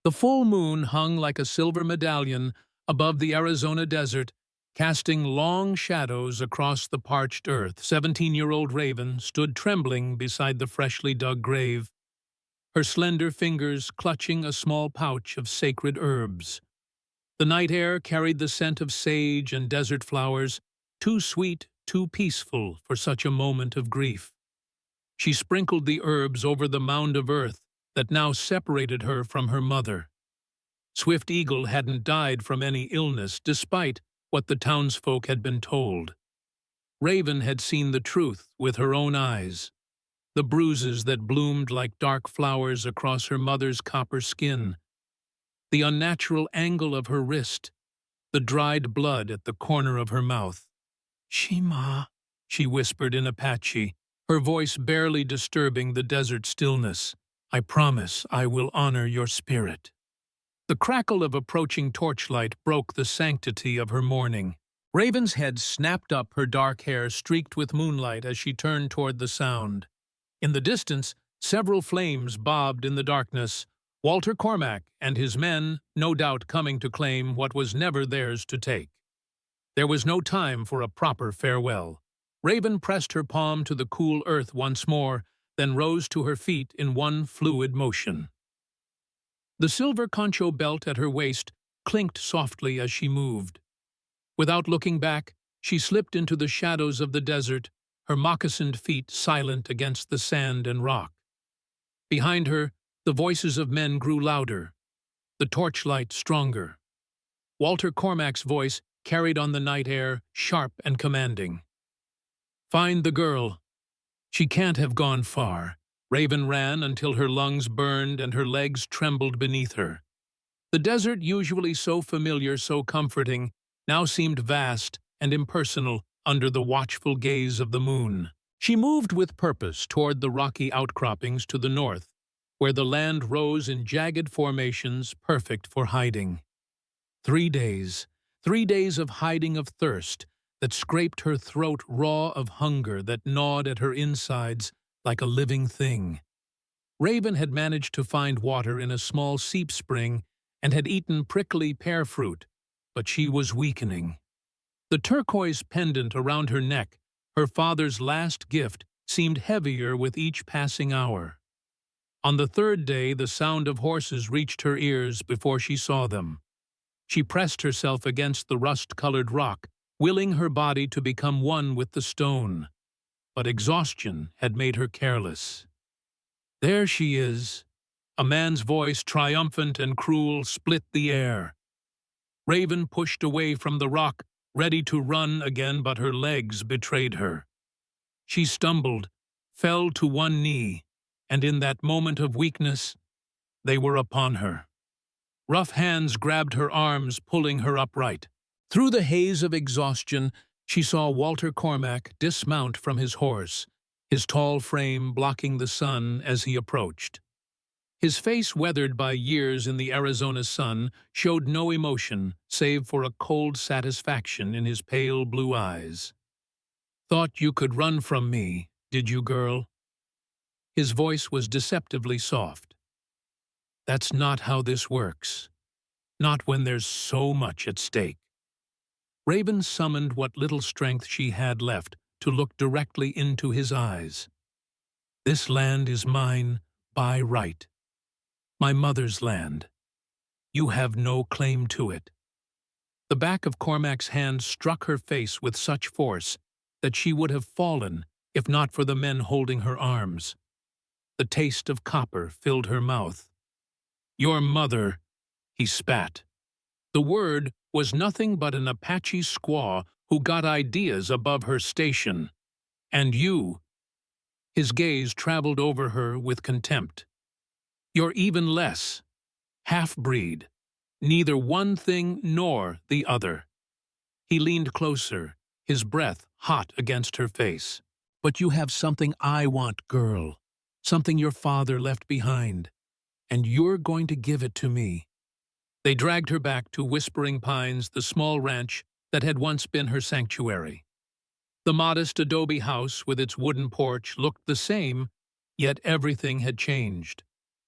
The full moon hung like a silver medallion above the Arizona desert, casting long shadows across the parched earth. 17-year-old Raven stood trembling beside the freshly dug grave, her slender fingers clutching a small pouch of sacred herbs. The night air carried the scent of sage and desert flowers, too sweet, too peaceful for such a moment of grief. She sprinkled the herbs over the mound of earth that now separated her from her mother. Swift Eagle hadn't died from any illness, despite what the townsfolk had been told. Raven had seen the truth with her own eyes, the bruises that bloomed like dark flowers across her mother's copper skin, the unnatural angle of her wrist, the dried blood at the corner of her mouth. "Shema," she whispered in Apache, her voice barely disturbing the desert stillness. "I promise I will honor your spirit." The crackle of approaching torchlight broke the sanctity of her mourning. Raven's head snapped up, her dark hair streaked with moonlight as she turned toward the sound. In the distance, several flames bobbed in the darkness, Walter Cormac and his men no doubt coming to claim what was never theirs to take. There was no time for a proper farewell. Raven pressed her palm to the cool earth once more, then rose to her feet in one fluid motion. The silver concho belt at her waist clinked softly as she moved. Without looking back, she slipped into the shadows of the desert, her moccasined feet silent against the sand and rock. Behind her, the voices of men grew louder, the torchlight stronger. Walter Cormac's voice carried on the night air, sharp and commanding. "Find the girl. She can't have gone far." Raven ran until her lungs burned and her legs trembled beneath her. The desert, usually so familiar, so comforting, now seemed vast and impersonal under the watchful gaze of the moon. She moved with purpose toward the rocky outcroppings to the north, where the land rose in jagged formations perfect for hiding. 3 days, 3 days of hiding, of thirst that scraped her throat, raw of hunger that gnawed at her insides like a living thing. Raven had managed to find water in a small seep spring and had eaten prickly pear fruit, but she was weakening. The turquoise pendant around her neck, her father's last gift, seemed heavier with each passing hour. On the 3rd day, the sound of horses reached her ears before she saw them. She pressed herself against the rust-colored rock, willing her body to become one with the stone. But exhaustion had made her careless. "There she is." A man's voice, triumphant and cruel, split the air. Raven pushed away from the rock, ready to run again, but her legs betrayed her. She stumbled, fell to one knee, and in that moment of weakness, they were upon her. Rough hands grabbed her arms, pulling her upright. Through the haze of exhaustion, she saw Walter Cormac dismount from his horse, his tall frame blocking the sun as he approached. His face, weathered by years in the Arizona sun, showed no emotion save for a cold satisfaction in his pale blue eyes. "Thought you could run from me, did you, girl?" His voice was deceptively soft. "That's not how this works. Not when there's so much at stake." Raven summoned what little strength she had left to look directly into his eyes. "This land is mine by right. My mother's land. You have no claim to it." The back of Cormac's hand struck her face with such force that she would have fallen if not for the men holding her arms. The taste of copper filled her mouth. "Your mother," he spat. The word was nothing but an Apache squaw who got ideas above her station. "And you." His gaze traveled over her with contempt. "You're even less. Half-breed. Neither one thing nor the other." He leaned closer, his breath hot against her face. "But you have something I want, girl. Something your father left behind. And you're going to give it to me." They dragged her back to Whispering Pines, the small ranch that had once been her sanctuary. The modest adobe house with its wooden porch looked the same, yet everything had changed.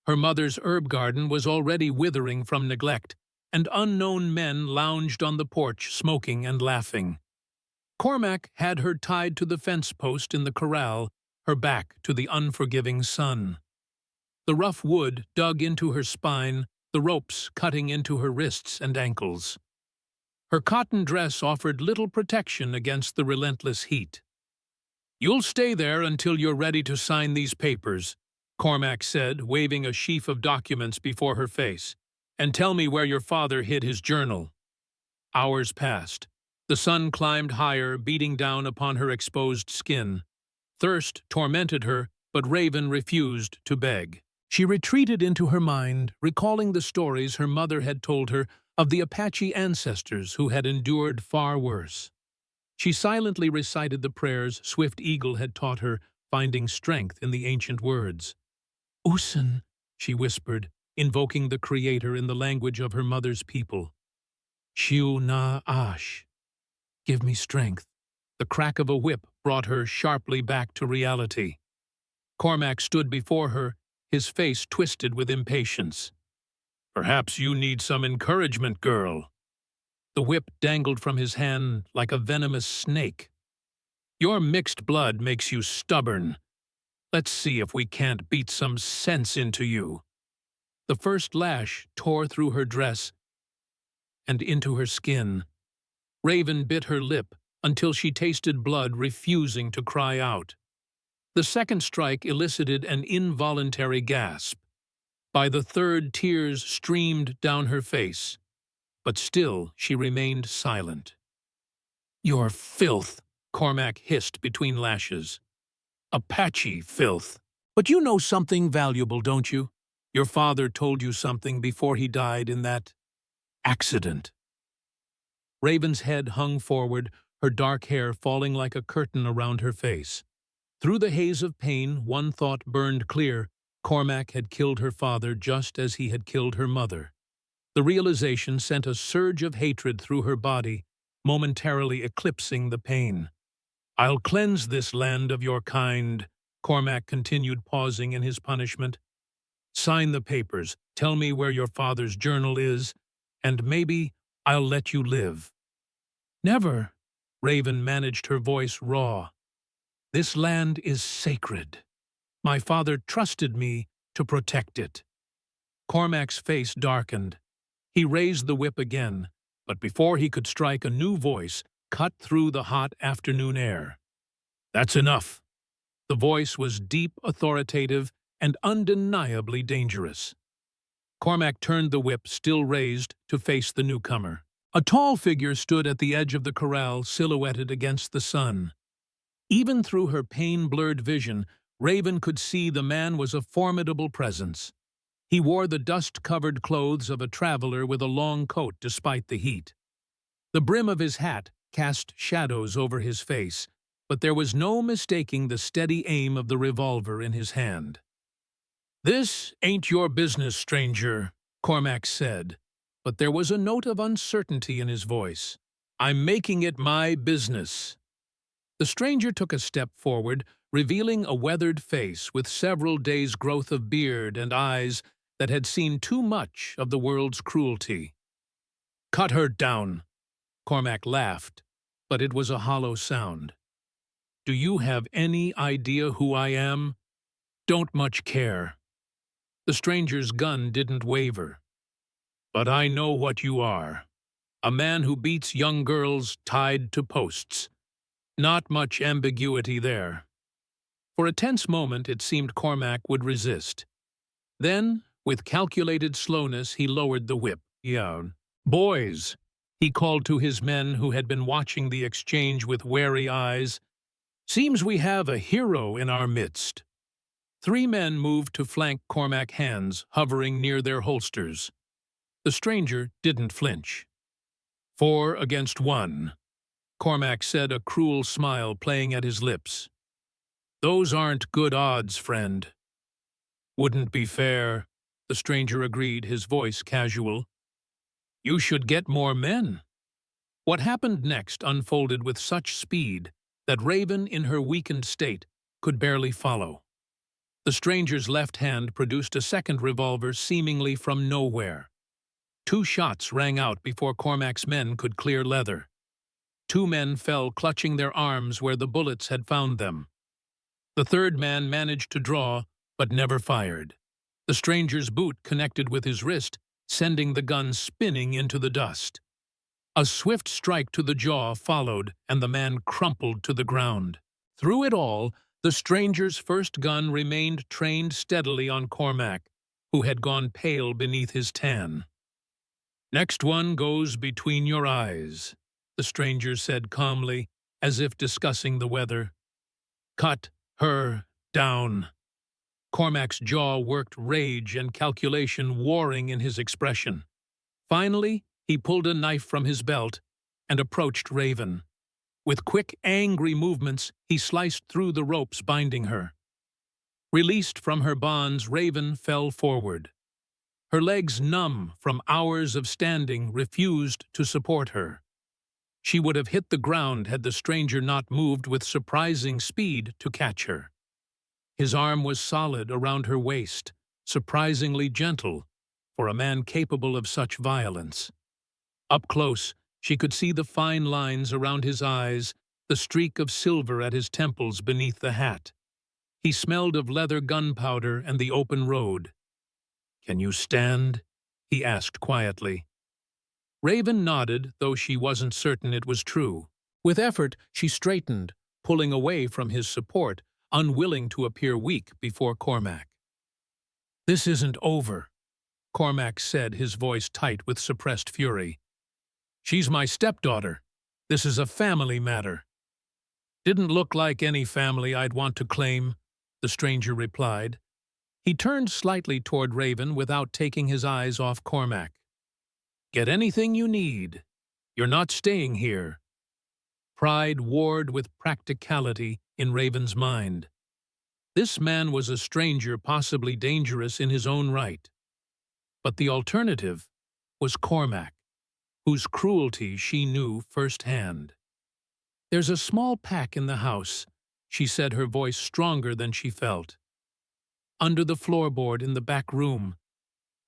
Her mother's herb garden was already withering from neglect, and unknown men lounged on the porch, smoking and laughing. Cormac had her tied to the fence post in the corral, her back to the unforgiving sun. The rough wood dug into her spine, the ropes cutting into her wrists and ankles. Her cotton dress offered little protection against the relentless heat. "You'll stay there until you're ready to sign these papers," Cormac said, waving a sheaf of documents before her face. "And tell me where your father hid his journal." Hours passed. The sun climbed higher, beating down upon her exposed skin. Thirst tormented her, but Raven refused to beg. She retreated into her mind, recalling the stories her mother had told her of the Apache ancestors who had endured far worse. She silently recited the prayers Swift Eagle had taught her, finding strength in the ancient words. "Usan," she whispered, invoking the Creator in the language of her mother's people. "Shiu na ash." Give me strength. The crack of a whip brought her sharply back to reality. Cormac stood before her, his face twisted with impatience. "Perhaps you need some encouragement, girl." The whip dangled from his hand like a venomous snake. "Your mixed blood makes you stubborn. Let's see if we can't beat some sense into you." The first lash tore through her dress and into her skin. Raven bit her lip until she tasted blood, refusing to cry out. The second strike elicited an involuntary gasp. By the third, tears streamed down her face, but still she remained silent. "You're filth," Cormac hissed between lashes. "Apache filth. But you know something valuable, don't you? Your father told you something before he died in that accident." Raven's head hung forward, her dark hair falling like a curtain around her face. Through the haze of pain, one thought burned clear. Cormac had killed her father just as he had killed her mother. The realization sent a surge of hatred through her body, momentarily eclipsing the pain. "I'll cleanse this land of your kind," Cormac continued, pausing in his punishment. "Sign the papers, tell me where your father's journal is, and maybe I'll let you live." "Never," Raven managed, her voice raw. "This land is sacred. My father trusted me to protect it." Cormac's face darkened. He raised the whip again, but before he could strike, a new voice cut through the hot afternoon air. "That's enough." The voice was deep, authoritative, and undeniably dangerous. Cormac turned the whip, still raised, to face the newcomer. A tall figure stood at the edge of the corral, silhouetted against the sun. Even through her pain-blurred vision, Raven could see the man was a formidable presence. He wore the dust-covered clothes of a traveler with a long coat despite the heat. The brim of his hat cast shadows over his face, but there was no mistaking the steady aim of the revolver in his hand. "This ain't your business, stranger," Cormac said, but there was a note of uncertainty in his voice. "I'm making it my business." The stranger took a step forward, revealing a weathered face with several days' growth of beard and eyes that had seen too much of the world's cruelty. "Cut her down," Cormac laughed, but it was a hollow sound. "Do you have any idea who I am?" "Don't much care." The stranger's gun didn't waver. "But I know what you are. A man who beats young girls tied to posts. Not much ambiguity there." For a tense moment it seemed Cormac would resist. Then, with calculated slowness, he lowered the whip. "Yeah. Boys," he called to his men who had been watching the exchange with wary eyes. "Seems we have a hero in our midst." 3 men moved to flank Cormac, hands hovering near their holsters. The stranger didn't flinch. 4 against 1, Cormac said, a cruel smile playing at his lips. "Those aren't good odds, friend." "Wouldn't be fair," the stranger agreed, his voice casual. "You should get more men." What happened next unfolded with such speed that Raven, in her weakened state, could barely follow. The stranger's left hand produced a second revolver seemingly from nowhere. 2 shots rang out before Cormac's men could clear leather. 2 men fell clutching their arms where the bullets had found them. The third man managed to draw, but never fired. The stranger's boot connected with his wrist, sending the gun spinning into the dust. A swift strike to the jaw followed, and the man crumpled to the ground. Through it all, the stranger's first gun remained trained steadily on Cormac, who had gone pale beneath his tan. "Next one goes between your eyes," the stranger said calmly, as if discussing the weather. "Cut her down." Cormac's jaw worked, rage and calculation warring in his expression. Finally, he pulled a knife from his belt and approached Raven. With quick, angry movements, he sliced through the ropes binding her. Released from her bonds, Raven fell forward. Her legs, numb from hours of standing, refused to support her. She would have hit the ground had the stranger not moved with surprising speed to catch her. His arm was solid around her waist, surprisingly gentle for a man capable of such violence. Up close, she could see the fine lines around his eyes, the streak of silver at his temples beneath the hat. He smelled of leather gunpowder and the open road. "Can you stand?" he asked quietly. Raven nodded, though she wasn't certain it was true. With effort, she straightened, pulling away from his support, unwilling to appear weak before Cormac. "This isn't over," Cormac said, his voice tight with suppressed fury. "She's my stepdaughter. This is a family matter." "Didn't look like any family I'd want to claim," the stranger replied. He turned slightly toward Raven without taking his eyes off Cormac. "Get anything you need. You're not staying here." Pride warred with practicality in Raven's mind. This man was a stranger, possibly dangerous in his own right. But the alternative was Cormac, whose cruelty she knew firsthand. "There's a small pack in the house," she said, her voice stronger than she felt. "Under the floorboard in the back room.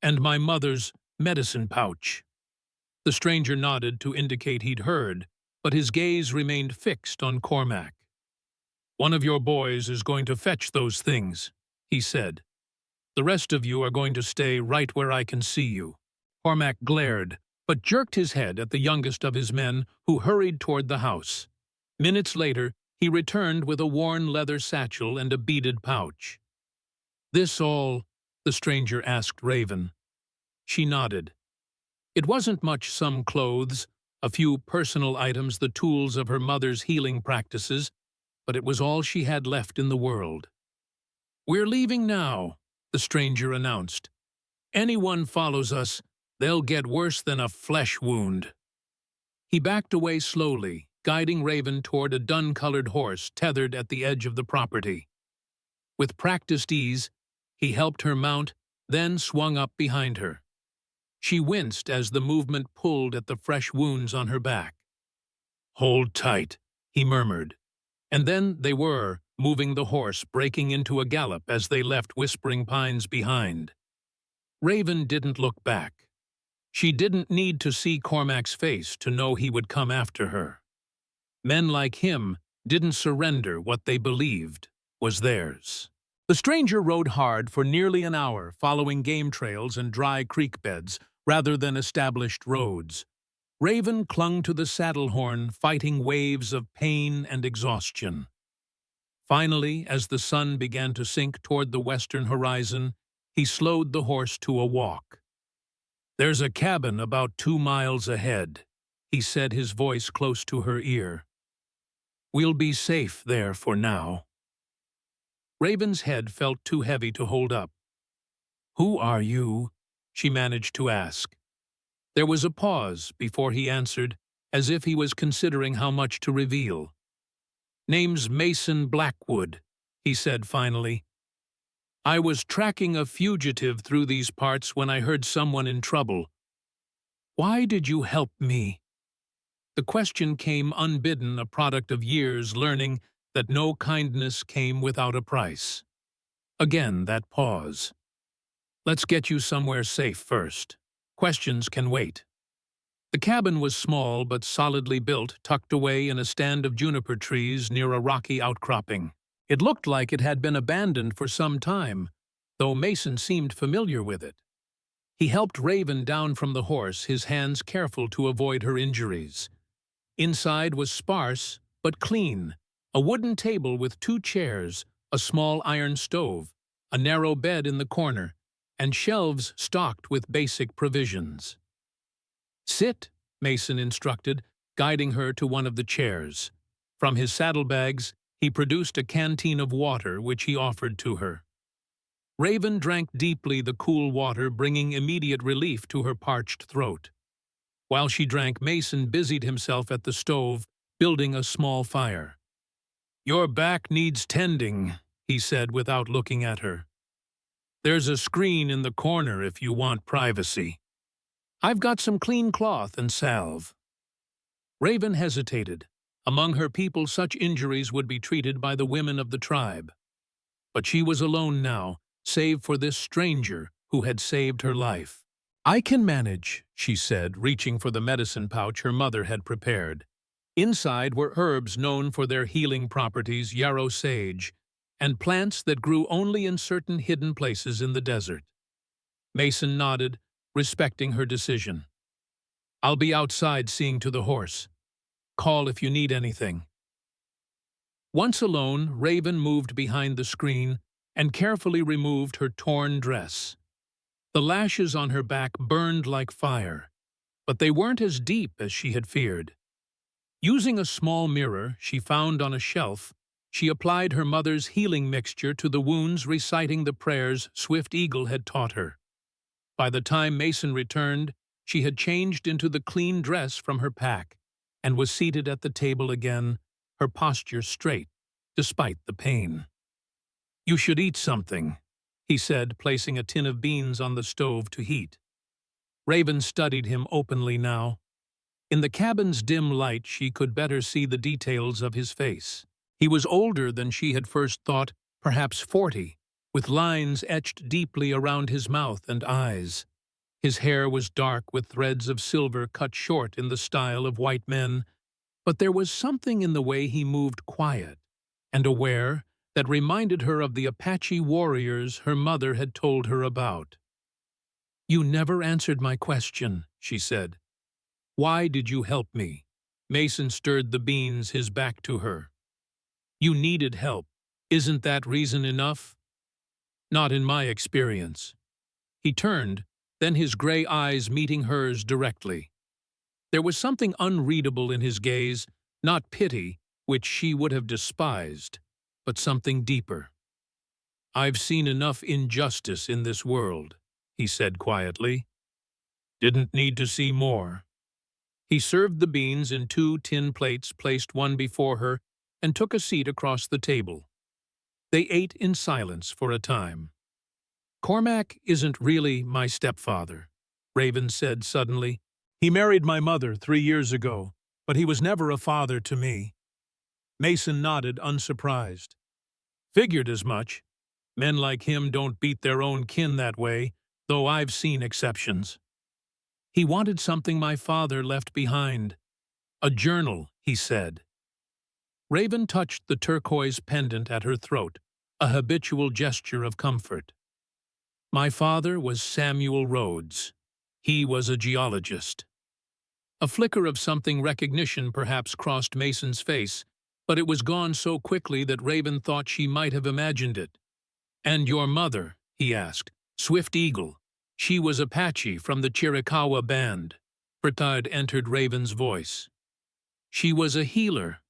And my mother's medicine pouch." The stranger nodded to indicate he'd heard, but his gaze remained fixed on Cormac. "One of your boys is going to fetch those things," he said. "The rest of you are going to stay right where I can see you." Cormac glared, but jerked his head at the youngest of his men, who hurried toward the house. Minutes later, he returned with a worn leather satchel and a beaded pouch. "This all?" the stranger asked Raven. She nodded. It wasn't much, some clothes, a few personal items, the tools of her mother's healing practices, but it was all she had left in the world. "We're leaving now," the stranger announced. "Anyone follows us, they'll get worse than a flesh wound." He backed away slowly, guiding Raven toward a dun-colored horse tethered at the edge of the property. With practiced ease, he helped her mount, then swung up behind her. She winced as the movement pulled at the fresh wounds on her back. "Hold tight," he murmured. And then they were, moving the horse, breaking into a gallop as they left Whispering Pines behind. Raven didn't look back. She didn't need to see Cormac's face to know he would come after her. Men like him didn't surrender what they believed was theirs. The stranger rode hard for nearly an hour, following game trails and dry creek beds rather than established roads. Raven clung to the saddle horn, fighting waves of pain and exhaustion. Finally, as the sun began to sink toward the western horizon, he slowed the horse to a walk. "There's a cabin about 2 miles ahead," he said, his voice close to her ear. "We'll be safe there for now." Raven's head felt too heavy to hold up. "Who are you?" she managed to ask. There was a pause before he answered, as if he was considering how much to reveal. "Name's Mason Blackwood," he said finally. "I was tracking a fugitive through these parts when I heard someone in trouble. Why did you help me?" The question came unbidden, a product of years learning that no kindness came without a price. Again, that pause. Let's get you somewhere safe first. Questions can wait. The cabin was small but solidly built, tucked away in a stand of juniper trees near a rocky outcropping. It looked like it had been abandoned for some time, though Mason seemed familiar with it. He helped Raven down from the horse, his hands careful to avoid her injuries. Inside was sparse but clean, a wooden table with 2 chairs, a small iron stove, a narrow bed in the corner, and shelves stocked with basic provisions. "Sit," Mason instructed, guiding her to one of the chairs. From his saddlebags, he produced a canteen of water, which he offered to her. Raven drank deeply the cool water, bringing immediate relief to her parched throat. While she drank, Mason busied himself at the stove, building a small fire. "Your back needs tending," he said without looking at her. "There's a screen in the corner if you want privacy. I've got some clean cloth and salve." Raven hesitated. Among her people, such injuries would be treated by the women of the tribe. But she was alone now, save for this stranger who had saved her life. "I can manage," she said, reaching for the medicine pouch her mother had prepared. Inside were herbs known for their healing properties, yarrow sage, and plants that grew only in certain hidden places in the desert. Mason nodded, respecting her decision. "I'll be outside seeing to the horse. Call if you need anything." Once alone, Raven moved behind the screen and carefully removed her torn dress. The lashes on her back burned like fire, but they weren't as deep as she had feared. Using a small mirror she found on a shelf, she applied her mother's healing mixture to the wounds, reciting the prayers Swift Eagle had taught her. By the time Mason returned, she had changed into the clean dress from her pack and was seated at the table again, her posture straight, despite the pain. "You should eat something," he said, placing a tin of beans on the stove to heat. Raven studied him openly now. In the cabin's dim light, she could better see the details of his face. He was older than she had first thought, perhaps 40, with lines etched deeply around his mouth and eyes. His hair was dark with threads of silver cut short in the style of white men, but there was something in the way he moved, quiet and aware, that reminded her of the Apache warriors her mother had told her about. "You never answered my question," she said. "Why did you help me?" Mason stirred the beans, his back to her. "You needed help. Isn't that reason enough?" "Not in my experience." He turned, then his gray eyes meeting hers directly. There was something unreadable in his gaze, not pity, which she would have despised, but something deeper. "I've seen enough injustice in this world," he said quietly. "Didn't need to see more." He served the beans in 2 tin plates, placed one before her, and took a seat across the table. They ate in silence for a time. "Cormac isn't really my stepfather," Raven said suddenly. "He married my mother 3 years ago, but he was never a father to me." Mason nodded, unsurprised. "Figured as much. Men like him don't beat their own kin that way, though I've seen exceptions." "He wanted something my father left behind. A journal," he said. Raven touched the turquoise pendant at her throat, a habitual gesture of comfort. "My father was Samuel Rhodes. He was a geologist." A flicker of something recognition perhaps crossed Mason's face, but it was gone so quickly that Raven thought she might have imagined it. "And your mother?" he asked. "Swift Eagle. She was Apache from the Chiricahua band." Bertard entered Raven's voice. "She was a healer."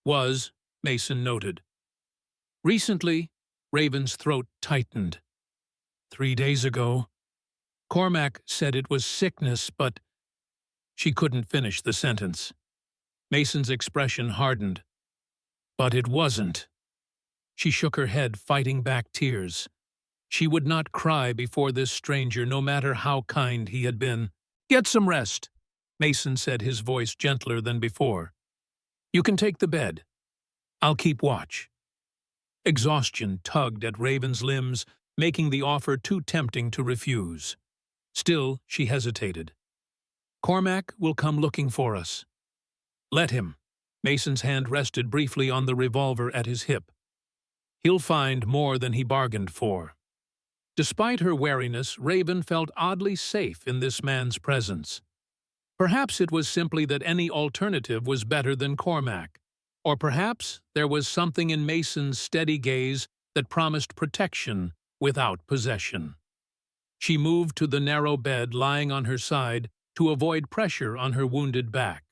"Was," Mason noted. "Recently," Raven's throat tightened. 3 days ago. Cormac said it was sickness, but—" She couldn't finish the sentence. Mason's expression hardened. "But it wasn't." She shook her head, fighting back tears. She would not cry before this stranger, no matter how kind he had been. "Get some rest," Mason said, his voice gentler than before. "You can take the bed. I'll keep watch." Exhaustion tugged at Raven's limbs, making the offer too tempting to refuse. Still, she hesitated. "Cormac will come looking for us." "Let him." Mason's hand rested briefly on the revolver at his hip. "He'll find more than he bargained for." Despite her wariness, Raven felt oddly safe in this man's presence. Perhaps it was simply that any alternative was better than Cormac. Or perhaps there was something in Mason's steady gaze that promised protection without possession. She moved to the narrow bed lying on her side to avoid pressure on her wounded back.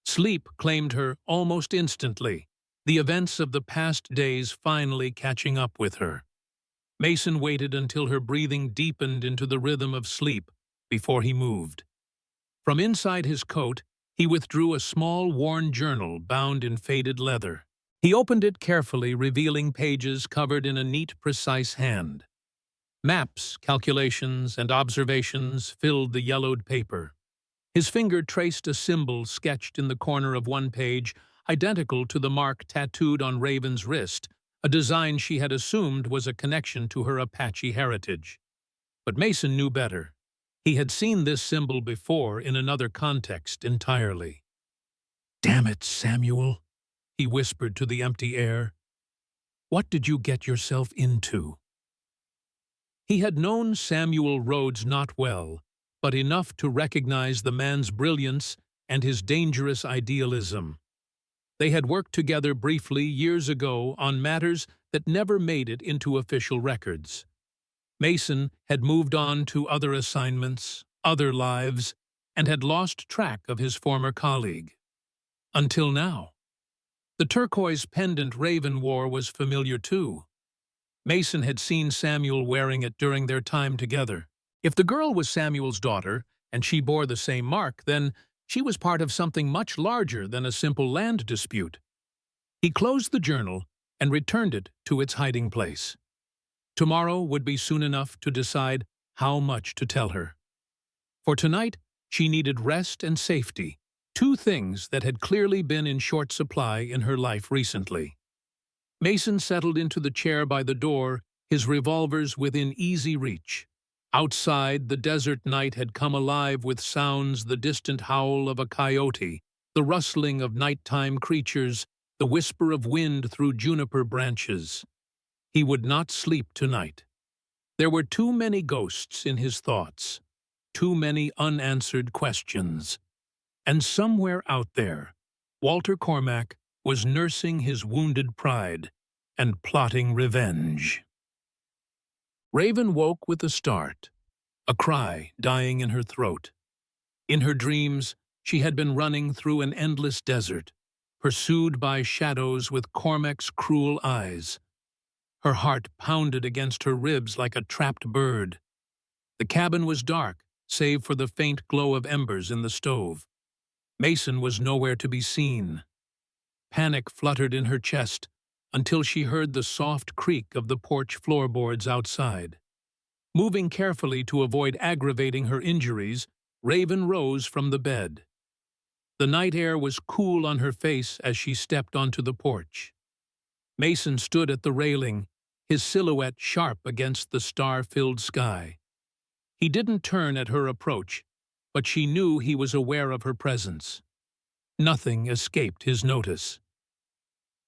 Sleep claimed her almost instantly, the events of the past days finally catching up with her. Mason waited until her breathing deepened into the rhythm of sleep before he moved. From inside his coat, he withdrew a small, worn journal bound in faded leather. He opened it carefully, revealing pages covered in a neat, precise hand. Maps, calculations, and observations filled the yellowed paper. His finger traced a symbol sketched in the corner of one page, identical to the mark tattooed on Raven's wrist, a design she had assumed was a connection to her Apache heritage. But Mason knew better. He had seen this symbol before in another context entirely. "Damn it, Samuel," he whispered to the empty air. "What did you get yourself into?" He had known Samuel Rhodes not well, but enough to recognize the man's brilliance and his dangerous idealism. They had worked together briefly years ago on matters that never made it into official records. Mason had moved on to other assignments, other lives, and had lost track of his former colleague. Until now. The turquoise pendant Raven wore was familiar too. Mason had seen Samuel wearing it during their time together. If the girl was Samuel's daughter, and she bore the same mark, then she was part of something much larger than a simple land dispute. He closed the journal and returned it to its hiding place. Tomorrow would be soon enough to decide how much to tell her. For tonight, she needed rest and safety, two things that had clearly been in short supply in her life recently. Mason settled into the chair by the door, his revolvers within easy reach. Outside, the desert night had come alive with sounds: the distant howl of a coyote, the rustling of nighttime creatures, the whisper of wind through juniper branches. He would not sleep tonight. There were too many ghosts in his thoughts, too many unanswered questions. And somewhere out there, Walter Cormac was nursing his wounded pride and plotting revenge. Raven woke with a start, a cry dying in her throat. In her dreams, she had been running through an endless desert, pursued by shadows with Cormac's cruel eyes. Her heart pounded against her ribs like a trapped bird. The cabin was dark, save for the faint glow of embers in the stove. Mason was nowhere to be seen. Panic fluttered in her chest until she heard the soft creak of the porch floorboards outside. Moving carefully to avoid aggravating her injuries, Raven rose from the bed. The night air was cool on her face as she stepped onto the porch. Mason stood at the railing, his silhouette sharp against the star-filled sky. He didn't turn at her approach, but she knew he was aware of her presence. Nothing escaped his notice.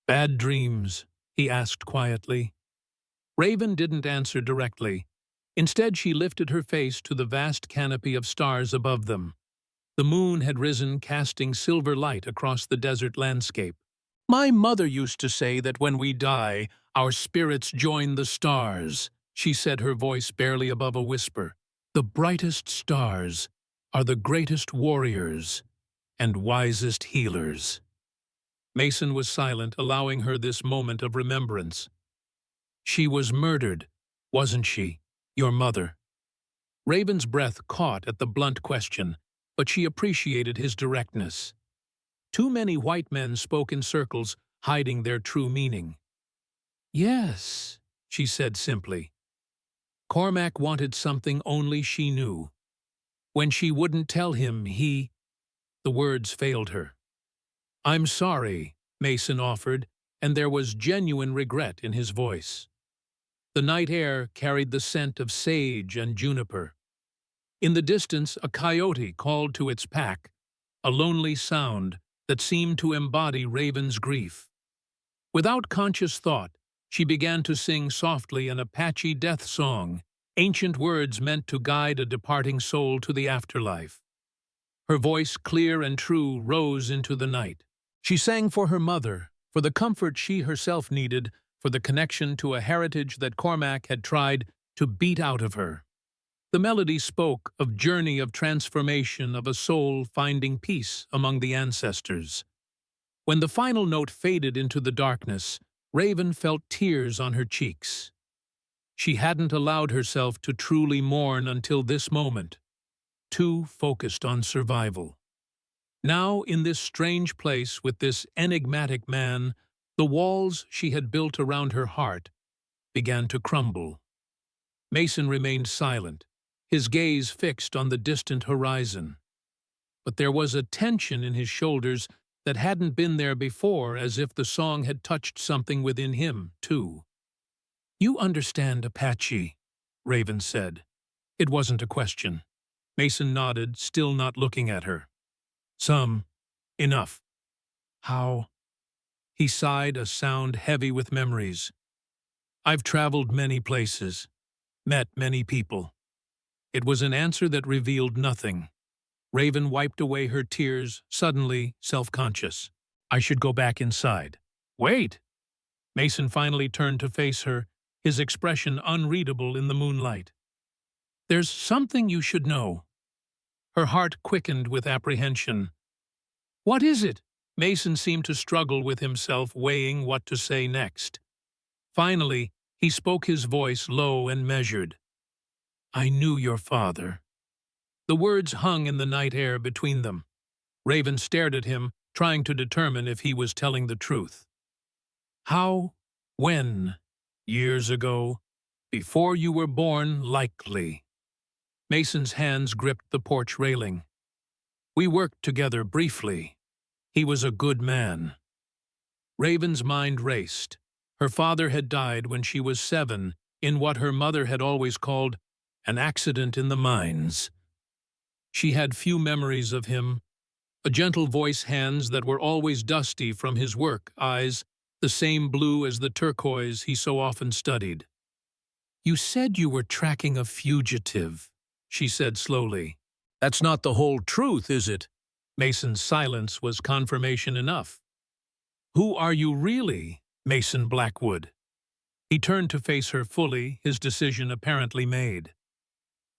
"Bad dreams?" he asked quietly. Raven didn't answer directly. Instead, she lifted her face to the vast canopy of stars above them. The moon had risen, casting silver light across the desert landscape. "My mother used to say that when we die, our spirits join the stars," she said, her voice barely above a whisper. "The brightest stars are the greatest warriors and wisest healers." Mason was silent, allowing her this moment of remembrance. "She was murdered, wasn't she, your mother?" Raven's breath caught at the blunt question, but she appreciated his directness. Too many white men spoke in circles, hiding their true meaning. "Yes," she said simply. Cormac wanted something only she knew. When she wouldn't tell him, the words failed her. "I'm sorry," Mason offered, and there was genuine regret in his voice. The night air carried the scent of sage and juniper. In the distance, a coyote called to its pack, a lonely sound that seemed to embody Raven's grief. Without conscious thought, she began to sing softly an Apache death song, ancient words meant to guide a departing soul to the afterlife. Her voice, clear and true, rose into the night. She sang for her mother, for the comfort she herself needed, for the connection to a heritage that Cormac had tried to beat out of her. The melody spoke of journey of transformation, of a soul finding peace among the ancestors. When the final note faded into the darkness, Raven felt tears on her cheeks. She hadn't allowed herself to truly mourn until this moment, too focused on survival. Now, in this strange place with this enigmatic man, the walls she had built around her heart began to crumble. Mason remained silent, his gaze fixed on the distant horizon. But there was a tension in his shoulders that hadn't been there before, as if the song had touched something within him, too. "You understand Apache," Raven said. It wasn't a question. Mason nodded, still not looking at her. "Some. Enough." "How?" He sighed, a sound heavy with memories. "I've traveled many places, met many people." It was an answer that revealed nothing. Raven wiped away her tears, suddenly self-conscious. "I should go back inside." "Wait!" Mason finally turned to face her, his expression unreadable in the moonlight. "There's something you should know." Her heart quickened with apprehension. "What is it?" Mason seemed to struggle with himself, weighing what to say next. Finally, he spoke, his voice low and measured. "I knew your father." The words hung in the night air between them. Raven stared at him, trying to determine if he was telling the truth. "How? When? Years ago? Before you were born, likely." Mason's hands gripped the porch railing. "We worked together briefly. He was a good man." Raven's mind raced. Her father had died when she was 7, in what her mother had always called an accident in the mines. She had few memories of him. A gentle voice, hands that were always dusty from his work, eyes the same blue as the turquoise he so often studied. "You said you were tracking a fugitive," she said slowly. "That's not the whole truth, is it?" Mason's silence was confirmation enough. "Who are you really, Mason Blackwood?" He turned to face her fully, his decision apparently made.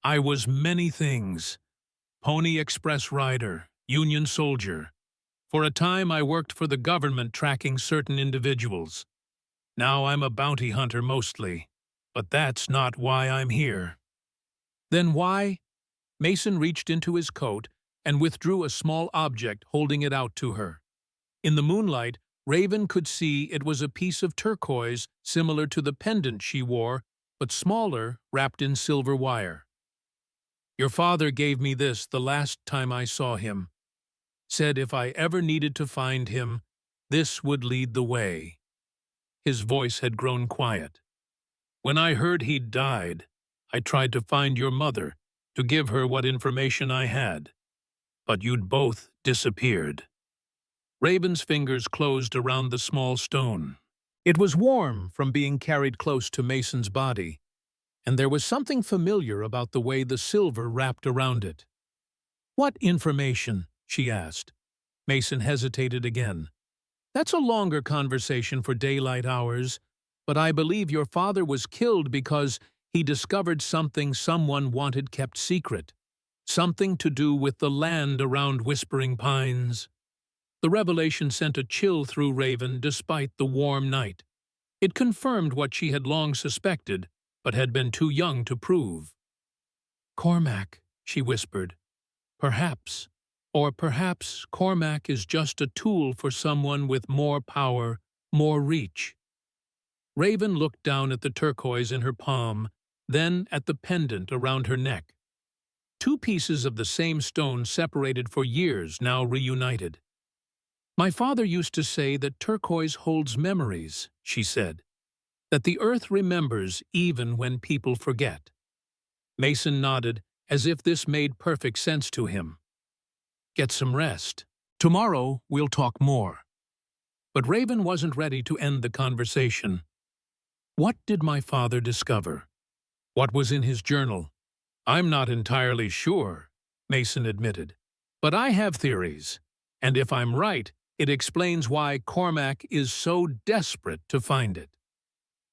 "I was many things. Pony Express rider, Union soldier. For a time I worked for the government tracking certain individuals. Now I'm a bounty hunter mostly, but that's not why I'm here." "Then why?" Mason reached into his coat and withdrew a small object, holding it out to her. In the moonlight, Raven could see it was a piece of turquoise similar to the pendant she wore, but smaller, wrapped in silver wire. "Your father gave me this the last time I saw him. Said if I ever needed to find him, this would lead the way." His voice had grown quiet. "When I heard he'd died, I tried to find your mother, to give her what information I had. But you'd both disappeared." Raven's fingers closed around the small stone. It was warm from being carried close to Mason's body, and there was something familiar about the way the silver wrapped around it. "What information?" she asked. Mason hesitated again. "That's a longer conversation for daylight hours, but I believe your father was killed because he discovered something someone wanted kept secret. Something to do with the land around Whispering Pines." The revelation sent a chill through Raven despite the warm night. It confirmed what she had long suspected, but had been too young to prove. "Cormac," she whispered. "Perhaps. Or perhaps Cormac is just a tool for someone with more power, more reach." Raven looked down at the turquoise in her palm, then at the pendant around her neck. Two pieces of the same stone separated for years, now reunited. My father used to say that turquoise holds memories, she said, that the earth remembers even when people forget. Mason nodded, as if this made perfect sense to him. Get some rest. Tomorrow we'll talk more. But Raven wasn't ready to end the conversation. What did my father discover? What was in his journal? I'm not entirely sure, Mason admitted. But I have theories, and if I'm right, it explains why Cormac is so desperate to find it.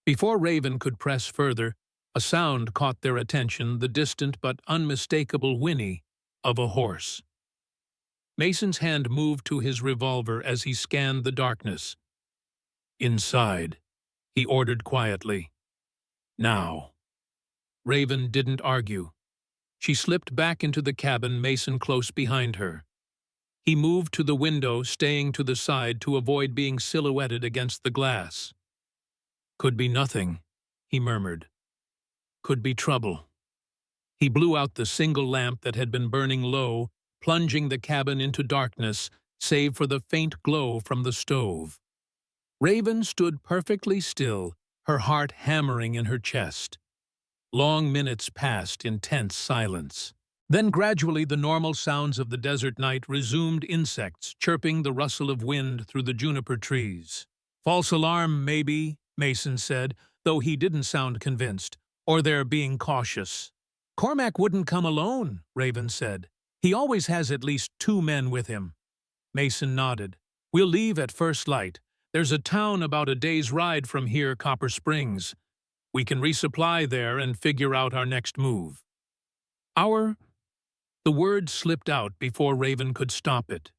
Before Raven could press further, a sound caught their attention, the distant but unmistakable whinny of a horse. Mason's hand moved to his revolver as he scanned the darkness. Inside, he ordered quietly. Now. Raven didn't argue. She slipped back into the cabin, Mason close behind her. He moved to the window, staying to the side to avoid being silhouetted against the glass. Could be nothing, he murmured. Could be trouble. He blew out the single lamp that had been burning low, plunging the cabin into darkness, save for the faint glow from the stove. Raven stood perfectly still, her heart hammering in her chest. Long minutes passed in tense silence. Then gradually the normal sounds of the desert night resumed, insects chirping, the rustle of wind through the juniper trees. False alarm, maybe, Mason said, though he didn't sound convinced, or they're being cautious. Cormac wouldn't come alone, Raven said. He always has at least 2 men with him. Mason nodded. We'll leave at first light. There's a town about a day's ride from here, Copper Springs. We can resupply there and figure out our next move. The word slipped out before Raven could stop it.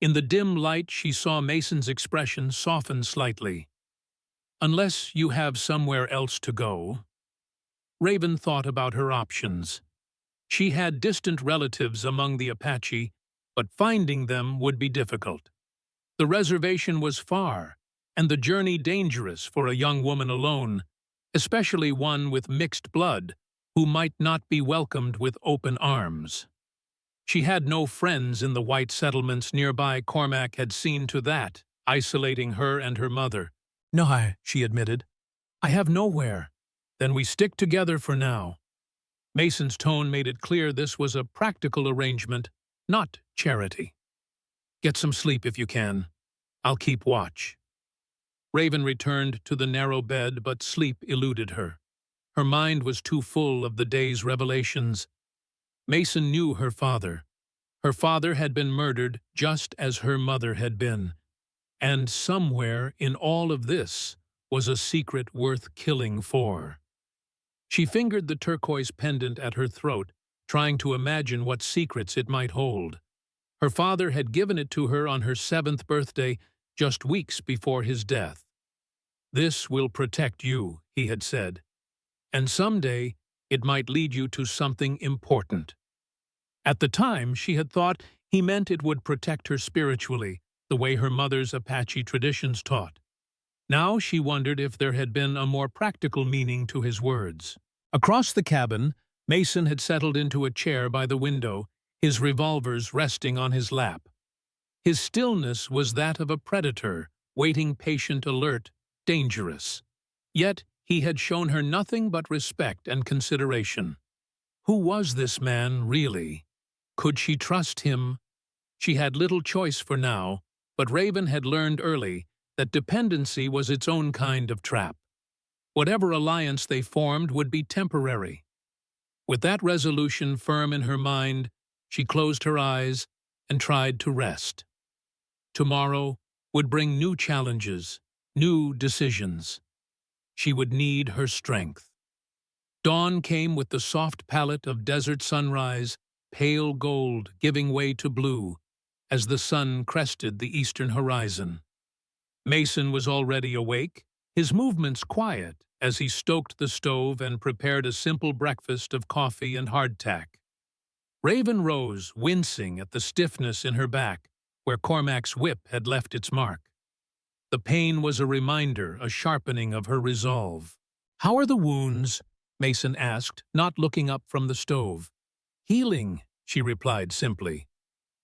In the dim light, she saw Mason's expression soften slightly. Unless you have somewhere else to go. Raven thought about her options. She had distant relatives among the Apache, but finding them would be difficult. The reservation was far, and the journey dangerous for a young woman alone, especially one with mixed blood, who might not be welcomed with open arms. She had no friends in the white settlements nearby. Cormac had seen to that, isolating her and her mother. No, she admitted. I have nowhere. Then we stick together for now. Mason's tone made it clear this was a practical arrangement, not charity. Get some sleep if you can. I'll keep watch. Raven returned to the narrow bed, but sleep eluded her. Her mind was too full of the day's revelations. Mason knew her father. Her father had been murdered just as her mother had been. And somewhere in all of this was a secret worth killing for. She fingered the turquoise pendant at her throat, trying to imagine what secrets it might hold. Her father had given it to her on her 7th birthday, just weeks before his death. This will protect you, he had said. And someday it might lead you to something important. At the time, she had thought he meant it would protect her spiritually, the way her mother's Apache traditions taught. Now she wondered if there had been a more practical meaning to his words. Across the cabin, Mason had settled into a chair by the window, his revolvers resting on his lap. His stillness was that of a predator, waiting, patient, alert, dangerous. Yet he had shown her nothing but respect and consideration. Who was this man, really? Could she trust him? She had little choice for now, but Raven had learned early that dependency was its own kind of trap. Whatever alliance they formed would be temporary. With that resolution firm in her mind, she closed her eyes and tried to rest. Tomorrow would bring new challenges, new decisions. She would need her strength. Dawn came with the soft palette of desert sunrise, pale gold giving way to blue, as the sun crested the eastern horizon. Mason was already awake, his movements quiet as he stoked the stove and prepared a simple breakfast of coffee and hardtack. Raven rose, wincing at the stiffness in her back, where Cormac's whip had left its mark. The pain was a reminder, a sharpening of her resolve. "How are the wounds?" Mason asked, not looking up from the stove. "Healing," she replied simply.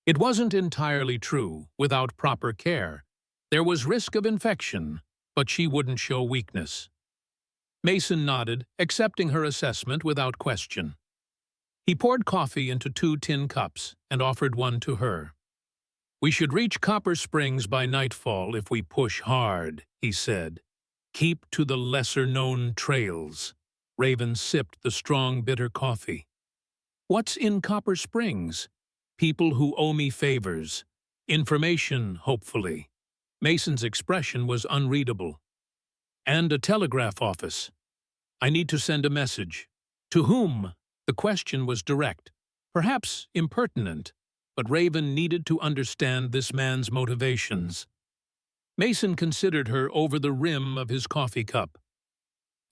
It wasn't entirely true. Without proper care, there was risk of infection, but she wouldn't show weakness. Mason nodded, accepting her assessment without question. He poured coffee into 2 tin cups and offered one to her. "We should reach Copper Springs by nightfall if we push hard," he said. "Keep to the lesser-known trails." Raven sipped the strong, bitter coffee. "What's in Copper Springs?" "People who owe me favors. Information, hopefully." Mason's expression was unreadable. "And a telegraph office. I need to send a message." "To whom?" The question was direct, perhaps impertinent, but Raven needed to understand this man's motivations. Mason considered her over the rim of his coffee cup.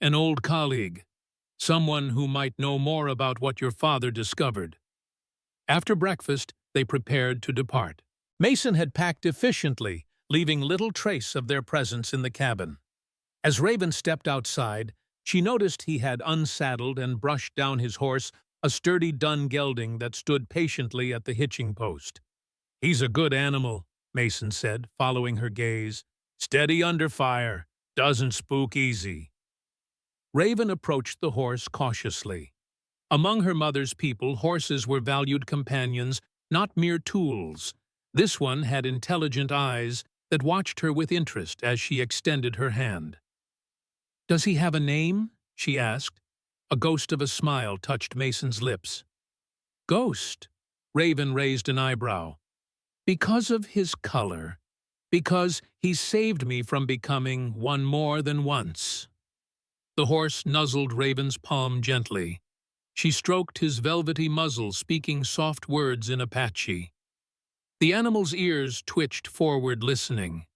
"An old colleague. Someone who might know more about what your father discovered." After breakfast, they prepared to depart. Mason had packed efficiently, leaving little trace of their presence in the cabin. As Raven stepped outside, she noticed he had unsaddled and brushed down his horse, a sturdy dun gelding that stood patiently at the hitching post. "He's a good animal," Mason said, following her gaze. "Steady under fire, doesn't spook easy." Raven approached the horse cautiously. Among her mother's people, horses were valued companions, not mere tools. This one had intelligent eyes that watched her with interest as she extended her hand. "Does he have a name?" she asked. A ghost of a smile touched Mason's lips. "Ghost?" Raven raised an eyebrow. "Because of his color. Because he saved me from becoming one more than once." The horse nuzzled Raven's palm gently. She stroked his velvety muzzle, speaking soft words in Apache. The animal's ears twitched forward, listening.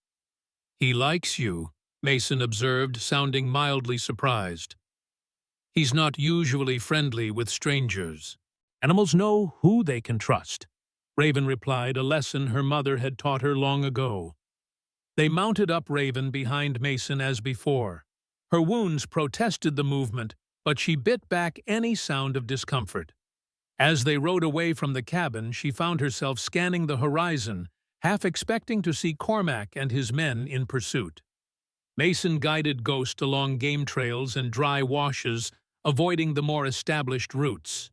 "He likes you," Mason observed, sounding mildly surprised. "He's not usually friendly with strangers. Animals know who they can trust," Raven replied, a lesson her mother had taught her long ago. They mounted up Raven behind Mason as before. Her wounds protested the movement, but she bit back any sound of discomfort. As they rode away from the cabin, she found herself scanning the horizon, half expecting to see Cormac and his men in pursuit. Mason guided Ghost along game trails and dry washes, avoiding the more established routes.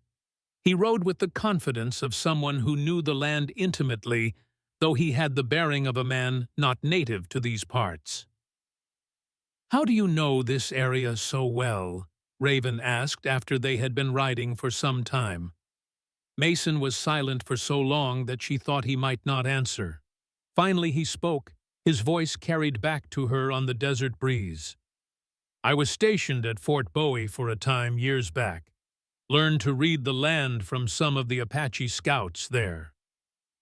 He rode with the confidence of someone who knew the land intimately, though he had the bearing of a man not native to these parts. "How do you know this area so well?" Raven asked after they had been riding for some time. Mason was silent for so long that she thought he might not answer. Finally he spoke, his voice carried back to her on the desert breeze. "I was stationed at Fort Bowie for a time years back. Learned to read the land from some of the Apache scouts there."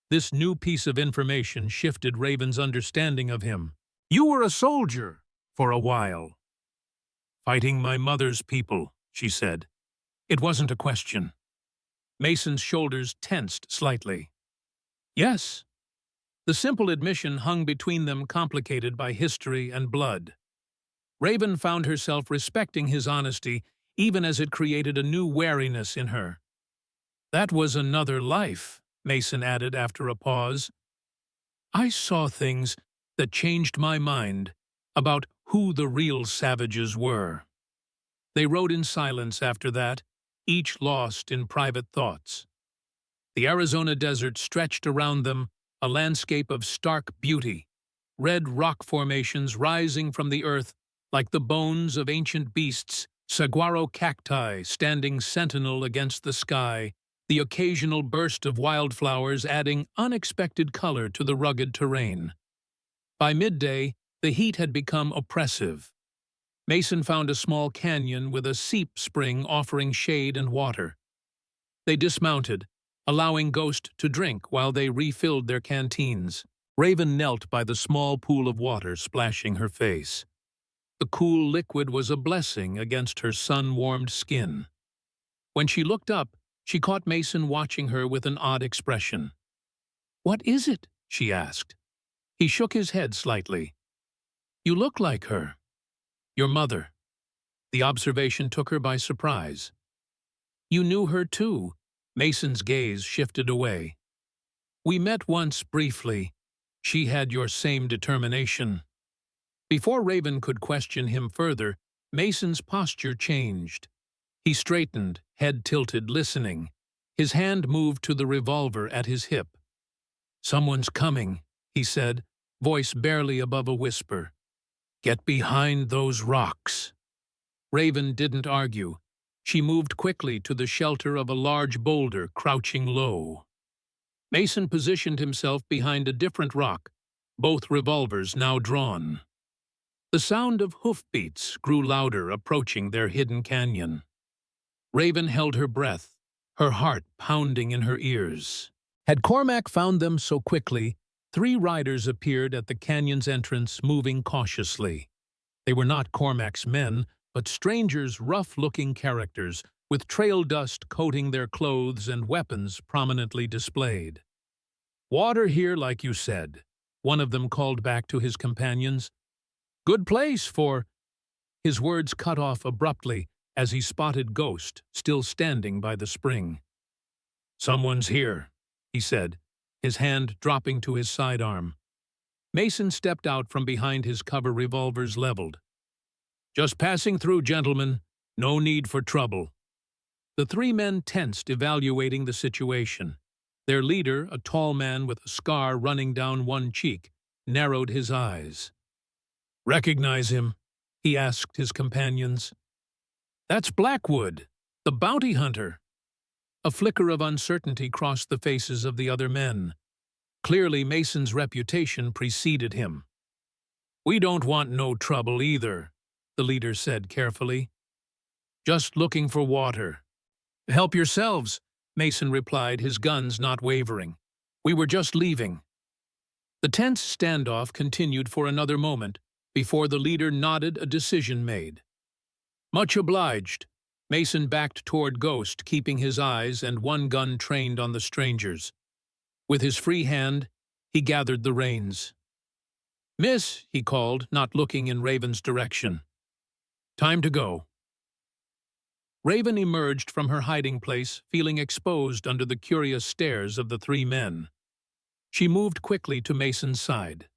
This new piece of information shifted Raven's understanding of him. "You were a soldier for a while." "Fighting my mother's people," she said. It wasn't a question. Mason's shoulders tensed slightly. "Yes." The simple admission hung between them, complicated by history and blood. Raven found herself respecting his honesty, even as it created a new wariness in her. "That was another life," Mason added after a pause. "I saw things that changed my mind about who the real savages were." They rode in silence after that, each lost in private thoughts. The Arizona desert stretched around them, a landscape of stark beauty, red rock formations rising from the earth like the bones of ancient beasts, saguaro cacti standing sentinel against the sky, the occasional burst of wildflowers adding unexpected color to the rugged terrain. By midday, the heat had become oppressive. Mason found a small canyon with a seep spring offering shade and water. They dismounted, allowing Ghost to drink while they refilled their canteens. Raven knelt by the small pool of water, splashing her face. The cool liquid was a blessing against her sun-warmed skin. When she looked up, she caught Mason watching her with an odd expression. "What is it?" she asked. He shook his head slightly. "You look like her. Your mother." The observation took her by surprise. "You knew her too." Mason's gaze shifted away. We met once briefly. She had your same determination. Before Raven could question him further, Mason's posture changed. He straightened, head tilted, listening. His hand moved to the revolver at his hip. "Someone's coming," he said, voice barely above a whisper. "Get behind those rocks." Raven didn't argue. She moved quickly to the shelter of a large boulder, crouching low. Mason positioned himself behind a different rock, both revolvers now drawn. The sound of hoofbeats grew louder, approaching their hidden canyon. Raven held her breath, her heart pounding in her ears. Had Cormac found them so quickly, 3 riders appeared at the canyon's entrance, moving cautiously. They were not Cormac's men, but strangers, rough-looking characters, with trail dust coating their clothes and weapons prominently displayed. "Water here, like you said," one of them called back to his companions. "Good place for—" His words cut off abruptly as he spotted Ghost, still standing by the spring. "Someone's here," he said, his hand dropping to his sidearm. Mason stepped out from behind his cover, revolvers leveled. "Just passing through, gentlemen. No need for trouble." The 3 men tensed, evaluating the situation. Their leader, a tall man with a scar running down one cheek, narrowed his eyes. "Recognize him?" he asked his companions. "That's Blackwood, the bounty hunter." A flicker of uncertainty crossed the faces of the other men. Clearly, Mason's reputation preceded him. "We don't want no trouble either," the leader said carefully. "Just looking for water." "Help yourselves," Mason replied, his guns not wavering. "We were just leaving." The tense standoff continued for another moment before the leader nodded, a decision made. "Much obliged." Mason backed toward Ghost, keeping his eyes and one gun trained on the strangers. With his free hand, he gathered the reins. "Miss," he called, not looking in Raven's direction. "Time to go." Raven emerged from her hiding place, feeling exposed under the curious stares of the 3 men. She moved quickly to Mason's side.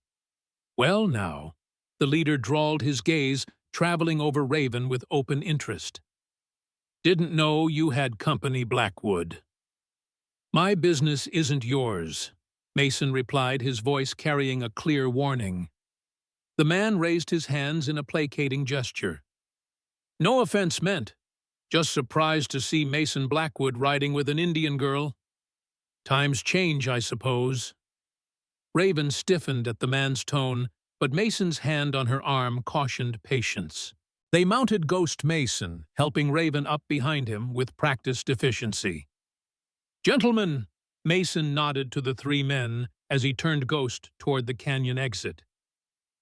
"Well, now," the leader drawled, his gaze traveling over Raven with open interest. "Didn't know you had company, Blackwood." "My business isn't yours," Mason replied, his voice carrying a clear warning. The man raised his hands in a placating gesture. "No offense meant. Just surprised to see Mason Blackwood riding with an Indian girl. Times change, I suppose." Raven stiffened at the man's tone, but Mason's hand on her arm cautioned patience. They mounted Ghost Mason, helping Raven up behind him with practiced efficiency. "Gentlemen," Mason nodded to the 3 men as he turned Ghost toward the canyon exit.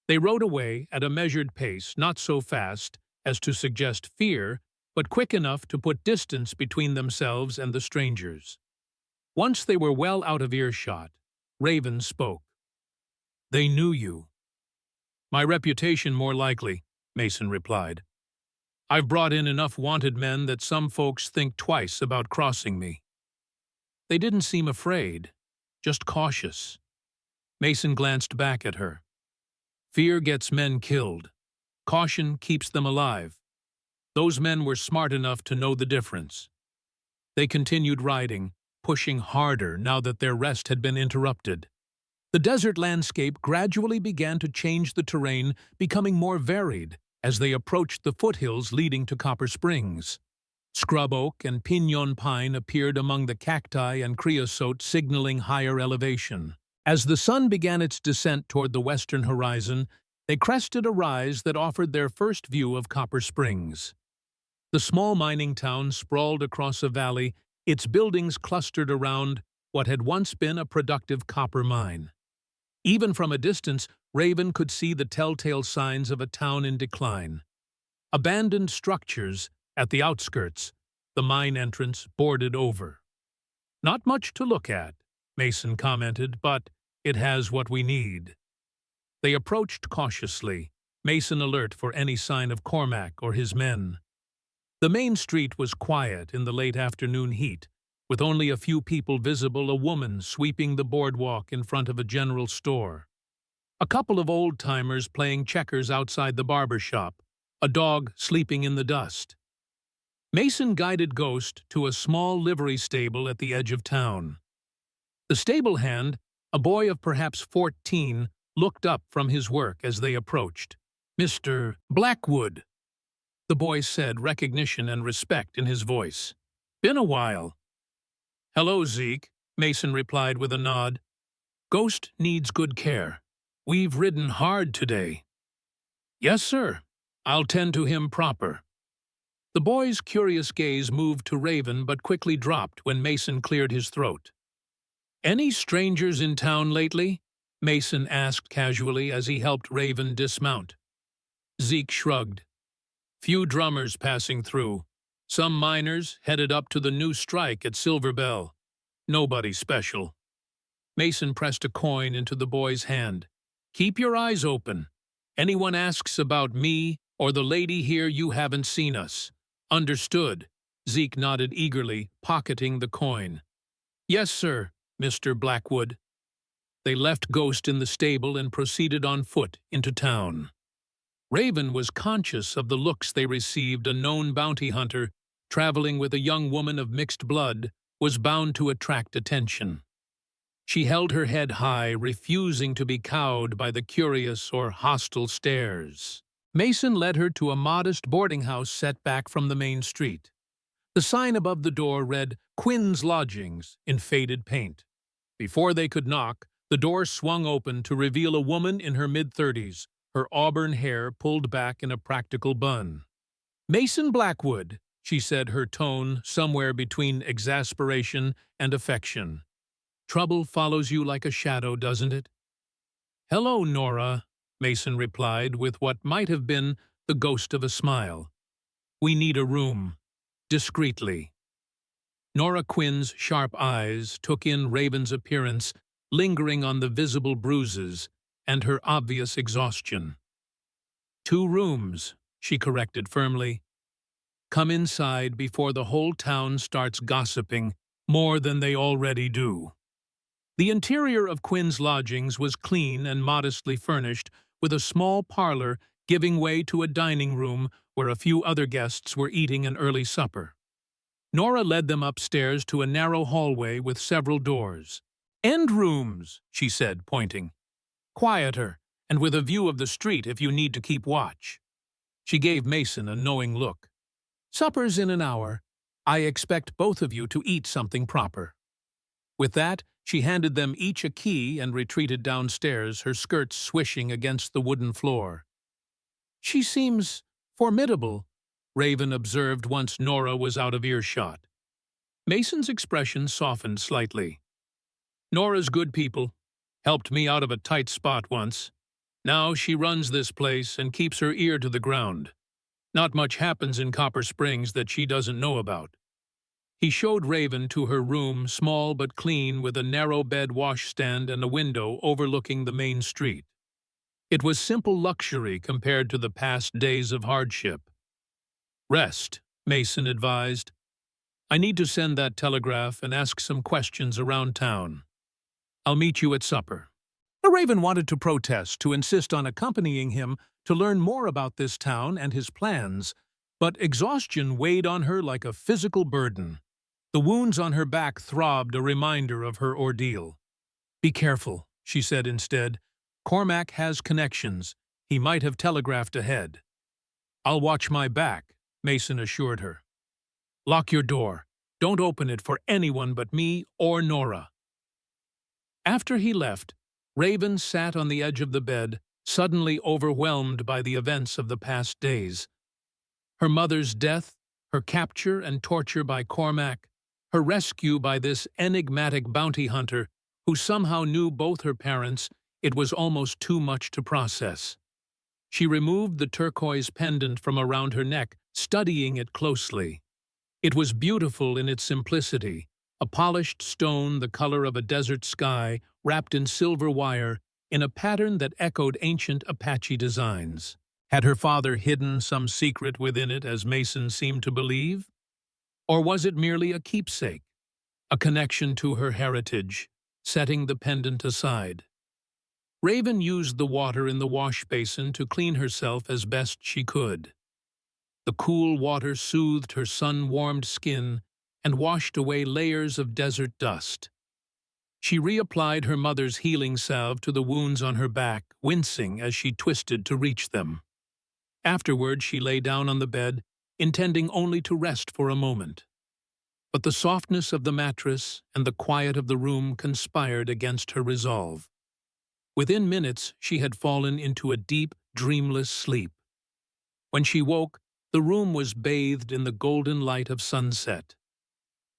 They rode away at a measured pace, not so fast as to suggest fear, but quick enough to put distance between themselves and the strangers. Once they were well out of earshot, Raven spoke. "They knew you." "My reputation more likely," Mason replied. "I've brought in enough wanted men that some folks think twice about crossing me." They didn't seem afraid, just cautious. Mason glanced back at her. "Fear gets men killed. Caution keeps them alive." Those men were smart enough to know the difference. They continued riding, pushing harder now that their rest had been interrupted. The desert landscape gradually began to change the terrain, becoming more varied as they approached the foothills leading to Copper Springs. Scrub oak and pinon pine appeared among the cacti and creosote, signaling higher elevation. As the sun began its descent toward the western horizon, they crested a rise that offered their first view of Copper Springs. The small mining town sprawled across a valley, its buildings clustered around what had once been a productive copper mine. Even from a distance, Raven could see the telltale signs of a town in decline. Abandoned structures at the outskirts, the mine entrance boarded over. "Not much to look at," Mason commented, "but it has what we need." They approached cautiously, Mason alert for any sign of Cormac or his men. The main street was quiet in the late afternoon heat, with only a few people visible, a woman sweeping the boardwalk in front of a general store. A couple of old-timers playing checkers outside the barber shop, a dog sleeping in the dust. Mason guided Ghost to a small livery stable at the edge of town. The stable hand, a boy of perhaps 14, looked up from his work as they approached. "Mr. Blackwood," the boy said, recognition and respect in his voice. "Been a while." "Hello, Zeke," Mason replied with a nod. "Ghost needs good care. We've ridden hard today." "Yes, sir. I'll tend to him proper." The boy's curious gaze moved to Raven but quickly dropped when Mason cleared his throat. "Any strangers in town lately?" Mason asked casually as he helped Raven dismount. Zeke shrugged. "Few drummers passing through. Some miners headed up to the new strike at Silver Bell. Nobody special." Mason pressed a coin into the boy's hand. "Keep your eyes open. Anyone asks about me or the lady here, you haven't seen us." "Understood." Zeke nodded eagerly, pocketing the coin. "Yes, sir, Mr. Blackwood." They left Ghost in the stable and proceeded on foot into town. Raven was conscious of the looks they received. A known bounty hunter, traveling with a young woman of mixed blood, was bound to attract attention. She held her head high, refusing to be cowed by the curious or hostile stares. Mason led her to a modest boarding house set back from the main street. The sign above the door read, "Quinn's Lodgings," in faded paint. Before they could knock, the door swung open to reveal a woman in her mid-30s, her auburn hair pulled back in a practical bun. "Mason Blackwood," she said, her tone somewhere between exasperation and affection. "Trouble follows you like a shadow, doesn't it?" "Hello, Nora," Mason replied with what might have been the ghost of a smile. "We need a room." Discreetly. Nora Quinn's sharp eyes took in Raven's appearance, lingering on the visible bruises and her obvious exhaustion. "2 rooms," she corrected firmly. "Come inside before the whole town starts gossiping more than they already do." The interior of Quinn's Lodgings was clean and modestly furnished, with a small parlor giving way to a dining room where a few other guests were eating an early supper. Nora led them upstairs to a narrow hallway with several doors. "End rooms," she said, pointing. "Quieter, and with a view of the street if you need to keep watch." She gave Mason a knowing look. "Supper's in an hour. I expect both of you to eat something proper." With that, she handed them each a key and retreated downstairs, her skirts swishing against the wooden floor. "She seems formidable," Raven observed once Nora was out of earshot. Mason's expression softened slightly. "Nora's good people. Helped me out of a tight spot once. Now she runs this place and keeps her ear to the ground. Not much happens in Copper Springs that she doesn't know about." He showed Raven to her room, small but clean, with a narrow bed washstand and a window overlooking the main street. It was simple luxury compared to the past days of hardship. "Rest," Mason advised. "I need to send that telegraph and ask some questions around town. I'll meet you at supper." The Raven wanted to protest, to insist on accompanying him to learn more about this town and his plans, but exhaustion weighed on her like a physical burden. The wounds on her back throbbed, a reminder of her ordeal. "Be careful," she said instead. "Cormac has connections. He might have telegraphed ahead." "I'll watch my back," Mason assured her. "Lock your door. Don't open it for anyone but me or Nora." After he left, Raven sat on the edge of the bed, suddenly overwhelmed by the events of the past days. Her mother's death, her capture and torture by Cormac, her rescue by this enigmatic bounty hunter who somehow knew both her parents. It was almost too much to process. She removed the turquoise pendant from around her neck, studying it closely. It was beautiful in its simplicity, a polished stone the color of a desert sky wrapped in silver wire in a pattern that echoed ancient Apache designs. Had her father hidden some secret within it, as Mason seemed to believe? Or was it merely a keepsake, a connection to her heritage, setting the pendant aside. Raven used the water in the wash basin to clean herself as best she could. The cool water soothed her sun-warmed skin and washed away layers of desert dust. She reapplied her mother's healing salve to the wounds on her back, wincing as she twisted to reach them. Afterward, she lay down on the bed, intending only to rest for a moment. But the softness of the mattress and the quiet of the room conspired against her resolve. Within minutes, she had fallen into a deep, dreamless sleep. When she woke, the room was bathed in the golden light of sunset.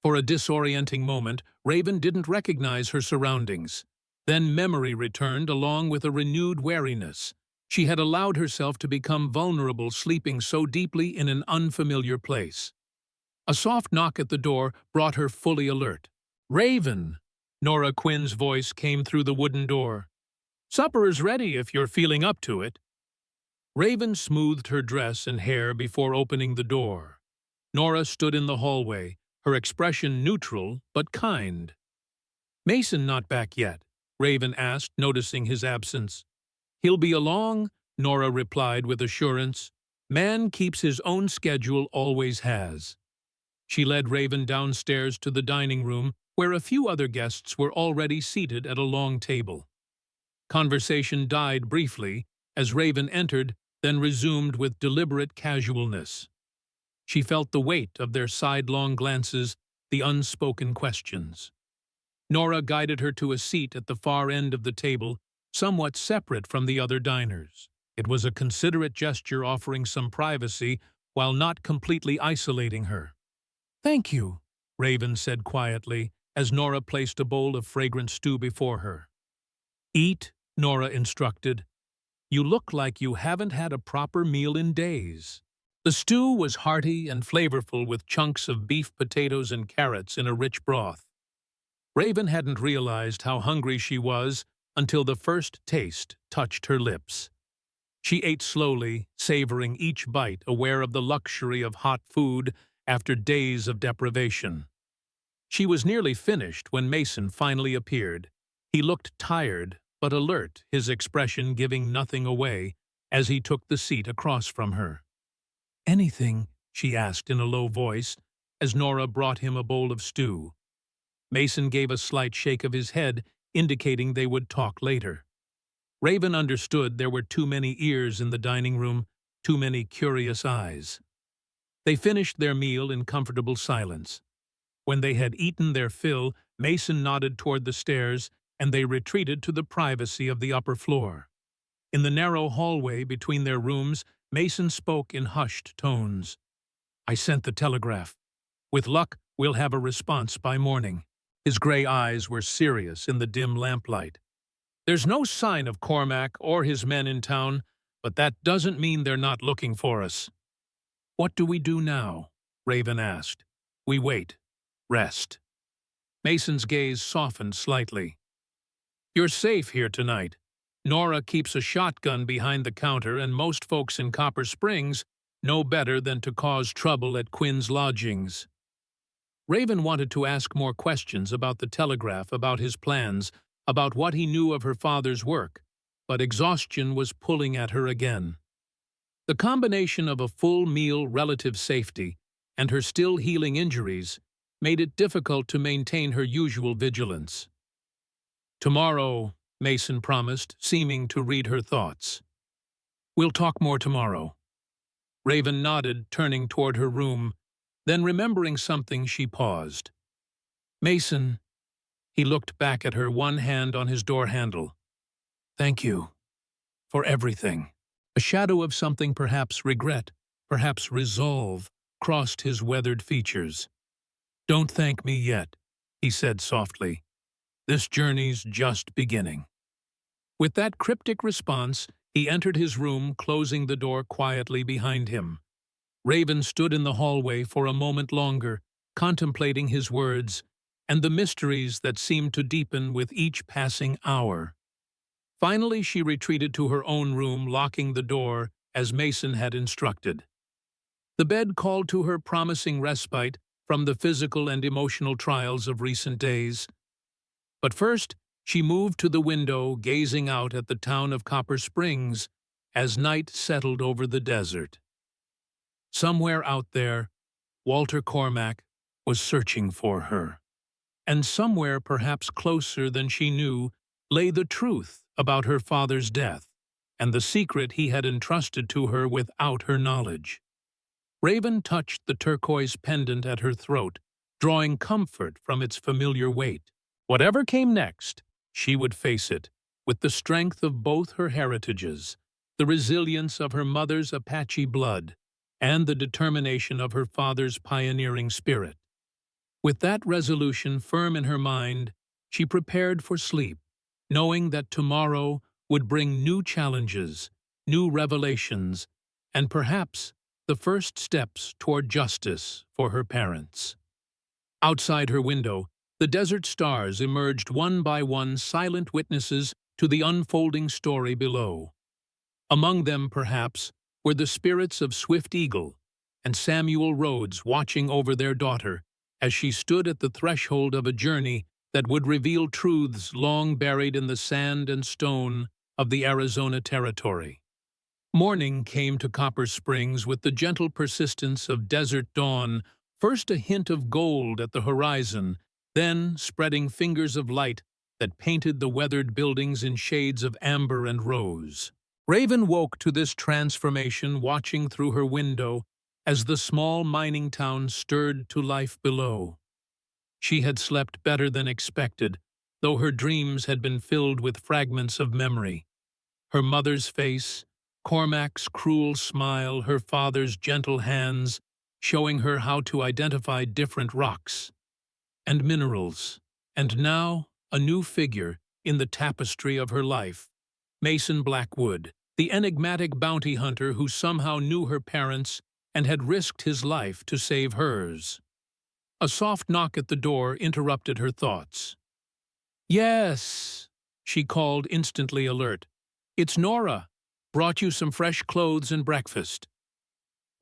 For a disorienting moment, Raven didn't recognize her surroundings. Then memory returned along with a renewed wariness. She had allowed herself to become vulnerable, sleeping so deeply in an unfamiliar place. A soft knock at the door brought her fully alert. "Raven!" Nora Quinn's voice came through the wooden door. "Supper is ready if you're feeling up to it." Raven smoothed her dress and hair before opening the door. Nora stood in the hallway, her expression neutral but kind. "Mason not back yet?" Raven asked, noticing his absence. "He'll be along," Nora replied with assurance. "Man keeps his own schedule, always has." She led Raven downstairs to the dining room, where a few other guests were already seated at a long table. Conversation died briefly as Raven entered, then resumed with deliberate casualness. She felt the weight of their sidelong glances, the unspoken questions. Nora guided her to a seat at the far end of the table, somewhat separate from the other diners. It was a considerate gesture, offering some privacy while not completely isolating her. "Thank you," Raven said quietly, as Nora placed a bowl of fragrant stew before her. "Eat," Nora instructed. "You look like you haven't had a proper meal in days." The stew was hearty and flavorful, with chunks of beef, potatoes, and carrots in a rich broth. Raven hadn't realized how hungry she was until the first taste touched her lips. She ate slowly, savoring each bite, aware of the luxury of hot food after days of deprivation. She was nearly finished when Mason finally appeared. He looked tired but alert, his expression giving nothing away, as he took the seat across from her. "Anything?" she asked in a low voice, as Nora brought him a bowl of stew. Mason gave a slight shake of his head, indicating they would talk later. Raven understood there were too many ears in the dining room, too many curious eyes. They finished their meal in comfortable silence. When they had eaten their fill, Mason nodded toward the stairs, and they retreated to the privacy of the upper floor. In the narrow hallway between their rooms, Mason spoke in hushed tones. "I sent the telegraph. With luck, we'll have a response by morning." His gray eyes were serious in the dim lamplight. "There's no sign of Cormac or his men in town, but that doesn't mean they're not looking for us." "What do we do now?" Raven asked. "We wait. Rest." Mason's gaze softened slightly. "You're safe here tonight. Nora keeps a shotgun behind the counter, and most folks in Copper Springs know better than to cause trouble at Quinn's lodgings." Raven wanted to ask more questions about the telegraph, about his plans, about what he knew of her father's work, but exhaustion was pulling at her again. The combination of a full meal, relative safety, and her still healing injuries made it difficult to maintain her usual vigilance. "Tomorrow," Mason promised, seeming to read her thoughts. "We'll talk more tomorrow." Raven nodded, turning toward her room. Then, remembering something, she paused. "Mason," he looked back at her, one hand on his door handle. "Thank you for everything." A shadow of something, perhaps regret, perhaps resolve, crossed his weathered features. "Don't thank me yet," he said softly. "This journey's just beginning." With that cryptic response, he entered his room, closing the door quietly behind him. Raven stood in the hallway for a moment longer, contemplating his words and the mysteries that seemed to deepen with each passing hour. Finally, she retreated to her own room, locking the door as Mason had instructed. The bed called to her, promising respite, from the physical and emotional trials of recent days. But first, she moved to the window, gazing out at the town of Copper Springs as night settled over the desert. Somewhere out there, Walter Cormac was searching for her. And somewhere, perhaps closer than she knew, lay the truth about her father's death and the secret he had entrusted to her without her knowledge. Raven touched the turquoise pendant at her throat, drawing comfort from its familiar weight. Whatever came next, she would face it, with the strength of both her heritages, the resilience of her mother's Apache blood, and the determination of her father's pioneering spirit. With that resolution firm in her mind, she prepared for sleep, knowing that tomorrow would bring new challenges, new revelations, and perhaps the first steps toward justice for her parents. Outside her window, the desert stars emerged one by one, silent witnesses to the unfolding story below. Among them, perhaps, were the spirits of Swift Eagle and Samuel Rhodes watching over their daughter as she stood at the threshold of a journey that would reveal truths long buried in the sand and stone of the Arizona Territory. Morning came to Copper Springs with the gentle persistence of desert dawn, first a hint of gold at the horizon, then spreading fingers of light that painted the weathered buildings in shades of amber and rose. Raven woke to this transformation, watching through her window as the small mining town stirred to life below. She had slept better than expected, though her dreams had been filled with fragments of memory. Her mother's face, Cormac's cruel smile, her father's gentle hands, showing her how to identify different rocks and minerals, and now a new figure in the tapestry of her life, Mason Blackwood, the enigmatic bounty hunter who somehow knew her parents and had risked his life to save hers. A soft knock at the door interrupted her thoughts. "Yes," she called, instantly alert. "It's Nora. Brought you some fresh clothes and breakfast."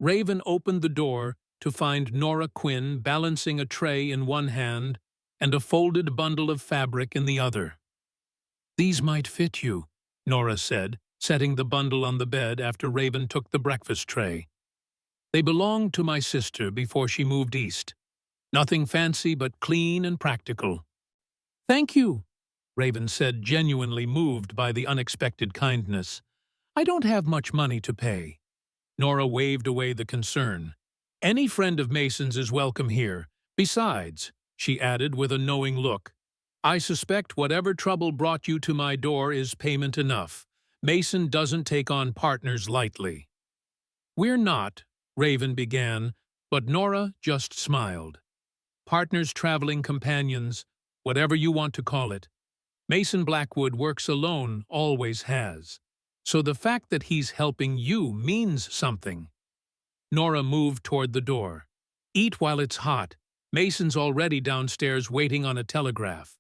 Raven opened the door to find Nora Quinn balancing a tray in one hand and a folded bundle of fabric in the other. "These might fit you," Nora said, setting the bundle on the bed after Raven took the breakfast tray. "They belonged to my sister before she moved east. Nothing fancy but clean and practical." "Thank you," Raven said, genuinely moved by the unexpected kindness. "I don't have much money to pay." Nora waved away the concern. "Any friend of Mason's is welcome here. Besides," she added with a knowing look, "I suspect whatever trouble brought you to my door is payment enough. Mason doesn't take on partners lightly." "We're not," Raven began, but Nora just smiled. "Partners, traveling companions, whatever you want to call it. Mason Blackwood works alone, always has. So the fact that he's helping you means something." Nora moved toward the door. "Eat while it's hot. Mason's already downstairs waiting on a telegraph."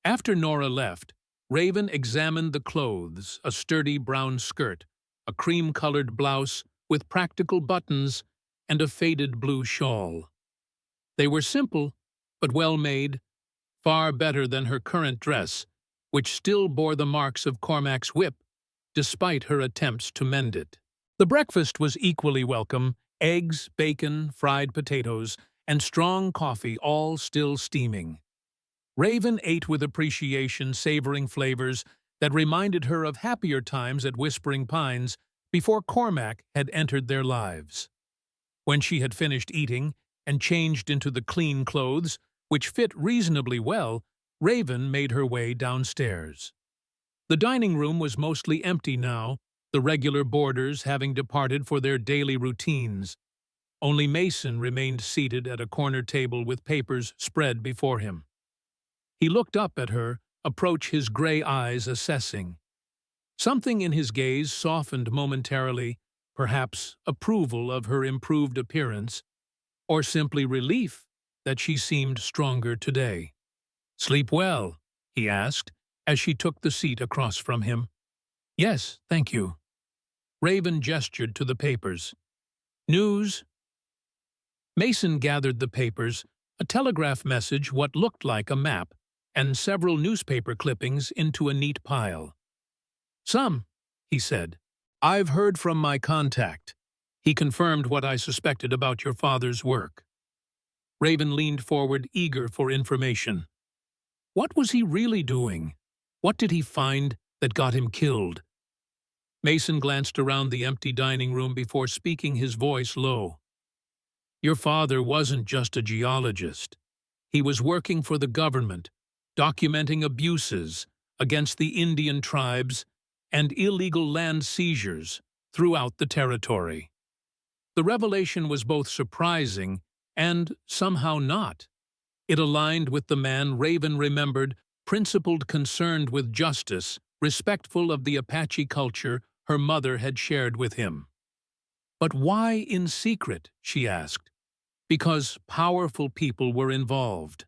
After Nora left, Raven examined the clothes, a sturdy brown skirt, a cream-colored blouse with practical buttons, and a faded blue shawl. They were simple, but well-made, far better than her current dress, which still bore the marks of Cormac's whip, despite her attempts to mend it. The breakfast was equally welcome: eggs, bacon, fried potatoes, and strong coffee, all still steaming. Raven ate with appreciation, savoring flavors that reminded her of happier times at Whispering Pines before Cormac had entered their lives. When she had finished eating and changed into the clean clothes, which fit reasonably well, Raven made her way downstairs. The dining room was mostly empty now, the regular boarders having departed for their daily routines. Only Mason remained seated at a corner table with papers spread before him. He looked up at her, approach, his gray eyes assessing. Something in his gaze softened momentarily, perhaps approval of her improved appearance, or simply relief that she seemed stronger today. "Sleep well?" he asked, as she took the seat across from him. "Yes, thank you." Raven gestured to the papers. "News?" Mason gathered the papers, a telegraph message, what looked like a map, and several newspaper clippings into a neat pile. "Some," he said. "I've heard from my contact. He confirmed what I suspected about your father's work." Raven leaned forward, eager for information. What was he really doing? What did he find that got him killed? Mason glanced around the empty dining room before speaking, his voice low. "Your father wasn't just a geologist. He was working for the government, documenting abuses against the Indian tribes and illegal land seizures throughout the territory." The revelation was both surprising and somehow not. It aligned with the man Raven remembered, principled, concerned with justice, respectful of the Apache culture her mother had shared with him. But why in secret, she asked. Because powerful people were involved.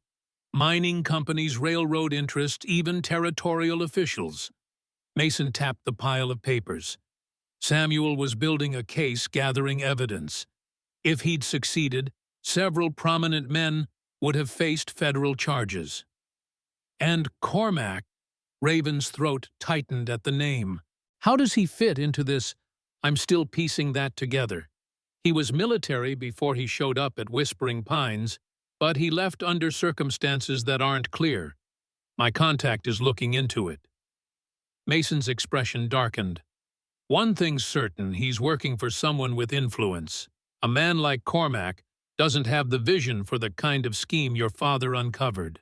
Mining companies, railroad interests, even territorial officials. Mason tapped the pile of papers. Samuel was building a case, gathering evidence. If he'd succeeded, several prominent men would have faced federal charges. And Cormac, Raven's throat tightened at the name. How does he fit into this? I'm still piecing that together. He was military before he showed up at Whispering Pines, but he left under circumstances that aren't clear. My contact is looking into it. Mason's expression darkened. One thing's certain, he's working for someone with influence. A man like Cormac doesn't have the vision for the kind of scheme your father uncovered.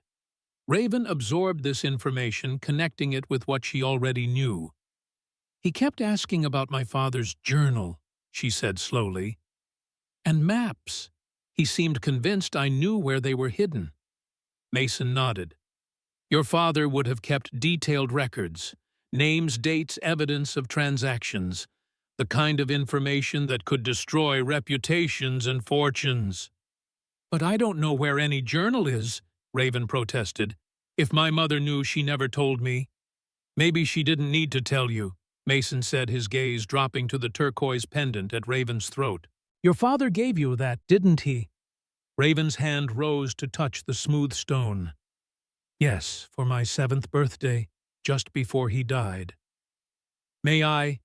Raven absorbed this information, connecting it with what she already knew. He kept asking about my father's journal, she said slowly. And maps. He seemed convinced I knew where they were hidden. Mason nodded. Your father would have kept detailed records, names, dates, evidence of transactions, the kind of information that could destroy reputations and fortunes. But I don't know where any journal is, Raven protested. If my mother knew, she never told me. Maybe she didn't need to tell you, Mason said, his gaze dropping to the turquoise pendant at Raven's throat. Your father gave you that, didn't he? Raven's hand rose to touch the smooth stone. Yes, for my 7th birthday, just before he died. May I?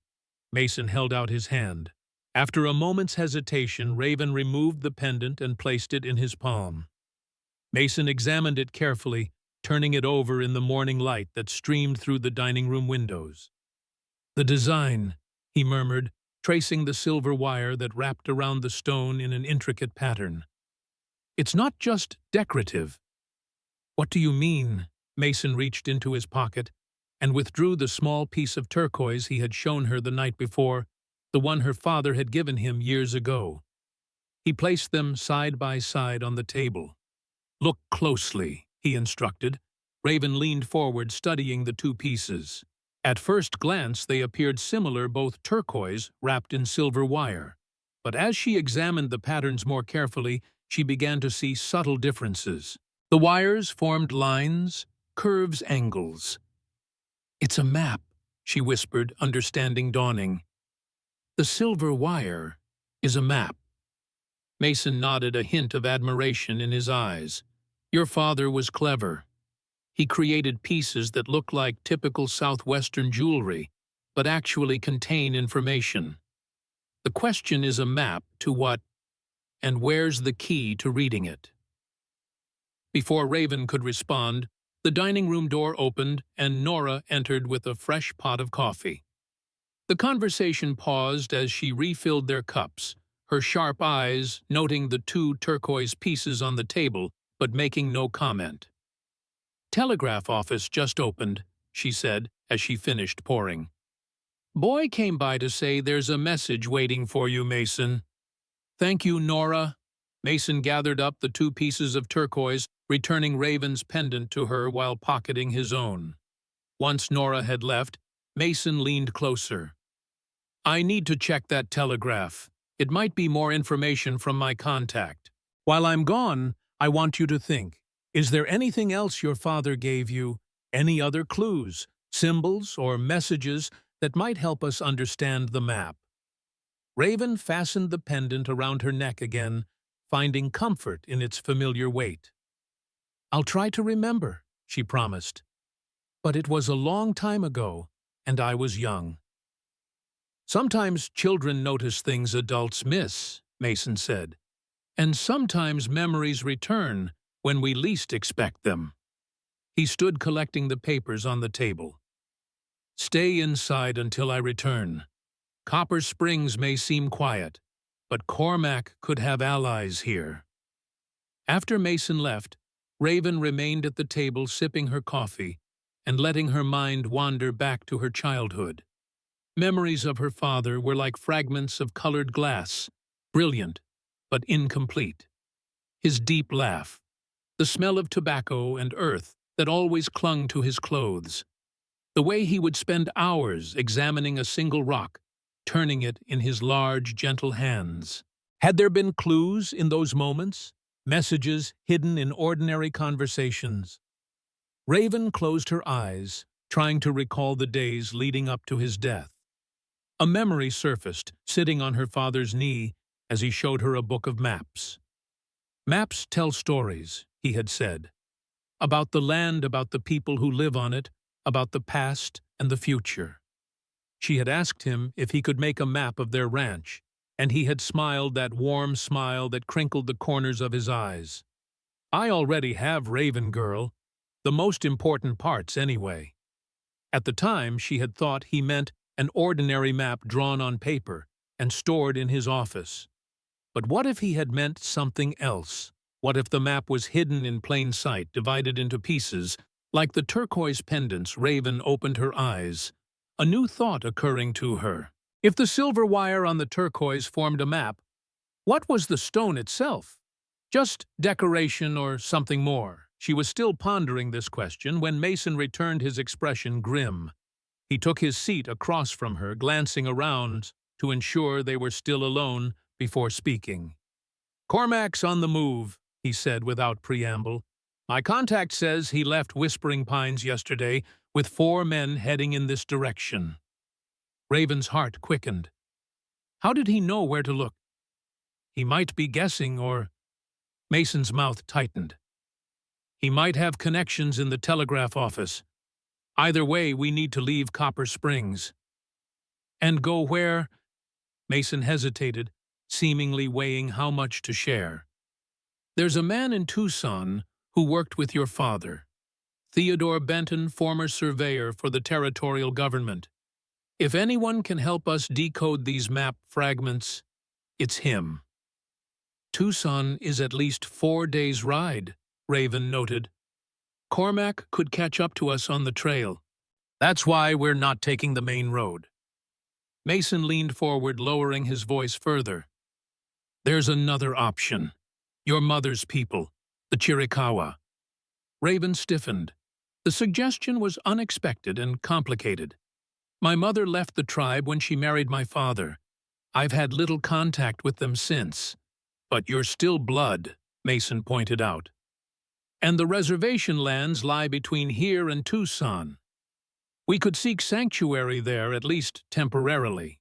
Mason held out his hand. After a moment's hesitation, Raven removed the pendant and placed it in his palm. Mason examined it carefully, turning it over in the morning light that streamed through the dining room windows. The design, he murmured, tracing the silver wire that wrapped around the stone in an intricate pattern. It's not just decorative. What do you mean? Mason reached into his pocket and withdrew the small piece of turquoise he had shown her the night before, the one her father had given him years ago. He placed them side by side on the table. Look closely, he instructed. Raven leaned forward, studying the two pieces. At first glance, they appeared similar, both turquoise, wrapped in silver wire. But as she examined the patterns more carefully, she began to see subtle differences. The wires formed lines, curves, angles. It's a map, she whispered, understanding dawning. The silver wire is a map. Mason nodded, a hint of admiration in his eyes. Your father was clever. He created pieces that look like typical southwestern jewelry, but actually contain information. The question is a map to what, and where's the key to reading it? Before Raven could respond, the dining room door opened and Nora entered with a fresh pot of coffee. The conversation paused as she refilled their cups, her sharp eyes noting the two turquoise pieces on the table, but making no comment. Telegraph office just opened, she said as she finished pouring. Boy came by to say there's a message waiting for you, Mason. Thank you, Nora. Mason gathered up the two pieces of turquoise, returning Raven's pendant to her while pocketing his own. Once Nora had left, Mason leaned closer. I need to check that telegraph. It might be more information from my contact. While I'm gone, I want you to think. Is there anything else your father gave you? Any other clues, symbols, or messages that might help us understand the map? Raven fastened the pendant around her neck again, finding comfort in its familiar weight. "I'll try to remember," she promised. "But it was a long time ago, and I was young." "Sometimes children notice things adults miss," Mason said. "And sometimes memories return when we least expect them." He stood collecting the papers on the table. "Stay inside until I return. Copper Springs may seem quiet, but Cormac could have allies here." After Mason left, Raven remained at the table sipping her coffee and letting her mind wander back to her childhood. Memories of her father were like fragments of colored glass, brilliant but incomplete. His deep laugh, the smell of tobacco and earth that always clung to his clothes, the way he would spend hours examining a single rock, turning it in his large, gentle hands. Had there been clues in those moments, messages hidden in ordinary conversations? Raven closed her eyes, trying to recall the days leading up to his death. A memory surfaced, sitting on her father's knee as he showed her a book of maps. "Maps tell stories," he had said, "about the land, about the people who live on it, about the past and the future." She had asked him if he could make a map of their ranch, and he had smiled that warm smile that crinkled the corners of his eyes. "I already have, Raven Girl. The most important parts, anyway." At the time, she had thought he meant an ordinary map drawn on paper and stored in his office. But what if he had meant something else? What if the map was hidden in plain sight, divided into pieces? Like the turquoise pendants, Raven opened her eyes, a new thought occurring to her. If the silver wire on the turquoise formed a map, what was the stone itself? Just decoration or something more? She was still pondering this question when Mason returned, his expression grim. He took his seat across from her, glancing around to ensure they were still alone before speaking. "Cormac's on the move," he said without preamble. "My contact says he left Whispering Pines yesterday with 4 men heading in this direction." Raven's heart quickened. How did he know where to look? He might be guessing, or... Mason's mouth tightened. "He might have connections in the telegraph office. Either way, we need to leave Copper Springs." "And go where?" Mason hesitated, seemingly weighing how much to share. "There's a man in Tucson who worked with your father. Theodore Benton, former surveyor for the territorial government. If anyone can help us decode these map fragments, it's him." "Tucson is at least 4 days' ride," Raven noted. "Cormac could catch up to us on the trail. That's why we're not taking the main road." Mason leaned forward, lowering his voice further. "There's another option. Your mother's people, the Chiricahua." Raven stiffened. The suggestion was unexpected and complicated. "My mother left the tribe when she married my father. I've had little contact with them since." "But you're still blood," Mason pointed out. "And the reservation lands lie between here and Tucson. We could seek sanctuary there, at least temporarily."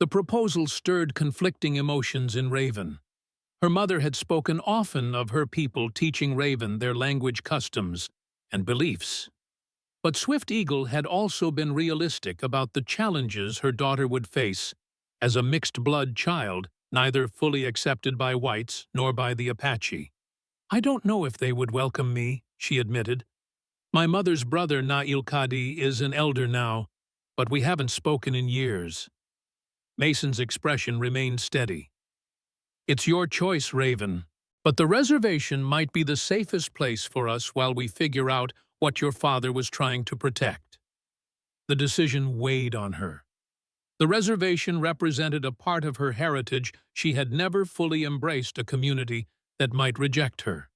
The proposal stirred conflicting emotions in Raven. Her mother had spoken often of her people, teaching Raven their language, customs, and beliefs. But Swift Eagle had also been realistic about the challenges her daughter would face as a mixed-blood child, neither fully accepted by whites nor by the Apache. "I don't know if they would welcome me," she admitted. "My mother's brother, Nail Kadi, is an elder now, but we haven't spoken in years." Mason's expression remained steady. "It's your choice, Raven, but the reservation might be the safest place for us while we figure out what your father was trying to protect." The decision weighed on her. The reservation represented a part of her heritage. She had never fully embraced a community that might reject her.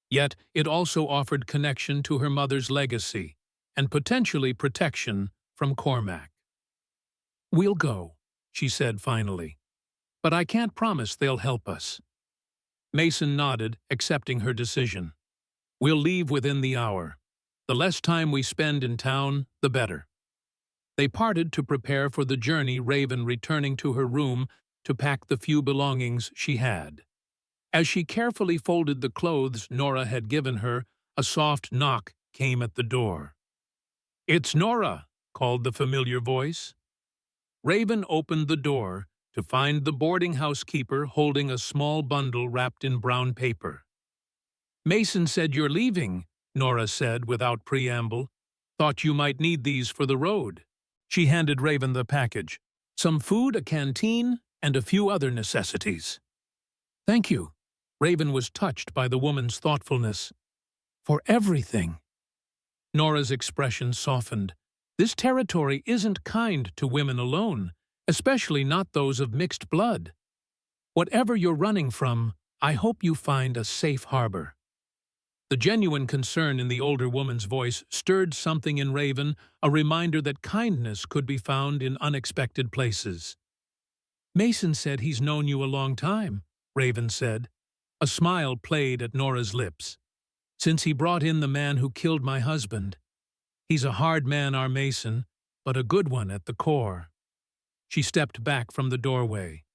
Yet it also offered connection to her mother's legacy and potentially protection from Cormac. "We'll go," she said finally, "but I can't promise they'll help us." Mason nodded, accepting her decision. "We'll leave within the hour. The less time we spend in town, the better." They parted to prepare for the journey, Raven returning to her room to pack the few belongings she had. As she carefully folded the clothes Nora had given her, a soft knock came at the door. "It's Nora," called the familiar voice. Raven opened the door to find the boarding house keeper holding a small bundle wrapped in brown paper. "Mason said you're leaving," Nora said without preamble. "Thought you might need these for the road." She handed Raven the package. "Some food, a canteen, and a few other necessities." "Thank you." Raven was touched by the woman's thoughtfulness. "For everything." Nora's expression softened. This territory isn't kind to women alone, especially not those of mixed blood. Whatever you're running from, I hope you find a safe harbor. The genuine concern in the older woman's voice stirred something in Raven, a reminder that kindness could be found in unexpected places. "Mason said he's known you a long time," Raven said. A smile played at Nora's lips. "Since he brought in the man who killed my husband. He's a hard man, our Mason, but a good one at the core." She stepped back from the doorway.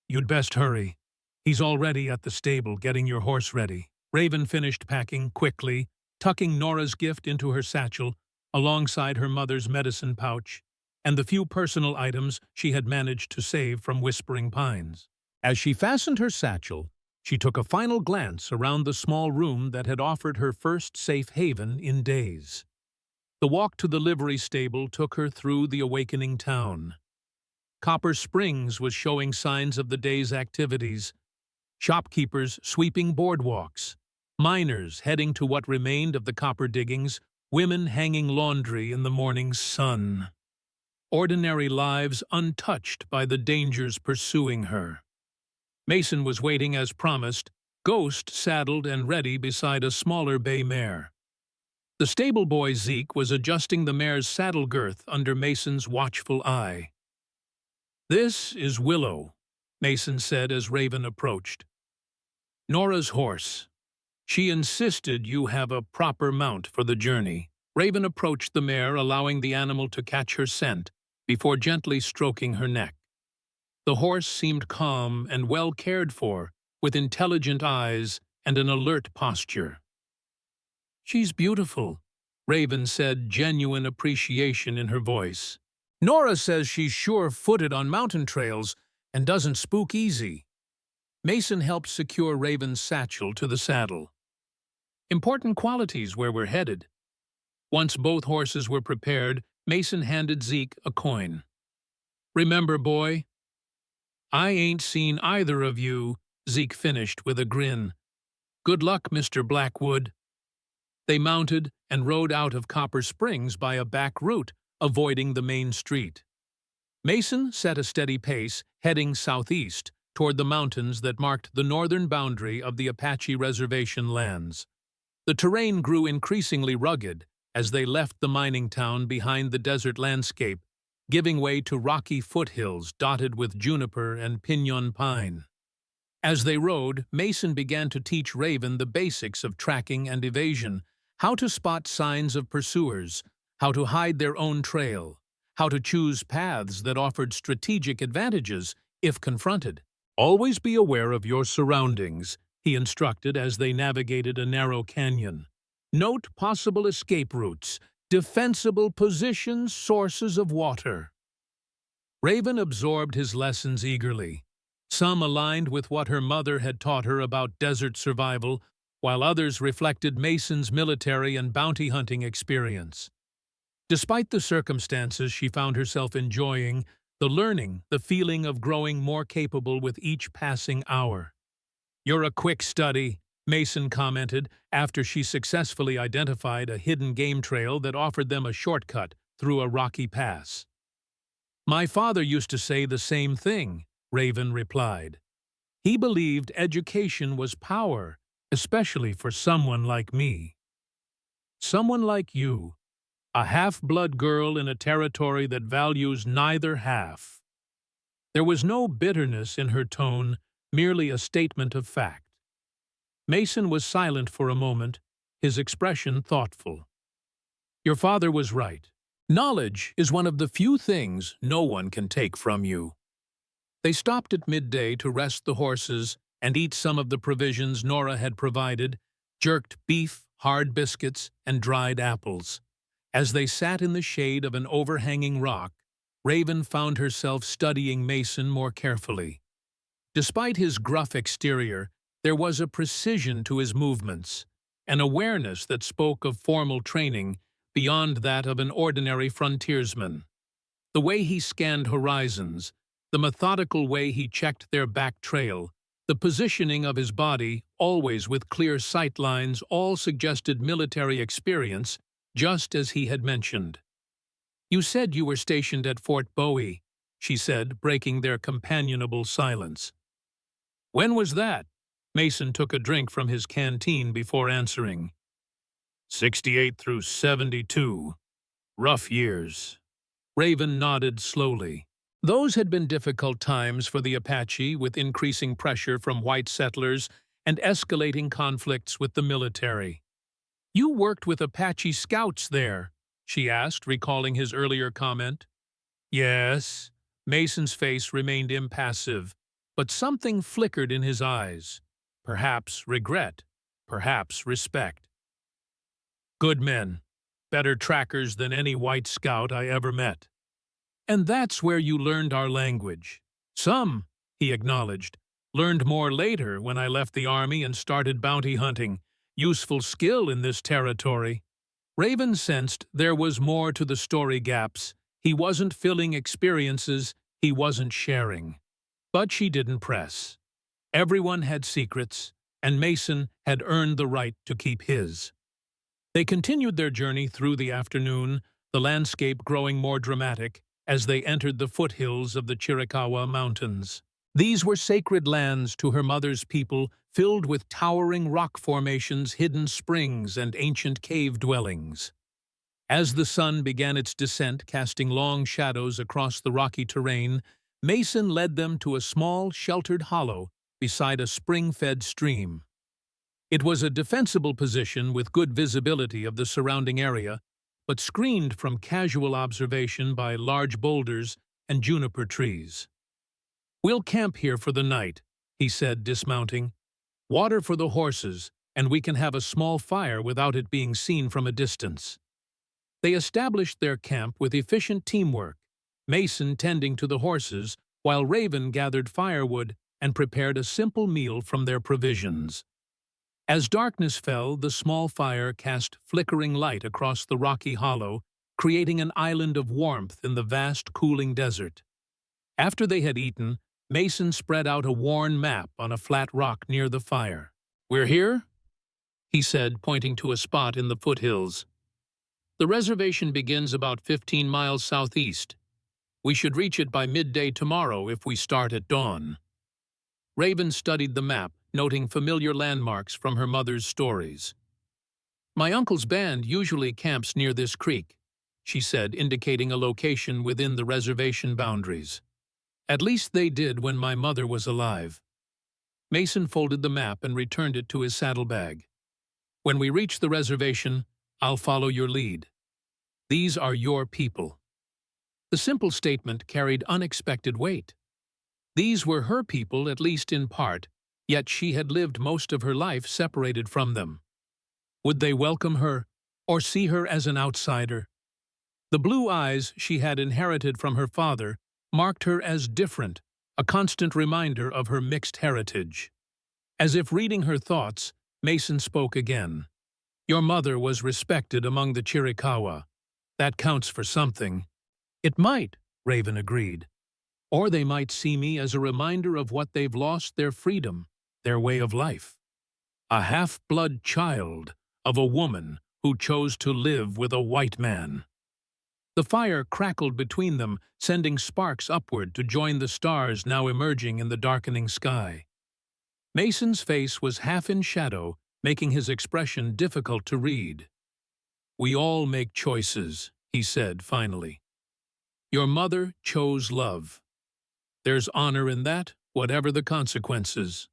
"You'd best hurry. He's already at the stable getting your horse ready." Raven finished packing quickly, tucking Nora's gift into her satchel, alongside her mother's medicine pouch, and the few personal items she had managed to save from Whispering Pines. As she fastened her satchel, she took a final glance around the small room that had offered her first safe haven in days. The walk to the livery stable took her through the awakening town. Copper Springs was showing signs of the day's activities. Shopkeepers sweeping boardwalks, miners heading to what remained of the copper diggings, women hanging laundry in the morning sun. Ordinary lives untouched by the dangers pursuing her. Mason was waiting as promised, Ghost saddled and ready beside a smaller bay mare. The stable boy Zeke was adjusting the mare's saddle girth under Mason's watchful eye. "This is Willow," Mason said as Raven approached. "Nora's horse. She insisted you have a proper mount for the journey." Raven approached the mare, allowing the animal to catch her scent before gently stroking her neck. The horse seemed calm and well cared for, with intelligent eyes and an alert posture. "She's beautiful," Raven said, genuine appreciation in her voice. "Nora says she's sure-footed on mountain trails and doesn't spook easy." Mason helped secure Raven's satchel to the saddle. "Important qualities where we're headed." Once both horses were prepared, Mason handed Zeke a coin. "Remember, boy, I ain't seen either of you," Zeke finished with a grin. "Good luck, Mr. Blackwood." They mounted and rode out of Copper Springs by a back route, avoiding the main street. Mason set a steady pace, heading southeast, toward the mountains that marked the northern boundary of the Apache Reservation lands. The terrain grew increasingly rugged as they left the mining town behind the desert landscape, giving way to rocky foothills dotted with juniper and piñon pine. As they rode, Mason began to teach Raven the basics of tracking and evasion, how to spot signs of pursuers, how to hide their own trail, how to choose paths that offered strategic advantages if confronted. "Always be aware of your surroundings," he instructed as they navigated a narrow canyon. "Note possible escape routes, defensible positions, sources of water." Raven absorbed his lessons eagerly. Some aligned with what her mother had taught her about desert survival, while others reflected Mason's military and bounty hunting experience. Despite the circumstances she found herself enjoying, the learning, the feeling of growing more capable with each passing hour. "You're a quick study," Mason commented after she successfully identified a hidden game trail that offered them a shortcut through a rocky pass. "My father used to say the same thing," Raven replied. "He believed education was power, especially for someone like me." "Someone like you, a half-blood girl in a territory that values neither half." There was no bitterness in her tone, merely a statement of fact. Mason was silent for a moment, his expression thoughtful. "Your father was right. Knowledge is one of the few things no one can take from you." They stopped at midday to rest the horses and eat some of the provisions Nora had provided, jerked beef, hard biscuits, and dried apples. As they sat in the shade of an overhanging rock, Raven found herself studying Mason more carefully. Despite his gruff exterior, there was a precision to his movements, an awareness that spoke of formal training beyond that of an ordinary frontiersman. The way he scanned horizons, the methodical way he checked their back trail, the positioning of his body, always with clear sight lines, all suggested military experience, just as he had mentioned. "You said you were stationed at Fort Bowie," she said, breaking their companionable silence. "When was that?" Mason took a drink from his canteen before answering. "68 through 72. Rough years." Raven nodded slowly. Those had been difficult times for the Apache, with increasing pressure from white settlers and escalating conflicts with the military. "You worked with Apache scouts there?" she asked, recalling his earlier comment. "Yes." Mason's face remained impassive, but something flickered in his eyes. Perhaps regret, perhaps respect. "Good men. Better trackers than any white scout I ever met." "And that's where you learned our language." "Some," he acknowledged. "Learned more later when I left the army and started bounty hunting. Useful skill in this territory." Raven sensed there was more to the story gaps. He wasn't filling experiences, he wasn't sharing. But she didn't press. Everyone had secrets, and Mason had earned the right to keep his. They continued their journey through the afternoon, the landscape growing more dramatic as they entered the foothills of the Chiricahua Mountains. These were sacred lands to her mother's people, filled with towering rock formations, hidden springs, and ancient cave dwellings. As the sun began its descent, casting long shadows across the rocky terrain, Mason led them to a small, sheltered hollow beside a spring-fed stream. It was a defensible position with good visibility of the surrounding area, but screened from casual observation by large boulders and juniper trees. "We'll camp here for the night," he said, dismounting. "Water for the horses, and we can have a small fire without it being seen from a distance." They established their camp with efficient teamwork, Mason tending to the horses, while Raven gathered firewood and prepared a simple meal from their provisions. As darkness fell, the small fire cast flickering light across the rocky hollow, creating an island of warmth in the vast, cooling desert. After they had eaten, Mason spread out a worn map on a flat rock near the fire. "We're here?" he said, pointing to a spot in the foothills. "The reservation begins about 15 miles southeast. We should reach it by midday tomorrow if we start at dawn." Raven studied the map, noting familiar landmarks from her mother's stories. "My uncle's band usually camps near this creek," she said, indicating a location within the reservation boundaries. "At least they did when my mother was alive." Mason folded the map and returned it to his saddlebag. "When we reach the reservation, I'll follow your lead. These are your people." The simple statement carried unexpected weight. These were her people, at least in part, yet she had lived most of her life separated from them. Would they welcome her, or see her as an outsider? The blue eyes she had inherited from her father marked her as different, a constant reminder of her mixed heritage. As if reading her thoughts, Mason spoke again. "Your mother was respected among the Chiricahua. That counts for something." "It might," Raven agreed. "Or they might see me as a reminder of what they've lost: their freedom, their way of life. A half-blood child of a woman who chose to live with a white man." The fire crackled between them, sending sparks upward to join the stars now emerging in the darkening sky. Mason's face was half in shadow, making his expression difficult to read. "We all make choices," he said finally. "Your mother chose love. There's honor in that, whatever the consequences."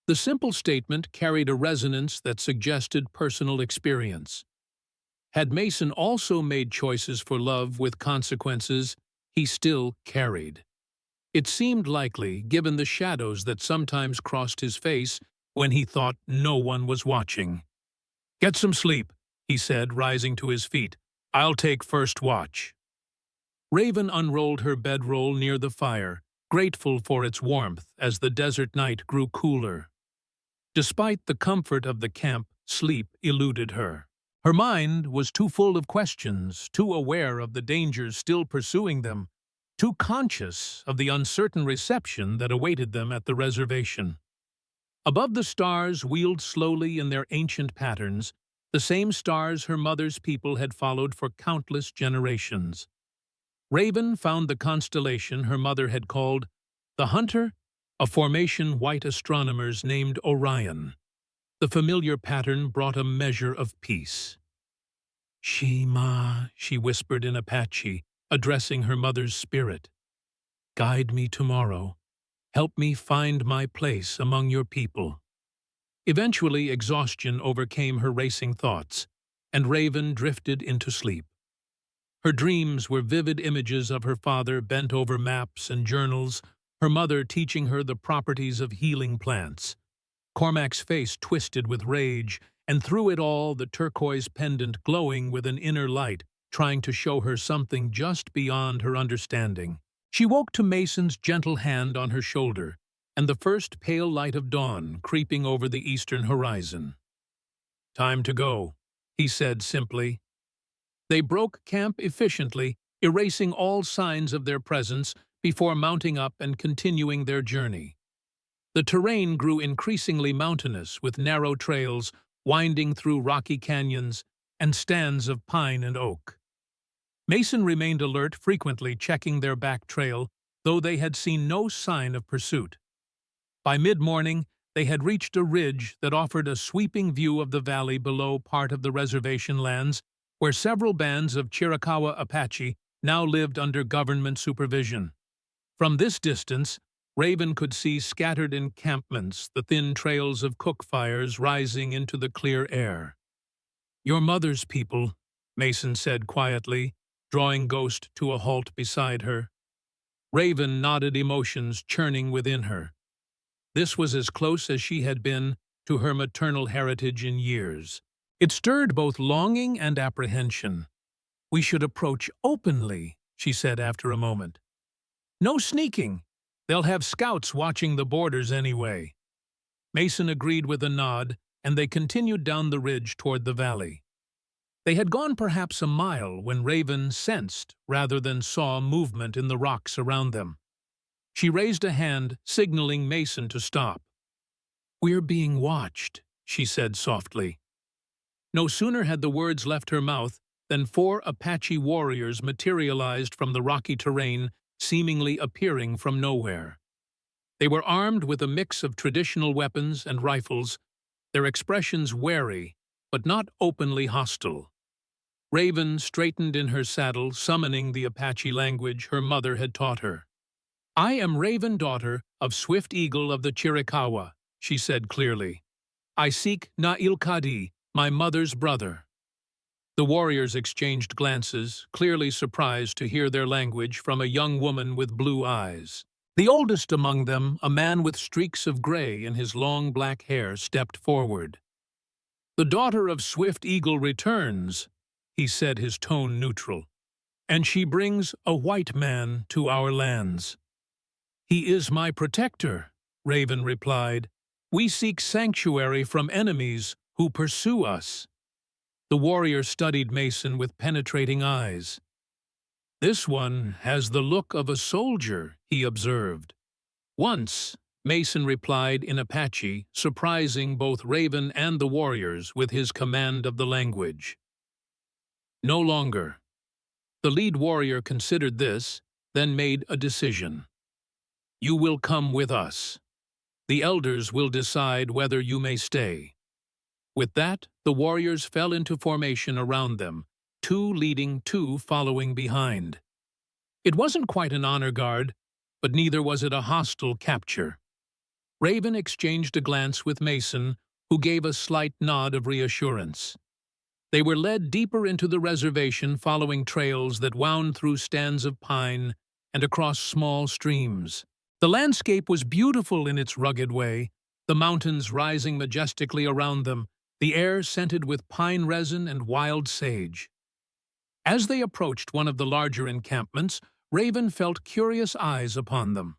The simple statement carried a resonance that suggested personal experience. Had Mason also made choices for love with consequences, he still carried. It seemed likely, given the shadows that sometimes crossed his face when he thought no one was watching. "Get some sleep," he said, rising to his feet. "I'll take first watch." Raven unrolled her bedroll near the fire, grateful for its warmth as the desert night grew cooler. Despite the comfort of the camp, sleep eluded her. Her mind was too full of questions, too aware of the dangers still pursuing them, too conscious of the uncertain reception that awaited them at the reservation. Above the stars wheeled slowly in their ancient patterns, the same stars her mother's people had followed for countless generations. Raven found the constellation her mother had called the Hunter, a formation white astronomers named Orion. The familiar pattern brought a measure of peace. "Shema," she whispered in Apache, addressing her mother's spirit. "Guide me tomorrow. Help me find my place among your people." Eventually, exhaustion overcame her racing thoughts, and Raven drifted into sleep. Her dreams were vivid images of her father bent over maps and journals, her mother teaching her the properties of healing plants. Cormac's face twisted with rage, and through it all the turquoise pendant glowing with an inner light, trying to show her something just beyond her understanding. She woke to Mason's gentle hand on her shoulder, and the first pale light of dawn creeping over the eastern horizon. "Time to go," he said simply. They broke camp efficiently, erasing all signs of their presence before mounting up and continuing their journey. The terrain grew increasingly mountainous, with narrow trails winding through rocky canyons and stands of pine and oak. Mason remained alert, frequently checking their back trail, though they had seen no sign of pursuit. By mid-morning, they had reached a ridge that offered a sweeping view of the valley below part of the reservation lands, where several bands of Chiricahua Apache now lived under government supervision. From this distance, Raven could see scattered encampments, the thin trails of cook fires rising into the clear air. "Your mother's people," Mason said quietly, drawing Ghost to a halt beside her. Raven nodded, emotions churning within her. This was as close as she had been to her maternal heritage in years. It stirred both longing and apprehension. "We should approach openly," she said after a moment. "No sneaking. They'll have scouts watching the borders anyway." Mason agreed with a nod, and they continued down the ridge toward the valley. They had gone perhaps a mile when Raven sensed, rather than saw, movement in the rocks around them. She raised a hand, signaling Mason to stop. "We're being watched," she said softly. No sooner had the words left her mouth than 4 Apache warriors materialized from the rocky terrain, seemingly appearing from nowhere. They were armed with a mix of traditional weapons and rifles, their expressions wary, but not openly hostile. Raven straightened in her saddle, summoning the Apache language her mother had taught her. "I am Raven, daughter of Swift Eagle of the Chiricahua," she said clearly. "I seek Na'il-Kadi, my mother's brother." The warriors exchanged glances, clearly surprised to hear their language from a young woman with blue eyes. The oldest among them, a man with streaks of gray in his long black hair, stepped forward. "The daughter of Swift Eagle returns," he said, his tone neutral, "and she brings a white man to our lands." "He is my protector," Raven replied. "We seek sanctuary from enemies who pursue us." The warrior studied Mason with penetrating eyes. "This one has the look of a soldier," he observed. "Once," Mason replied in Apache, surprising both Raven and the warriors with his command of the language. "No longer." The lead warrior considered this, then made a decision. "You will come with us. The elders will decide whether you may stay." With that, the warriors fell into formation around them, 2 leading, 2 following behind. It wasn't quite an honor guard, but neither was it a hostile capture. Raven exchanged a glance with Mason, who gave a slight nod of reassurance. They were led deeper into the reservation, following trails that wound through stands of pine and across small streams. The landscape was beautiful in its rugged way, the mountains rising majestically around them, the air scented with pine resin and wild sage. As they approached one of the larger encampments, Raven felt curious eyes upon them.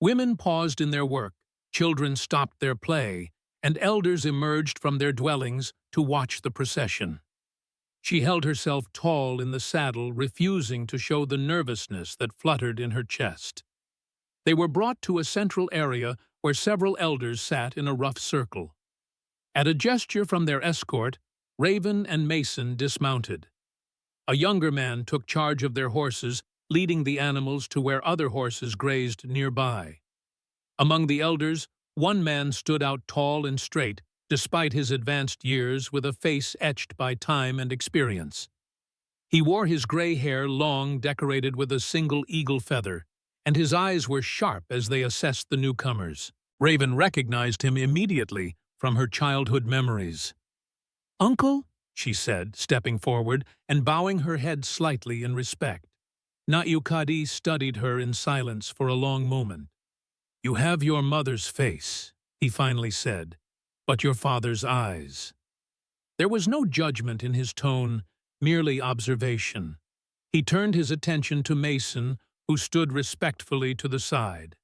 Women paused in their work, children stopped their play, and elders emerged from their dwellings to watch the procession. She held herself tall in the saddle, refusing to show the nervousness that fluttered in her chest. They were brought to a central area where several elders sat in a rough circle. At a gesture from their escort, Raven and Mason dismounted. A younger man took charge of their horses, leading the animals to where other horses grazed nearby. Among the elders, one man stood out tall and straight, despite his advanced years, with a face etched by time and experience. He wore his gray hair long, decorated with a single eagle feather, and his eyes were sharp as they assessed the newcomers. Raven recognized him immediately from her childhood memories. "Uncle," she said, stepping forward and bowing her head slightly in respect. Na'Yukadi studied her in silence for a long moment. "You have your mother's face," he finally said, "but your father's eyes." There was no judgment in his tone, merely observation. He turned his attention to Mason, who stood respectfully to the side.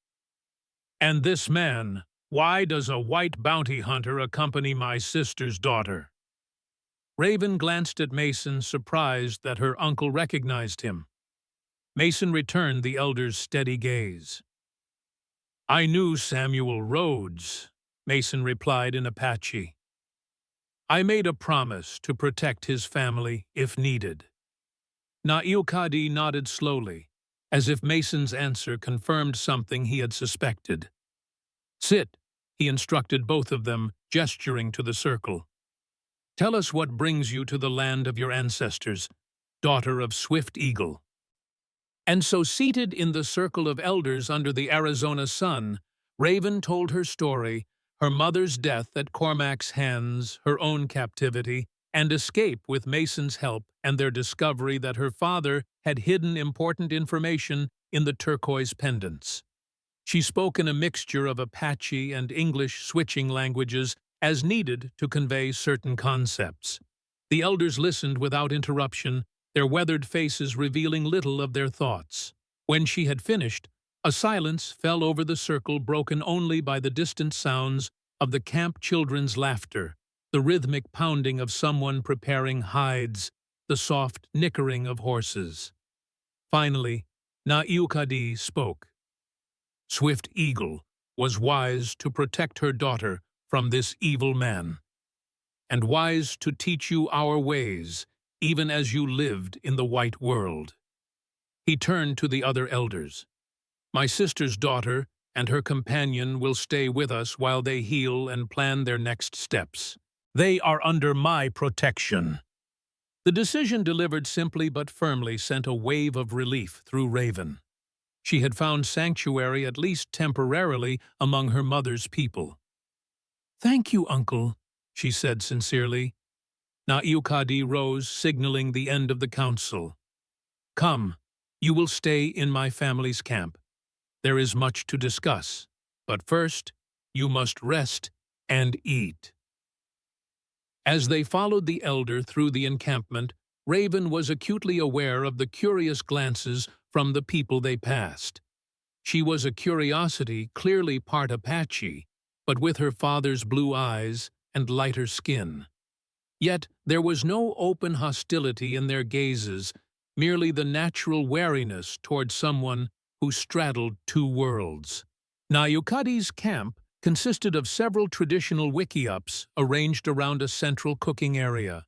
"And this man, why does a white bounty hunter accompany my sister's daughter?" Raven glanced at Mason, surprised that her uncle recognized him. Mason returned the elder's steady gaze. "I knew Samuel Rhodes," Mason replied in Apache. "I made a promise to protect his family if needed." Na'Yukadi nodded slowly, as if Mason's answer confirmed something he had suspected. "Sit," he instructed both of them, gesturing to the circle. "Tell us what brings you to the land of your ancestors, daughter of Swift Eagle." And so, seated in the circle of elders under the Arizona sun, Raven told her story, her mother's death at Cormac's hands, her own captivity, and escape with Mason's help, and their discovery that her father had hidden important information in the turquoise pendants. She spoke in a mixture of Apache and English, switching languages as needed to convey certain concepts. The elders listened without interruption, their weathered faces revealing little of their thoughts. When she had finished, a silence fell over the circle, broken only by the distant sounds of the camp children's laughter, the rhythmic pounding of someone preparing hides, the soft nickering of horses. Finally, Na'Yukadi spoke. "Swift Eagle was wise to protect her daughter from this evil man, and wise to teach you our ways, even as you lived in the white world." He turned to the other elders. "My sister's daughter and her companion will stay with us while they heal and plan their next steps. They are under my protection." The decision, delivered simply but firmly, sent a wave of relief through Raven. She had found sanctuary, at least temporarily, among her mother's people. "Thank you, Uncle," she said sincerely. Na'Yukadi rose, signaling the end of the council. "Come, you will stay in my family's camp. There is much to discuss, but first, you must rest and eat." As they followed the elder through the encampment, Raven was acutely aware of the curious glances from the people they passed. She was a curiosity, clearly part Apache, but with her father's blue eyes and lighter skin. Yet there was no open hostility in their gazes, merely the natural wariness toward someone who straddled two worlds. Na'Yukadi's camp consisted of several traditional wickiups arranged around a central cooking area.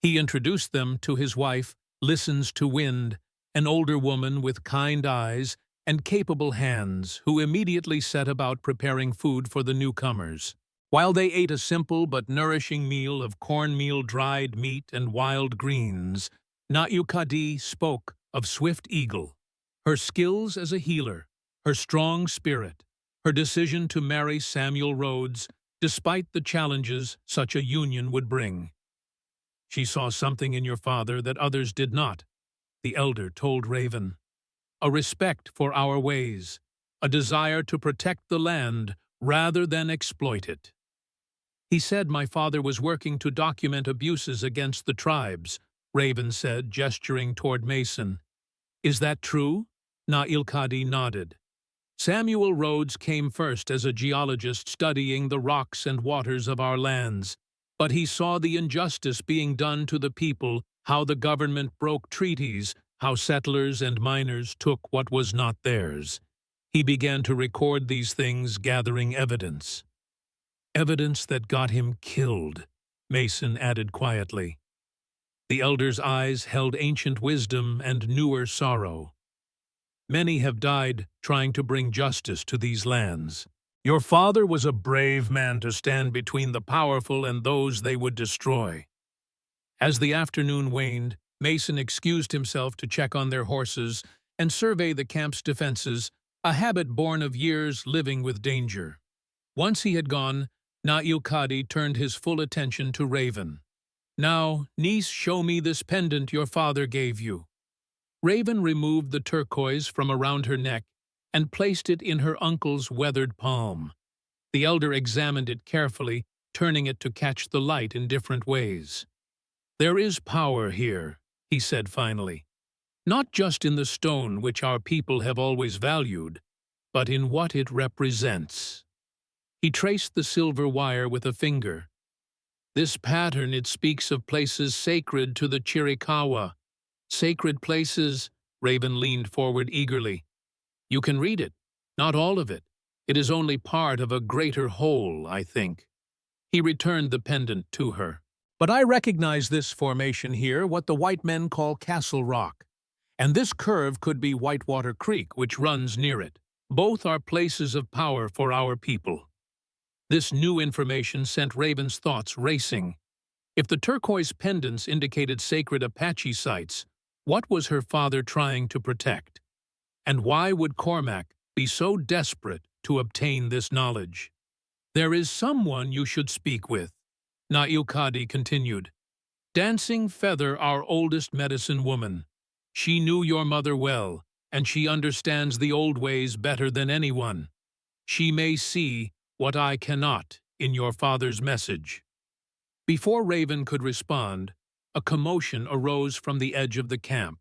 He introduced them to his wife, Listens to Wind, an older woman with kind eyes and capable hands, who immediately set about preparing food for the newcomers. While they ate a simple but nourishing meal of cornmeal, dried meat, and wild greens, Na'Yukadi spoke of Swift Eagle, her skills as a healer, her strong spirit, her decision to marry Samuel Rhodes, despite the challenges such a union would bring. "She saw something in your father that others did not," the elder told Raven. a respect for our ways, a desire to protect the land rather than exploit it. He said my father was working to document abuses against the tribes, Raven said, gesturing toward Mason. Is that true? Na-il-Kadi nodded. Samuel Rhodes came first as a geologist studying the rocks and waters of our lands, but he saw the injustice being done to the people, how the government broke treaties, how settlers and miners took what was not theirs. He began to record these things, gathering evidence. Evidence that got him killed, Mason added quietly. The elder's eyes held ancient wisdom and newer sorrow. Many have died trying to bring justice to these lands. Your father was a brave man to stand between the powerful and those they would destroy. As the afternoon waned, Mason excused himself to check on their horses and survey the camp's defenses, a habit born of years living with danger. Once he had gone, Na-il-Kadi turned his full attention to Raven. Now, niece, show me this pendant your father gave you. Raven removed the turquoise from around her neck and placed it in her uncle's weathered palm. The elder examined it carefully, turning it to catch the light in different ways. There is power here, he said finally. Not just in the stone which our people have always valued, but in what it represents. He traced the silver wire with a finger. This pattern, it speaks of places sacred to the Chiricahua. Sacred places, Raven leaned forward eagerly. You can read it, not all of it. It is only part of a greater whole, I think. He returned the pendant to her. But I recognize this formation here, what the white men call Castle Rock. And this curve could be Whitewater Creek, which runs near it. Both are places of power for our people. This new information sent Raven's thoughts racing. If the turquoise pendants indicated sacred Apache sites, what was her father trying to protect? And why would Cormac be so desperate to obtain this knowledge? There is someone you should speak with, Na-il-Kadi continued. Dancing Feather, our oldest medicine woman. She knew your mother well, and she understands the old ways better than anyone. She may see what I cannot in your father's message. Before Raven could respond, a commotion arose from the edge of the camp.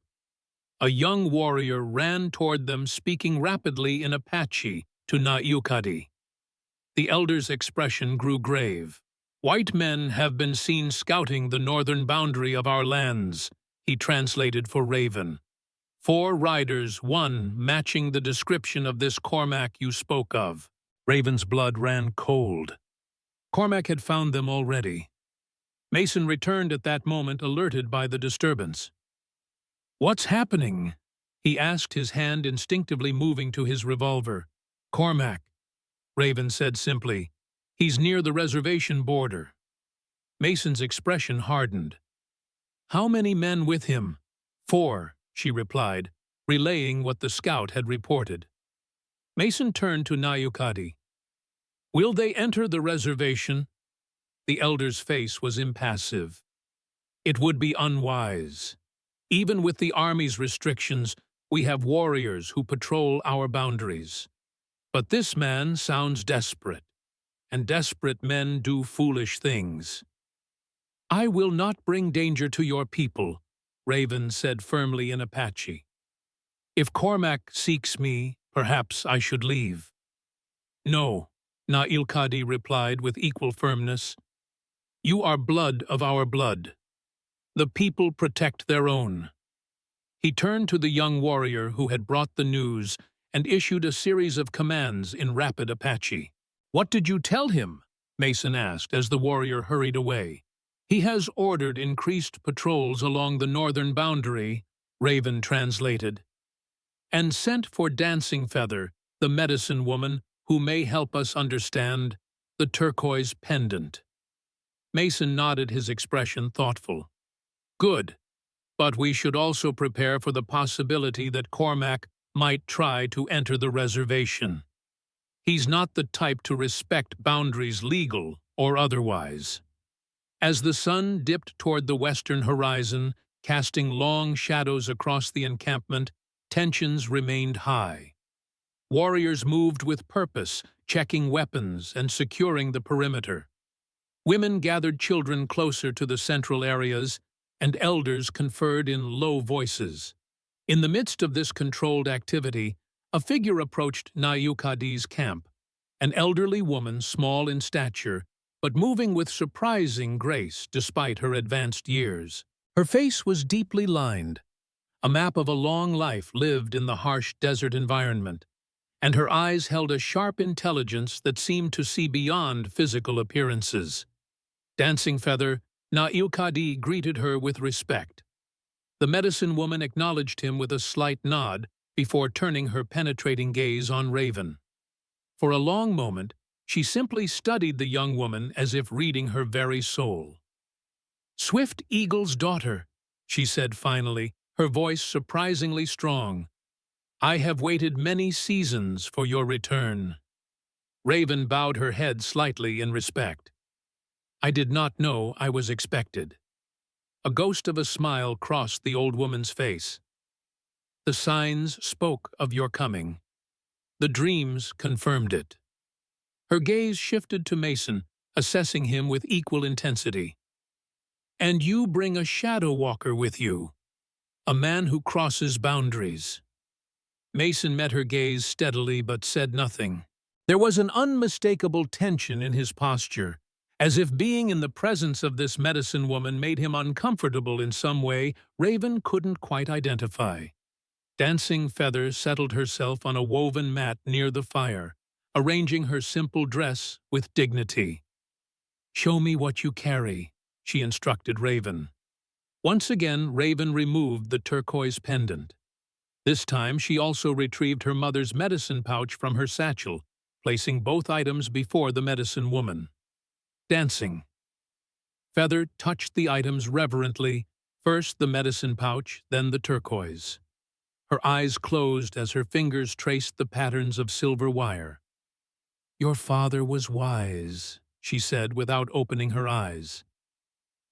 A young warrior ran toward them, speaking rapidly in Apache to Na-il-Kadi. The elder's expression grew grave. White men have been seen scouting the northern boundary of our lands, he translated for Raven. 4 riders, one matching the description of this Cormac you spoke of. Raven's blood ran cold. Cormac had found them already. Mason returned at that moment, alerted by the disturbance. What's happening? He asked, his hand instinctively moving to his revolver. Cormac, Raven said simply. He's near the reservation border. Mason's expression hardened. How many men with him? 4, she replied, relaying what the scout had reported. Mason turned to Na-il-Kadi. Will they enter the reservation? The elder's face was impassive. It would be unwise. Even with the army's restrictions, we have warriors who patrol our boundaries. But this man sounds desperate, and desperate men do foolish things. I will not bring danger to your people, Raven said firmly in Apache. If Cormac seeks me, perhaps I should leave. No, Na-il-Kadi replied with equal firmness. You are blood of our blood. The people protect their own. He turned to the young warrior who had brought the news and issued a series of commands in rapid Apache. What did you tell him? Mason asked as the warrior hurried away. He has ordered increased patrols along the northern boundary, Raven translated, and sent for Dancing Feather, the medicine woman who may help us understand the turquoise pendant. Mason nodded, his expression thoughtful. Good, but we should also prepare for the possibility that Cormac might try to enter the reservation. He's not the type to respect boundaries, legal or otherwise. As the sun dipped toward the western horizon, casting long shadows across the encampment, tensions remained high. Warriors moved with purpose, checking weapons and securing the perimeter. Women gathered children closer to the central areas, and elders conferred in low voices. In the midst of this controlled activity, a figure approached Nayukadi's camp, an elderly woman small in stature, but moving with surprising grace despite her advanced years. Her face was deeply lined, a map of a long life lived in the harsh desert environment, and her eyes held a sharp intelligence that seemed to see beyond physical appearances. Dancing Feather, Nayukadi greeted her with respect. The medicine woman acknowledged him with a slight nod before turning her penetrating gaze on Raven. For a long moment, she simply studied the young woman as if reading her very soul. "Swift Eagle's daughter," she said finally, her voice surprisingly strong. "I have waited many seasons for your return." Raven bowed her head slightly in respect. "I did not know I was expected." A ghost of a smile crossed the old woman's face. "The signs spoke of your coming. The dreams confirmed it." Her gaze shifted to Mason, assessing him with equal intensity. "And you bring a shadow walker with you, a man who crosses boundaries." Mason met her gaze steadily but said nothing. There was an unmistakable tension in his posture, as if being in the presence of this medicine woman made him uncomfortable in some way Raven couldn't quite identify. Dancing Feather settled herself on a woven mat near the fire, arranging her simple dress with dignity. "Show me what you carry," she instructed Raven. Once again, Raven removed the turquoise pendant. This time, she also retrieved her mother's medicine pouch from her satchel, placing both items before the medicine woman. Dancing Feather touched the items reverently, first the medicine pouch, then the turquoise. Her eyes closed as her fingers traced the patterns of silver wire. "Your father was wise," she said without opening her eyes.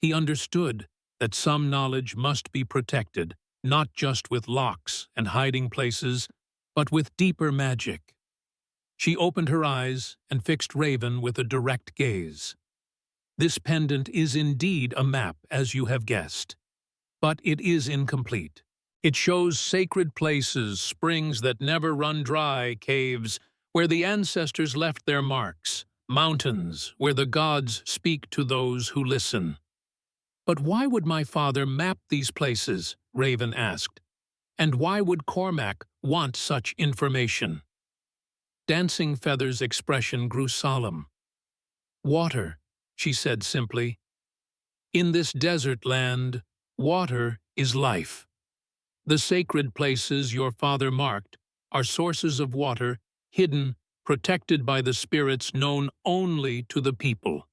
"He understood that some knowledge must be protected, not just with locks and hiding places, but with deeper magic." She opened her eyes and fixed Raven with a direct gaze. "This pendant is indeed a map, as you have guessed. But it is incomplete. It shows sacred places, springs that never run dry, caves where the ancestors left their marks, mountains where the gods speak to those who listen." "But why would my father map these places?" Raven asked. "And why would Cormac want such information?" Dancing Feather's expression grew solemn. "Water," she said simply. "In this desert land, water is life. The sacred places your father marked are sources of water, hidden, protected by the spirits known only to the people.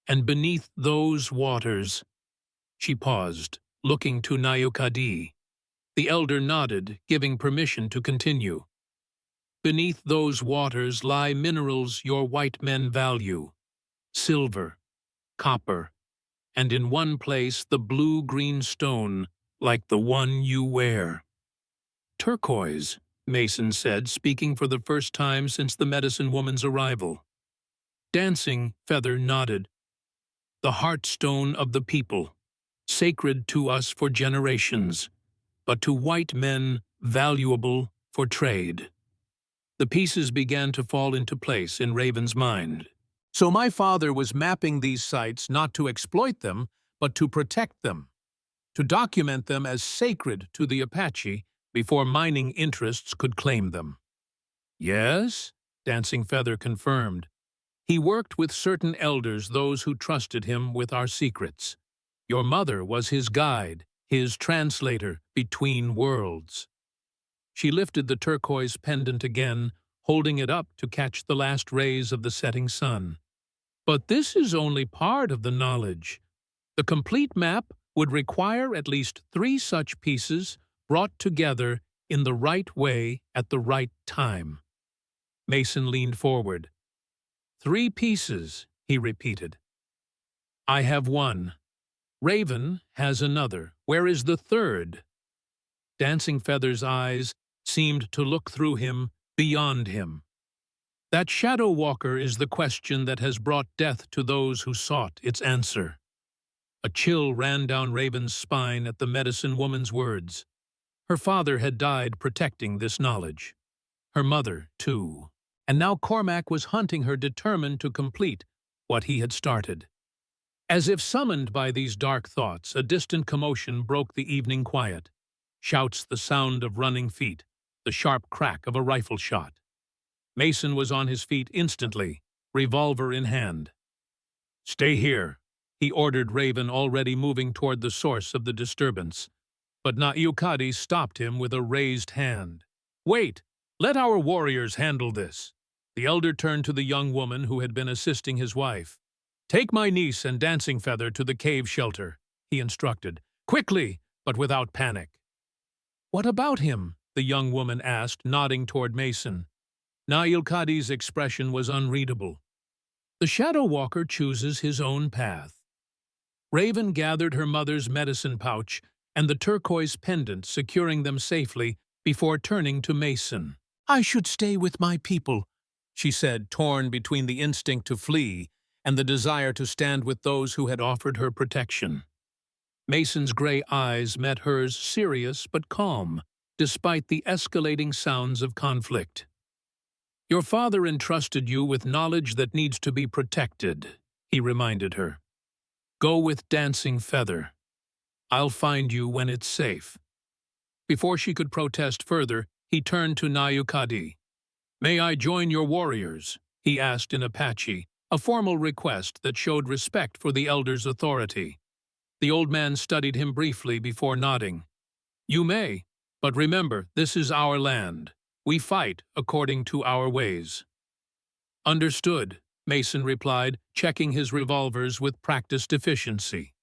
And beneath those waters—" She paused, looking to Nayukadi. The elder nodded, giving permission to continue. "Beneath those waters lie minerals your white men value. Silver, copper, and in one place the blue-green stone, like the one you wear." "Turquoise," Mason said, speaking for the first time since the medicine woman's arrival. Dancing Feather nodded. "The heartstone of the people, sacred to us for generations, but to white men valuable for trade." The pieces began to fall into place in Raven's mind. So my father was mapping these sites not to exploit them, but to protect them, to document them as sacred to the Apache before mining interests could claim them. "Yes," Dancing Feather confirmed. "He worked with certain elders, those who trusted him with our secrets. Your mother was his guide, his translator between worlds." She lifted the turquoise pendant again, holding it up to catch the last rays of the setting sun. "But this is only part of the knowledge. The complete map would require at least 3 such pieces brought together in the right way at the right time." Mason leaned forward. "3 pieces," he repeated. "I have one. Raven has another. Where is the third?" Dancing Feather's eyes seemed to look through him, beyond him. That shadow walker is the question that has brought death to those who sought its answer. A chill ran down Raven's spine at the medicine woman's words. Her father had died protecting this knowledge. Her mother, too. And now Cormac was hunting her, determined to complete what he had started. As if summoned by these dark thoughts, a distant commotion broke the evening quiet. Shouts, the sound of running feet, the sharp crack of a rifle shot. Mason was on his feet instantly, revolver in hand. "Stay here," he ordered Raven, already moving toward the source of the disturbance. But Na'Yukadi stopped him with a raised hand. "Wait! Let our warriors handle this." The elder turned to the young woman who had been assisting his wife. "Take my niece and Dancing Feather to the cave shelter," he instructed. "Quickly, but without panic." "What about him?" the young woman asked, nodding toward Mason. Na'Yukadi's expression was unreadable. "The Shadow Walker chooses his own path." Raven gathered her mother's medicine pouch and the turquoise pendant, securing them safely before turning to Mason. "I should stay with my people," she said, torn between the instinct to flee and the desire to stand with those who had offered her protection. Mason's gray eyes met hers, serious but calm, despite the escalating sounds of conflict. "Your father entrusted you with knowledge that needs to be protected," he reminded her. "Go with Dancing Feather. I'll find you when it's safe." Before she could protest further, he turned to Na'Yukadi. "May I join your warriors?" he asked in Apache, a formal request that showed respect for the elder's authority. The old man studied him briefly before nodding. "You may, but remember, this is our land. We fight according to our ways." "Understood," Mason replied, checking his revolvers with practiced efficiency.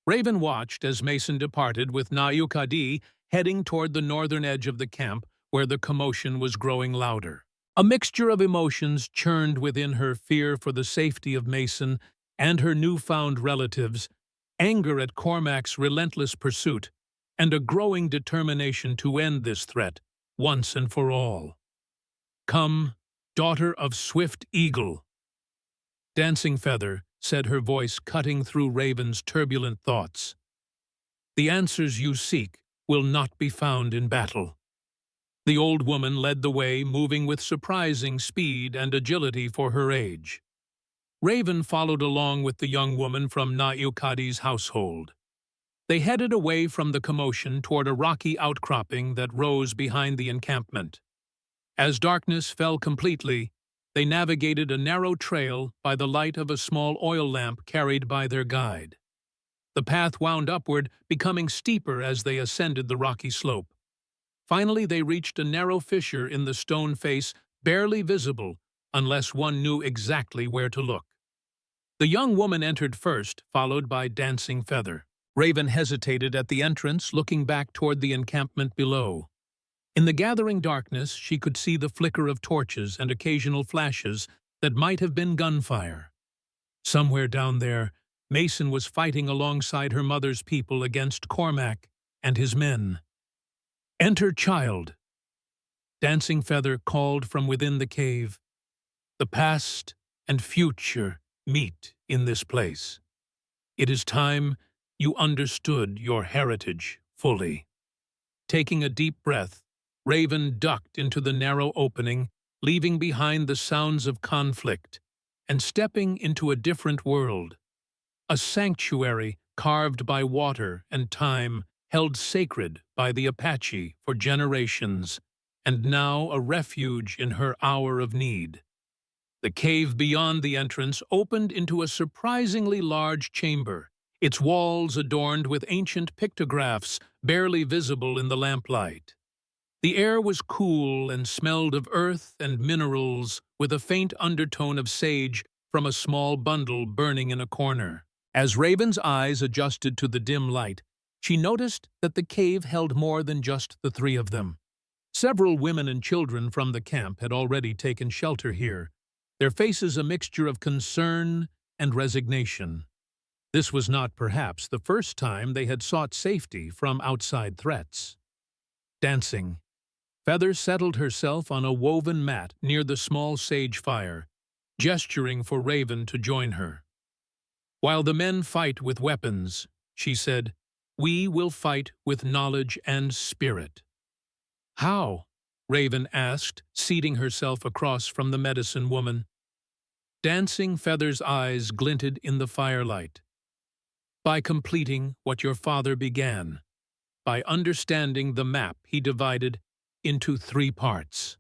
Raven watched as Mason departed, with Na'Yukadi heading toward the northern edge of the camp where the commotion was growing louder. A mixture of emotions churned within her: fear for the safety of Mason and her newfound relatives, anger at Cormac's relentless pursuit, and a growing determination to end this threat once and for all. "Come, daughter of Swift Eagle," Dancing Feather said, her voice cutting through Raven's turbulent thoughts. "The answers you seek will not be found in battle." The old woman led the way, moving with surprising speed and agility for her age. Raven followed along with the young woman from Na'Yukadi's household. They headed away from the commotion toward a rocky outcropping that rose behind the encampment. As darkness fell completely, they navigated a narrow trail by the light of a small oil lamp carried by their guide. The path wound upward, becoming steeper as they ascended the rocky slope. Finally, they reached a narrow fissure in the stone face, barely visible unless one knew exactly where to look. The young woman entered first, followed by Dancing Feather. Raven hesitated at the entrance, looking back toward the encampment below. In the gathering darkness, she could see the flicker of torches and occasional flashes that might have been gunfire. Somewhere down there, Mason was fighting alongside her mother's people against Cormac and his men. "Enter, child," Dancing Feather called from within the cave. "The past and future meet in this place. It is time you understood your heritage fully." Taking a deep breath, Raven ducked into the narrow opening, leaving behind the sounds of conflict, and stepping into a different world. A sanctuary carved by water and time, held sacred by the Apache for generations, and now a refuge in her hour of need. The cave beyond the entrance opened into a surprisingly large chamber, its walls adorned with ancient pictographs barely visible in the lamplight. The air was cool and smelled of earth and minerals, with a faint undertone of sage from a small bundle burning in a corner. As Raven's eyes adjusted to the dim light, she noticed that the cave held more than just the three of them. Several women and children from the camp had already taken shelter here, their faces a mixture of concern and resignation. This was not perhaps the first time they had sought safety from outside threats. Dancing, Feather settled herself on a woven mat near the small sage fire, gesturing for Raven to join her. "While the men fight with weapons," she said, "we will fight with knowledge and spirit." "How?" Raven asked, seating herself across from the medicine woman. Dancing Feather's eyes glinted in the firelight. "By completing what your father began, by understanding the map he divided into 3 parts."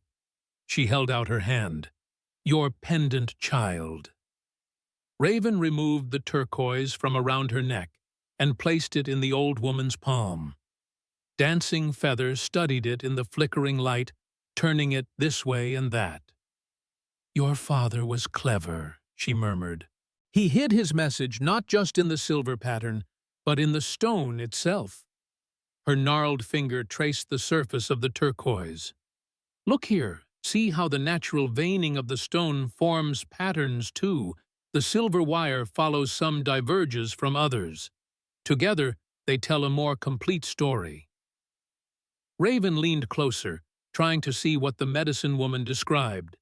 She held out her hand. "Your pendant, child." Raven removed the turquoise from around her neck and placed it in the old woman's palm. Dancing Feather studied it in the flickering light, turning it this way and that. "Your father was clever," she murmured. "He hid his message not just in the silver pattern, but in the stone itself." Her gnarled finger traced the surface of the turquoise. "Look here, see how the natural veining of the stone forms patterns too. The silver wire follows some, diverges from others. Together, they tell a more complete story." Raven leaned closer, trying to see what the medicine woman described.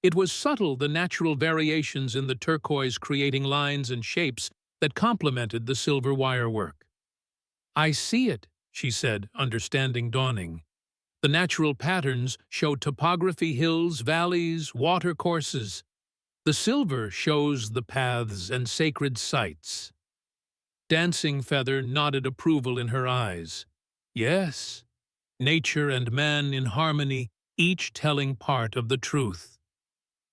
It was subtle, the natural variations in the turquoise creating lines and shapes that complemented the silver wire work. "I see it," she said, understanding dawning. "The natural patterns show topography, hills, valleys, water courses. The silver shows the paths and sacred sites." Dancing Feather nodded approval in her eyes. "Yes, nature and man in harmony, each telling part of the truth."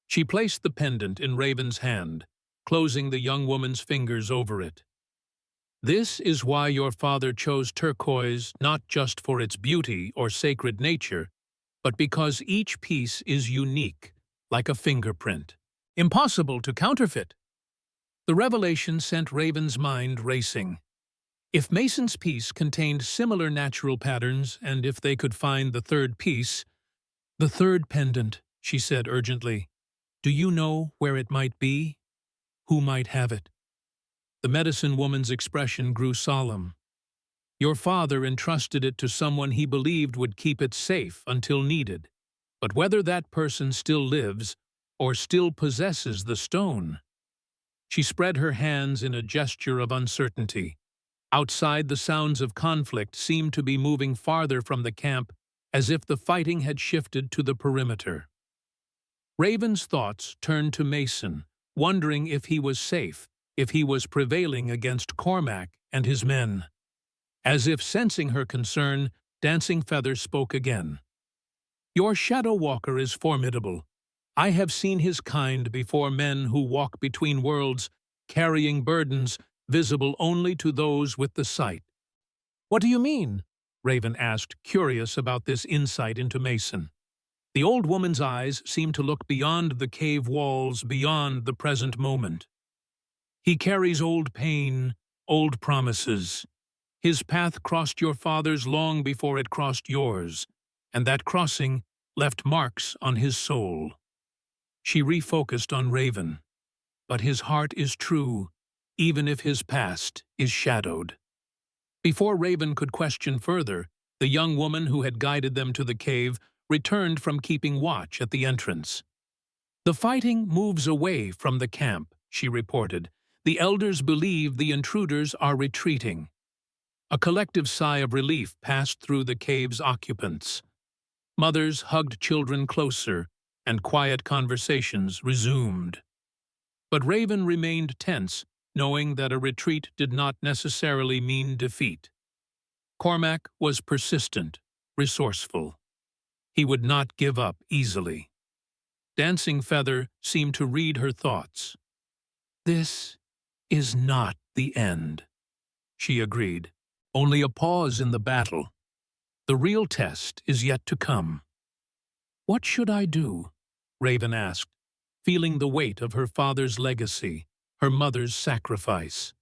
She placed the pendant in Raven's hand, closing the young woman's fingers over it. "This is why your father chose turquoise, not just for its beauty or sacred nature, but because each piece is unique, like a fingerprint. Impossible to counterfeit." The revelation sent Raven's mind racing. If Mason's piece contained similar natural patterns, and if they could find the third piece— "The third pendant," she said urgently. "Do you know where it might be? Who might have it?" The medicine woman's expression grew solemn. "Your father entrusted it to someone he believed would keep it safe until needed. But whether that person still lives or still possesses the stone—" She spread her hands in a gesture of uncertainty. Outside, the sounds of conflict seemed to be moving farther from the camp, as if the fighting had shifted to the perimeter. Raven's thoughts turned to Mason, wondering if he was safe, if he was prevailing against Cormac and his men. As if sensing her concern, Dancing Feather spoke again. "Your shadow walker is formidable. I have seen his kind before, men who walk between worlds, carrying burdens visible only to those with the sight." "What do you mean?" Raven asked, curious about this insight into Mason. The old woman's eyes seemed to look beyond the cave walls, beyond the present moment. "He carries old pain, old promises. His path crossed your father's long before it crossed yours, and that crossing left marks on his soul." She refocused on Raven. "But his heart is true, even if his past is shadowed." Before Raven could question further, the young woman who had guided them to the cave returned from keeping watch at the entrance. "The fighting moves away from the camp," she reported. "The elders believe the intruders are retreating." A collective sigh of relief passed through the cave's occupants. Mothers hugged children closer, and quiet conversations resumed. But Raven remained tense, knowing that a retreat did not necessarily mean defeat. Cormac was persistent, resourceful. He would not give up easily. Dancing Feather seemed to read her thoughts. "This is not the end," she agreed. "Only a pause in the battle. The real test is yet to come." "What should I do?" Raven asked, feeling the weight of her father's legacy, her mother's sacrifice.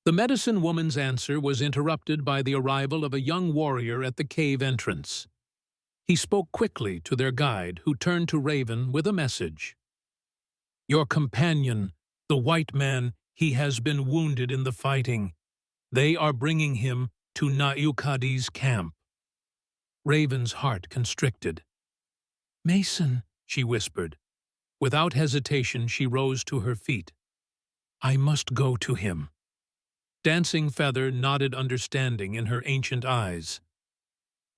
The medicine woman's answer was interrupted by the arrival of a young warrior at the cave entrance. He spoke quickly to their guide, who turned to Raven with a message. "Your companion, the white man, He has been wounded in the fighting. They are bringing him to Naukadi's camp. Raven's heart constricted. "Mason," she whispered. Without hesitation, she rose to her feet. "I must go to him." Dancing Feather nodded understanding in her ancient eyes.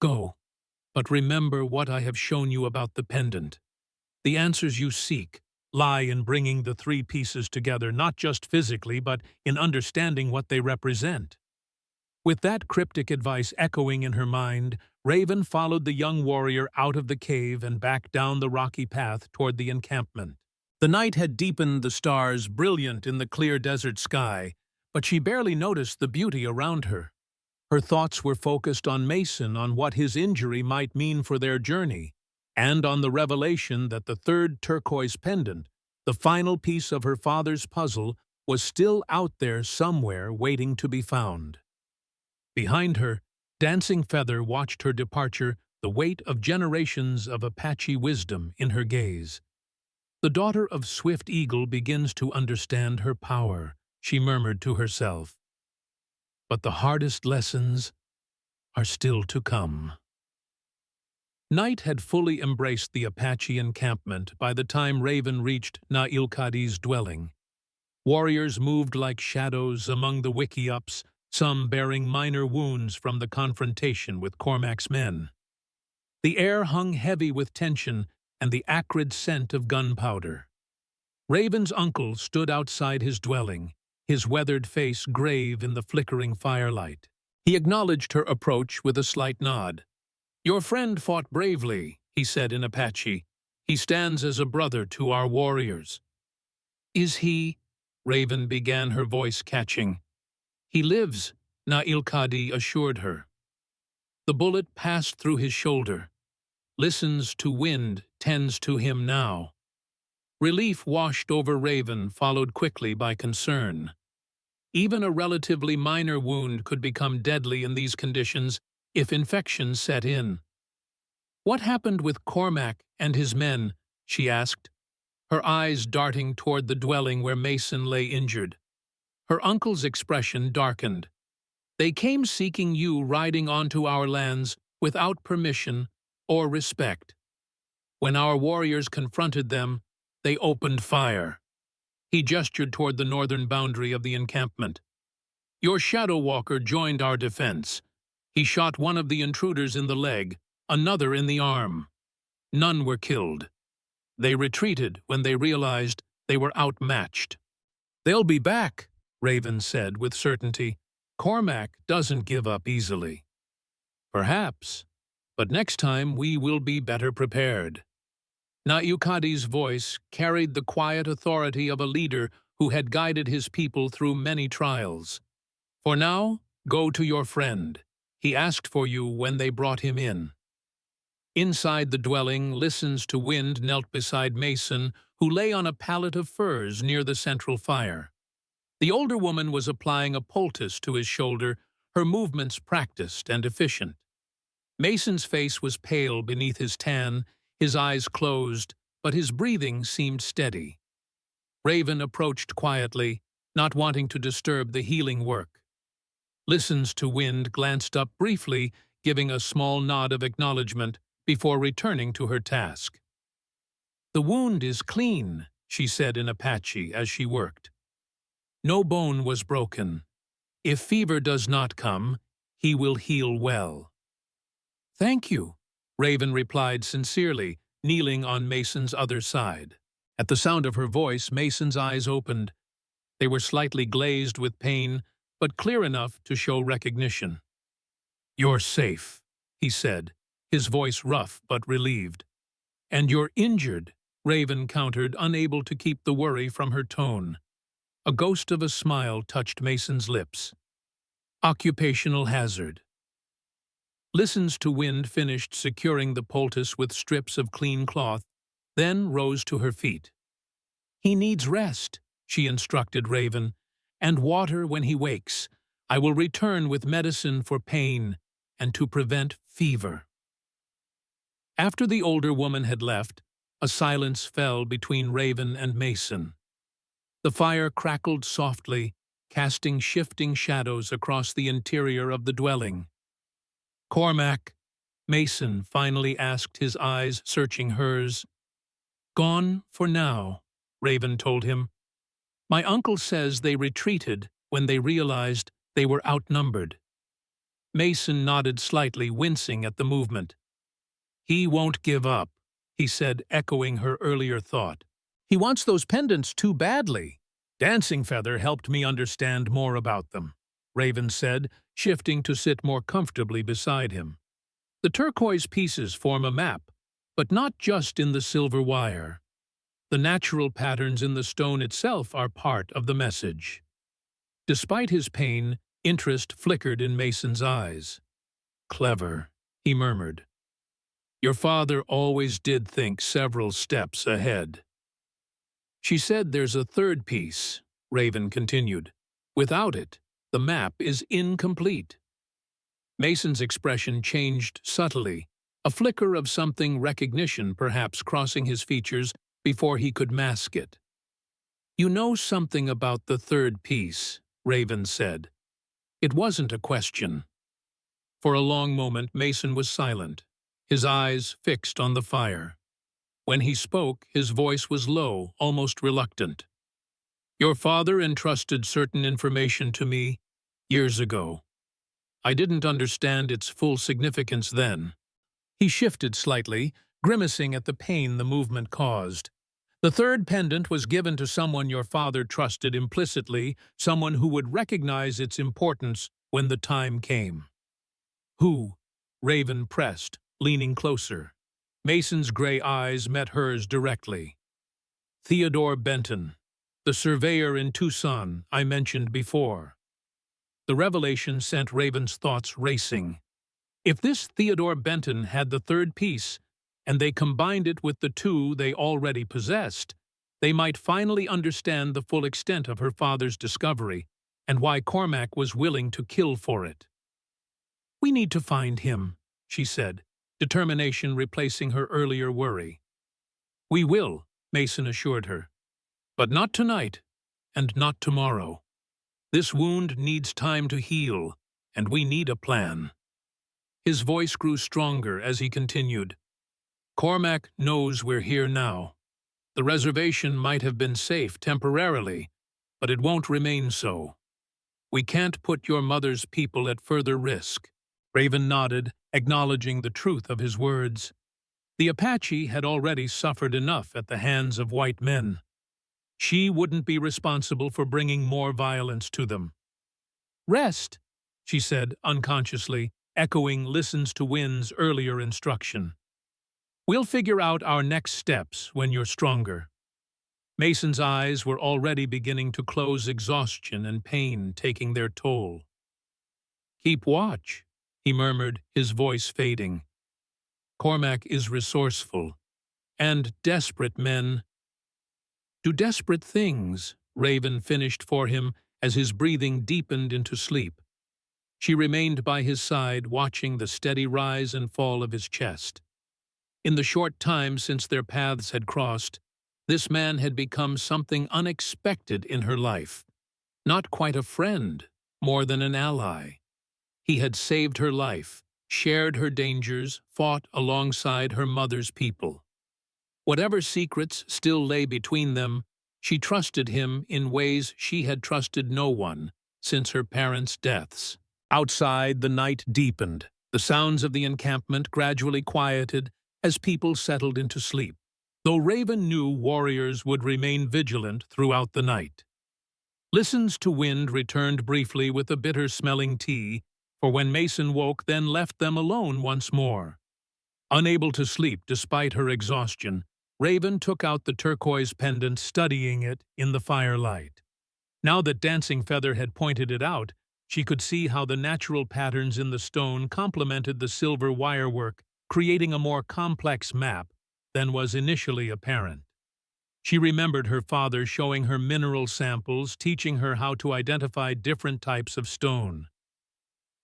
"Go, but remember what I have shown you about the pendant. The answers you seek lie in bringing the three pieces together, not just physically, but in understanding what they represent." With that cryptic advice echoing in her mind, Raven followed the young warrior out of the cave and back down the rocky path toward the encampment. The night had deepened, the stars brilliant in the clear desert sky, but she barely noticed the beauty around her. Her thoughts were focused on Mason, on what his injury might mean for their journey, and on the revelation that the third turquoise pendant, the final piece of her father's puzzle, was still out there somewhere waiting to be found. Behind her, Dancing Feather watched her departure, the weight of generations of Apache wisdom in her gaze. "The daughter of Swift Eagle begins to understand her power," she murmured to herself. "But the hardest lessons are still to come." Night had fully embraced the Apache encampment by the time Raven reached Naukadi's dwelling. Warriors moved like shadows among the wickiups, some bearing minor wounds from the confrontation with Cormac's men. The air hung heavy with tension and the acrid scent of gunpowder. Raven's uncle stood outside his dwelling, his weathered face grave in the flickering firelight. He acknowledged her approach with a slight nod. "Your friend fought bravely," he said in Apache. "He stands as a brother to our warriors." "Is he?" Raven began, her voice catching. "He lives," Naukadi assured her. "The bullet passed through his shoulder. Listens to wind, tends to him now." Relief washed over Raven, followed quickly by concern. Even a relatively minor wound could become deadly in these conditions if infection set in. "What happened with Cormac and his men?" she asked, her eyes darting toward the dwelling where Mason lay injured. Her uncle's expression darkened. "They came seeking you, riding onto our lands without permission or respect. When our warriors confronted them, they opened fire." He gestured toward the northern boundary of the encampment. "Your shadow walker joined our defense. He shot one of the intruders in the leg, another in the arm. None were killed. They retreated when they realized they were outmatched." "They'll be back," Raven said with certainty. "Cormac doesn't give up easily." "Perhaps, but next time we will be better prepared." Naukadi's voice carried the quiet authority of a leader who had guided his people through many trials. "For now, go to your friend. He asked for you when they brought him in." Inside the dwelling, Listens to Wind knelt beside Mason, who lay on a pallet of furs near the central fire. The older woman was applying a poultice to his shoulder, her movements practiced and efficient. Mason's face was pale beneath his tan, his eyes closed, but his breathing seemed steady. Raven approached quietly, not wanting to disturb the healing work. Listens to Wind glanced up briefly, giving a small nod of acknowledgement before returning to her task. "The wound is clean," she said in Apache as she worked. "No bone was broken. If fever does not come, he will heal well." "Thank you," Raven replied sincerely, kneeling on Mason's other side. At the sound of her voice, Mason's eyes opened. They were slightly glazed with pain, but clear enough to show recognition. "You're safe," he said, his voice rough but relieved. "And you're injured," Raven countered, unable to keep the worry from her tone. A ghost of a smile touched Mason's lips. "Occupational hazard." Listens to Wind finished securing the poultice with strips of clean cloth, then rose to her feet. "He needs rest," she instructed Raven, "and water when he wakes. I will return with medicine for pain and to prevent fever." After the older woman had left, a silence fell between Raven and Mason. The fire crackled softly, casting shifting shadows across the interior of the dwelling. "Cormac," Mason finally asked, his eyes searching hers. "Gone for now," Raven told him. "My uncle says they retreated when they realized they were outnumbered." Mason nodded slightly, wincing at the movement. "He won't give up," he said, echoing her earlier thought. "He wants those pendants too badly." "Dancing Feather helped me understand more about them," Raven said, shifting to sit more comfortably beside him. "The turquoise pieces form a map, but not just in the silver wire. The natural patterns in the stone itself are part of the message." Despite his pain, interest flickered in Mason's eyes. "Clever," he murmured. "Your father always did think several steps ahead." "She said there's a third piece," Raven continued. "Without it, the map is incomplete." Mason's expression changed subtly, a flicker of something recognition perhaps crossing his features before he could mask it. "You know something about the third piece," Raven said. It wasn't a question. For a long moment Mason was silent, his eyes fixed on the fire. When he spoke, his voice was low, almost reluctant. "Your father entrusted certain information to me years ago. I didn't understand its full significance then." He shifted slightly, grimacing at the pain the movement caused. "The third pendant was given to someone your father trusted implicitly, someone who would recognize its importance when the time came." "Who?" Raven pressed, leaning closer. Mason's gray eyes met hers directly. "Theodore Benton, the surveyor in Tucson I mentioned before." The revelation sent Raven's thoughts racing. If this Theodore Benton had the third piece, and they combined it with the two they already possessed, they might finally understand the full extent of her father's discovery and why Cormac was willing to kill for it. "We need to find him," she said, determination replacing her earlier worry. "We will," Mason assured her. "But not tonight, and not tomorrow. This wound needs time to heal, and we need a plan." His voice grew stronger as he continued. "Cormac knows we're here now. The reservation might have been safe temporarily, but it won't remain so. We can't put your mother's people at further risk." Raven nodded, acknowledging the truth of his words. The Apache had already suffered enough at the hands of white men. She wouldn't be responsible for bringing more violence to them. "Rest," she said unconsciously, echoing Listens to Wind's earlier instruction. "We'll figure out our next steps when you're stronger." Mason's eyes were already beginning to close, exhaustion and pain taking their toll. "Keep watch," he murmured, his voice fading. "Cormac is resourceful, and desperate men do desperate things," Raven finished for him as his breathing deepened into sleep. She remained by his side, watching the steady rise and fall of his chest. In the short time since their paths had crossed, this man had become something unexpected in her life. Not quite a friend, more than an ally. He had saved her life, shared her dangers, fought alongside her mother's people. Whatever secrets still lay between them, she trusted him in ways she had trusted no one since her parents' deaths. Outside, the night deepened. The sounds of the encampment gradually quieted as people settled into sleep, though Raven knew warriors would remain vigilant throughout the night. Listens to Wind returned briefly with a bitter-smelling tea, for when Mason woke, then left them alone once more. Unable to sleep despite her exhaustion, Raven took out the turquoise pendant, studying it in the firelight. Now that Dancing Feather had pointed it out, she could see how the natural patterns in the stone complemented the silver wirework, creating a more complex map than was initially apparent. She remembered her father showing her mineral samples, teaching her how to identify different types of stone.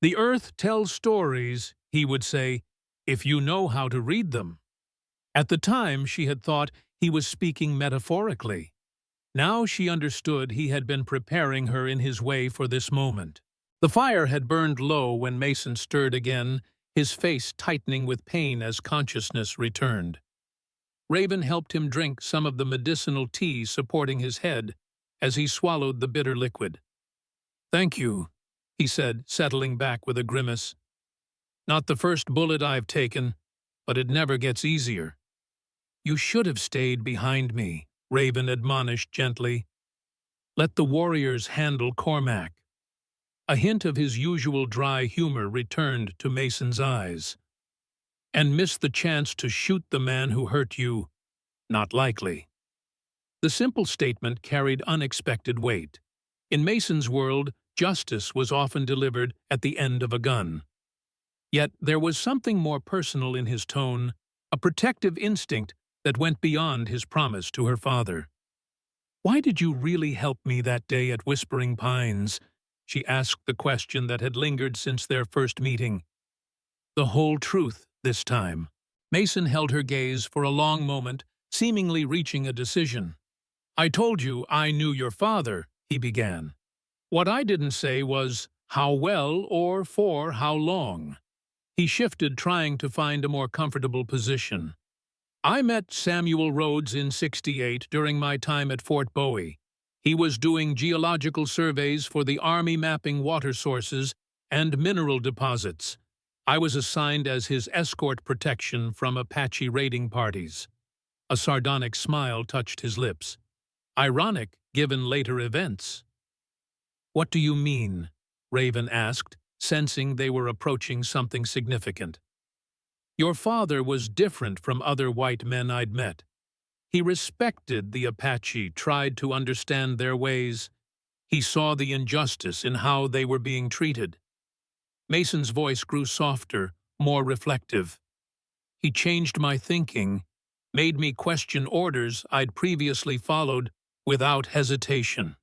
"The earth tells stories," he would say, "if you know how to read them." At the time, she had thought he was speaking metaphorically. Now she understood he had been preparing her in his way for this moment. The fire had burned low when Mason stirred again, his face tightening with pain as consciousness returned. Raven helped him drink some of the medicinal tea supporting his head as he swallowed the bitter liquid. "Thank you," he said, settling back with a grimace. "Not the first bullet I've taken, but it never gets easier." "You should have stayed behind me," Raven admonished gently. "Let the warriors handle Cormac." A hint of his usual dry humor returned to Mason's eyes. "And miss the chance to shoot the man who hurt you? Not likely." The simple statement carried unexpected weight. In Mason's world, justice was often delivered at the end of a gun. Yet there was something more personal in his tone, a protective instinct that went beyond his promise to her father. "Why did you really help me that day at Whispering Pines?" She asked the question that had lingered since their first meeting. "The whole truth this time." Mason held her gaze for a long moment, seemingly reaching a decision. "I told you I knew your father," he began. "What I didn't say was how well or for how long." He shifted, trying to find a more comfortable position. "I met Samuel Rhodes in '68 during my time at Fort Bowie. He was doing geological surveys for the Army, mapping water sources and mineral deposits. I was assigned as his escort protection from Apache raiding parties." A sardonic smile touched his lips. "Ironic, given later events." "What do you mean?" Raven asked, sensing they were approaching something significant. "Your father was different from other white men I'd met. He respected the Apache, tried to understand their ways. He saw the injustice in how they were being treated." Mason's voice grew softer, more reflective. "He changed my thinking, made me question orders I'd previously followed without hesitation."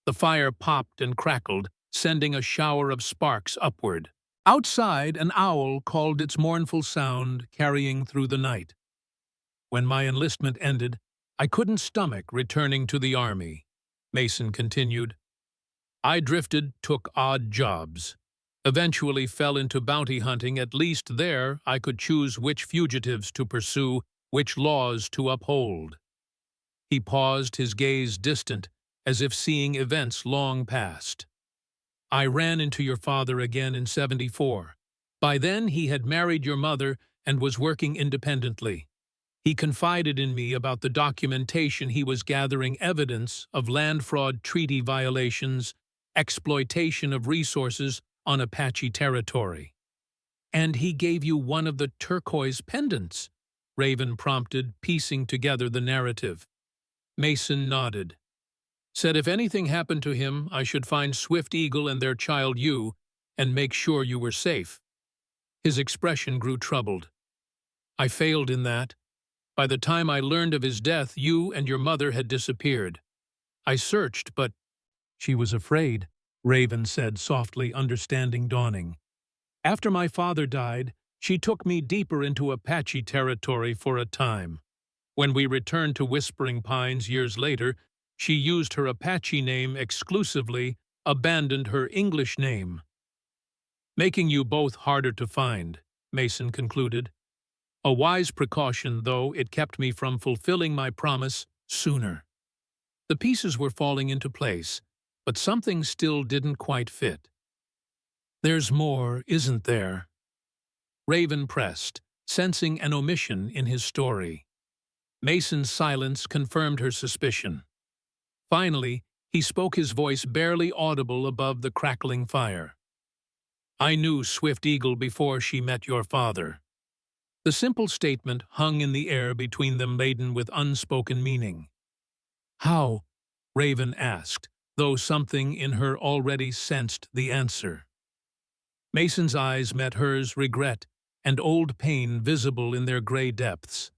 The fire popped and crackled, sending a shower of sparks upward. Outside, an owl called its mournful sound, carrying through the night. "When my enlistment ended, I couldn't stomach returning to the army," Mason continued. "I drifted, took odd jobs. Eventually fell into bounty hunting. At least there I could choose which fugitives to pursue, which laws to uphold." He paused, his gaze distant, as if seeing events long past. "I ran into your father again in '74. By then he had married your mother and was working independently. He confided in me about the documentation he was gathering, evidence of land fraud, treaty violations, exploitation of resources on Apache territory." "And he gave you one of the turquoise pendants?" Raven prompted, piecing together the narrative. Mason nodded. "Said if anything happened to him, I should find Swift Eagle and their child you, and make sure you were safe." His expression grew troubled. "I failed in that. By the time I learned of his death, you and your mother had disappeared. I searched, but—" "She was afraid," Raven said softly, understanding dawning. "After my father died, she took me deeper into Apache territory for a time. When we returned to Whispering Pines years later, she used her Apache name exclusively, abandoned her English name." "Making you both harder to find," Mason concluded. "A wise precaution, though it kept me from fulfilling my promise sooner." The pieces were falling into place, but something still didn't quite fit. "There's more, isn't there?" Raven pressed, sensing an omission in his story. Mason's silence confirmed her suspicion. Finally, he spoke, his voice barely audible above the crackling fire. "I knew Swift Eagle before she met your father." The simple statement hung in the air between them, laden with unspoken meaning. "How?" Raven asked, though something in her already sensed the answer. Mason's eyes met hers, regret and old pain visible in their gray depths.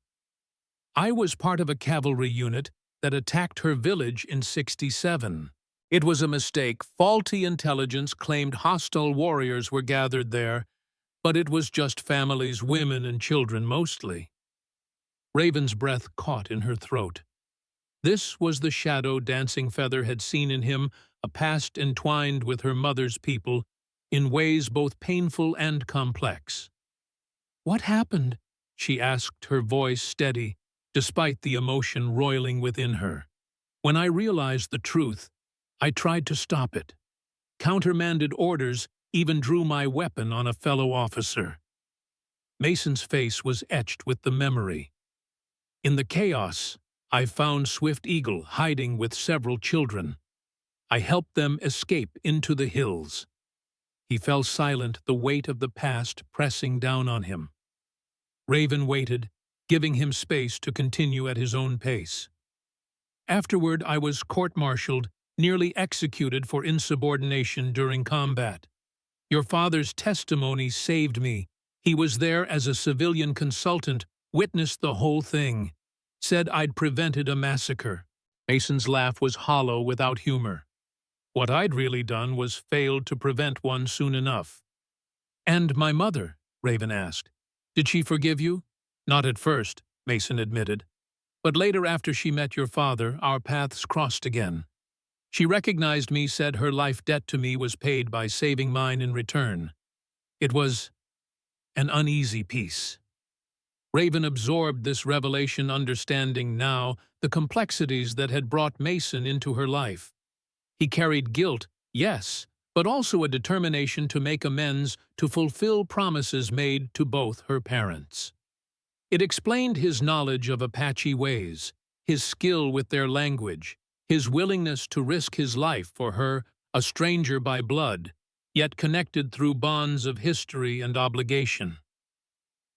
"I was part of a cavalry unit that attacked her village in '67. It was a mistake. Faulty intelligence claimed hostile warriors were gathered there, but it was just families, women and children mostly." Raven's breath caught in her throat. This was the shadow Dancing Feather had seen in him, a past entwined with her mother's people, in ways both painful and complex. "What happened?" she asked, her voice steady, despite the emotion roiling within her. "When I realized the truth, I tried to stop it. Countermanded orders, even drew my weapon on a fellow officer." Mason's face was etched with the memory. "In the chaos, I found Swift Eagle hiding with several children. I helped them escape into the hills." He fell silent, the weight of the past pressing down on him. Raven waited, giving him space to continue at his own pace. "Afterward, I was court-martialed, nearly executed for insubordination during combat. Your father's testimony saved me. He was there as a civilian consultant, witnessed the whole thing. Said I'd prevented a massacre." Mason's laugh was hollow, without humor. "What I'd really done was failed to prevent one soon enough." "And my mother?" Raven asked. "Did she forgive you?" "Not at first," Mason admitted. "But later, after she met your father, our paths crossed again. She recognized me, said her life debt to me was paid by saving mine in return. It was an uneasy peace." Raven absorbed this revelation, understanding now the complexities that had brought Mason into her life. He carried guilt, yes, but also a determination to make amends, to fulfill promises made to both her parents. It explained his knowledge of Apache ways, his skill with their language, his willingness to risk his life for her, a stranger by blood, yet connected through bonds of history and obligation.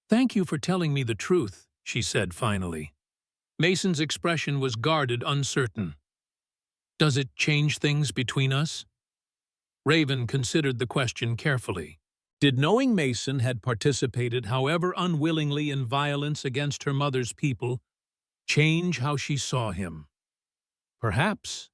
"Thank you for telling me the truth," she said finally. Mason's expression was guarded, uncertain. "Does it change things between us?" Raven considered the question carefully. Did knowing Mason had participated, however unwillingly, in violence against her mother's people, change how she saw him? Perhaps,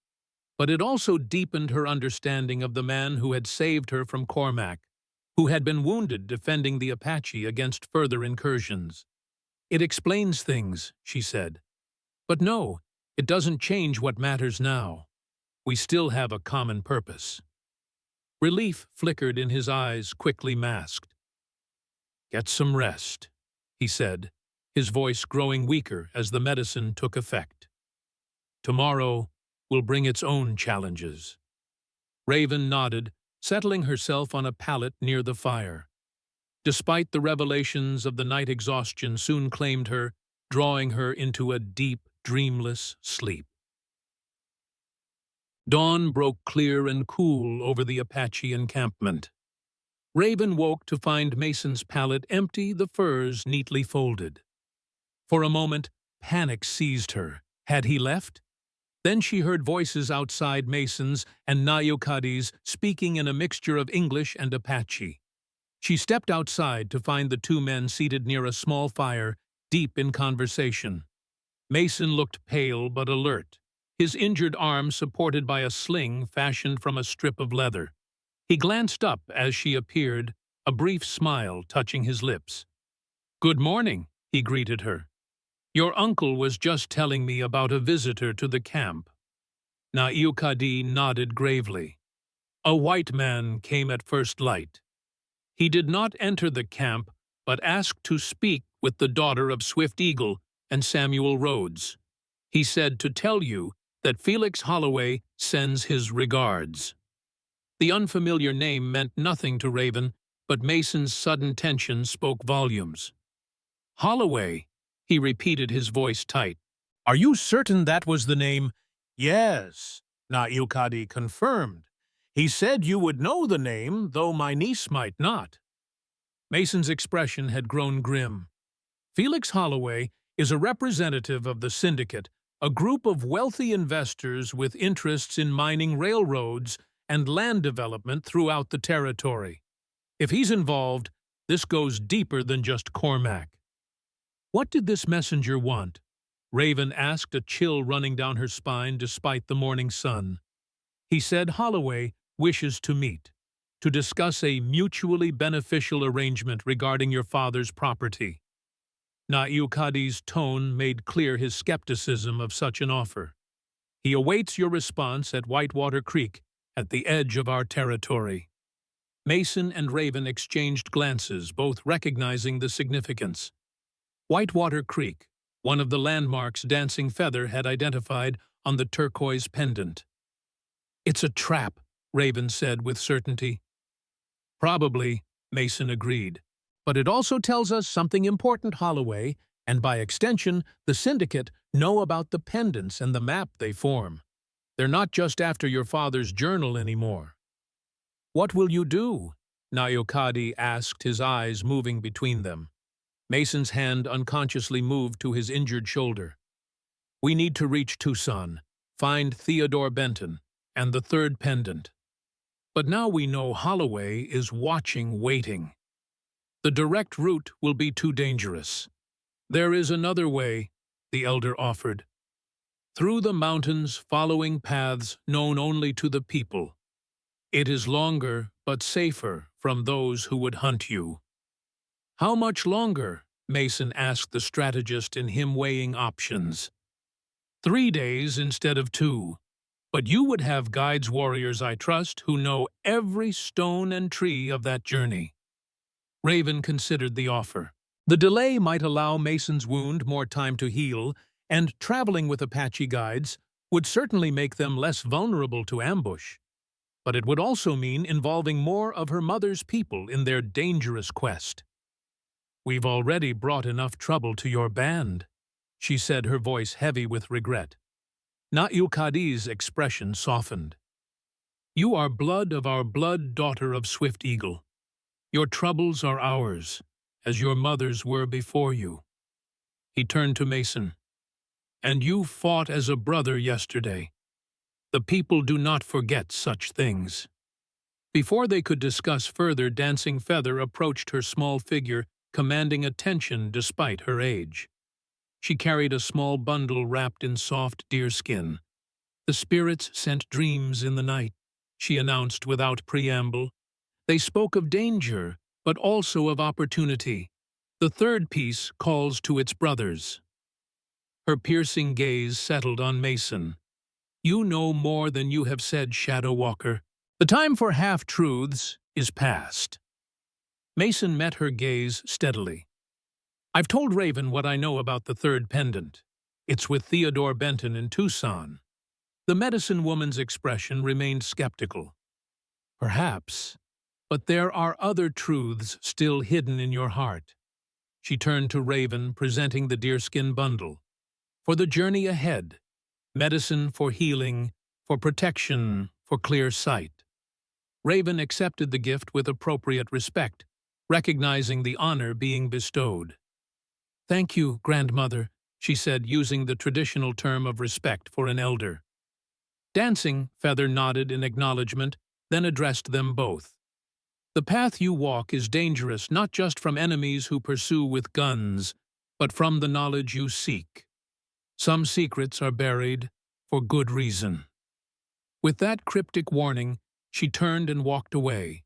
but it also deepened her understanding of the man who had saved her from Cormac, who had been wounded defending the Apache against further incursions. "It explains things," she said. "But no, it doesn't change what matters now. We still have a common purpose." Relief flickered in his eyes, quickly masked. "Get some rest," he said, his voice growing weaker as the medicine took effect. "Tomorrow will bring its own challenges." Raven nodded, settling herself on a pallet near the fire. Despite the revelations of the night, exhaustion soon claimed her, drawing her into a deep, dreamless sleep. Dawn broke clear and cool over the Apache encampment. Raven woke to find Mason's pallet empty, the furs neatly folded. For a moment, panic seized her. Had he left? Then she heard voices outside Mason's and Nayokadi's speaking in a mixture of English and Apache. She stepped outside to find the two men seated near a small fire, deep in conversation. Mason looked pale but alert, his injured arm supported by a sling fashioned from a strip of leather. He glanced up as she appeared, a brief smile touching his lips. "Good morning," he greeted her. "Your uncle was just telling me about a visitor to the camp." Nayokadi nodded gravely. "A white man came at first light. He did not enter the camp, but asked to speak with the daughter of Swift Eagle and Samuel Rhodes. He said to tell you that Felix Holloway sends his regards." The unfamiliar name meant nothing to Raven, but Mason's sudden tension spoke volumes. "Holloway," he repeated, his voice tight. "Are you certain that was the name?" "Yes," Nayokadi confirmed. "He said you would know the name, though my niece might not." Mason's expression had grown grim. "Felix Holloway is a representative of the syndicate, a group of wealthy investors with interests in mining, railroads, and land development throughout the territory. If he's involved, this goes deeper than just Cormac." "What did this messenger want?" Raven asked, a chill running down her spine despite the morning sun. "He said Holloway wishes to meet, to discuss a mutually beneficial arrangement regarding your father's property." Nayokadi's tone made clear his skepticism of such an offer. He awaits your response at Whitewater Creek, at the edge of our territory." Mason and Raven exchanged glances, both recognizing the significance. Whitewater Creek, one of the landmarks Dancing Feather had identified on the turquoise pendant. "It's a trap," Raven said with certainty. "Probably," Mason agreed. "But it also tells us something important, Holloway, and by extension, the Syndicate know about the pendants and the map they form. They're not just after your father's journal anymore." "What will you do?" Nayokadi asked, his eyes moving between them. Mason's hand unconsciously moved to his injured shoulder. "We need to reach Tucson, find Theodore Benton, and the third pendant. But now we know Holloway is watching, waiting. The direct route will be too dangerous. There is another way," the elder offered. "Through the mountains, following paths known only to the people. It is longer, but safer from those who would hunt you." "How much longer?" Mason asked the strategist, in him weighing options. 3 days instead of 2. But you would have guides, warriors, I trust, who know every stone and tree of that journey." Raven considered the offer. The delay might allow Mason's wound more time to heal, and traveling with Apache guides would certainly make them less vulnerable to ambush. But it would also mean involving more of her mother's people in their dangerous quest. "We've already brought enough trouble to your band," she said, her voice heavy with regret. Nayukadi's expression softened. "You are blood of our blood, daughter of Swift Eagle. Your troubles are ours, as your mother's were before you." He turned to Mason. "And you fought as a brother yesterday. The people do not forget such things." Before they could discuss further, Dancing Feather approached her small figure, commanding attention despite her age. She carried a small bundle wrapped in soft deerskin. "The spirits sent dreams in the night," she announced without preamble. "They spoke of danger, but also of opportunity. The third piece calls to its brothers." Her piercing gaze settled on Mason. "You know more than you have said, Shadow Walker. The time for half-truths is past." Mason met her gaze steadily. "I've told Raven what I know about the third pendant. It's with Theodore Benton in Tucson." The medicine woman's expression remained skeptical. "Perhaps, but there are other truths still hidden in your heart." She turned to Raven, presenting the deerskin bundle. "For the journey ahead, medicine for healing, for protection, for clear sight." Raven accepted the gift with appropriate respect, recognizing the honor being bestowed. "Thank you, grandmother," she said, using the traditional term of respect for an elder. Dancing Feather nodded in acknowledgement, then addressed them both. "The path you walk is dangerous not just from enemies who pursue with guns, but from the knowledge you seek. Some secrets are buried for good reason." With that cryptic warning, she turned and walked away.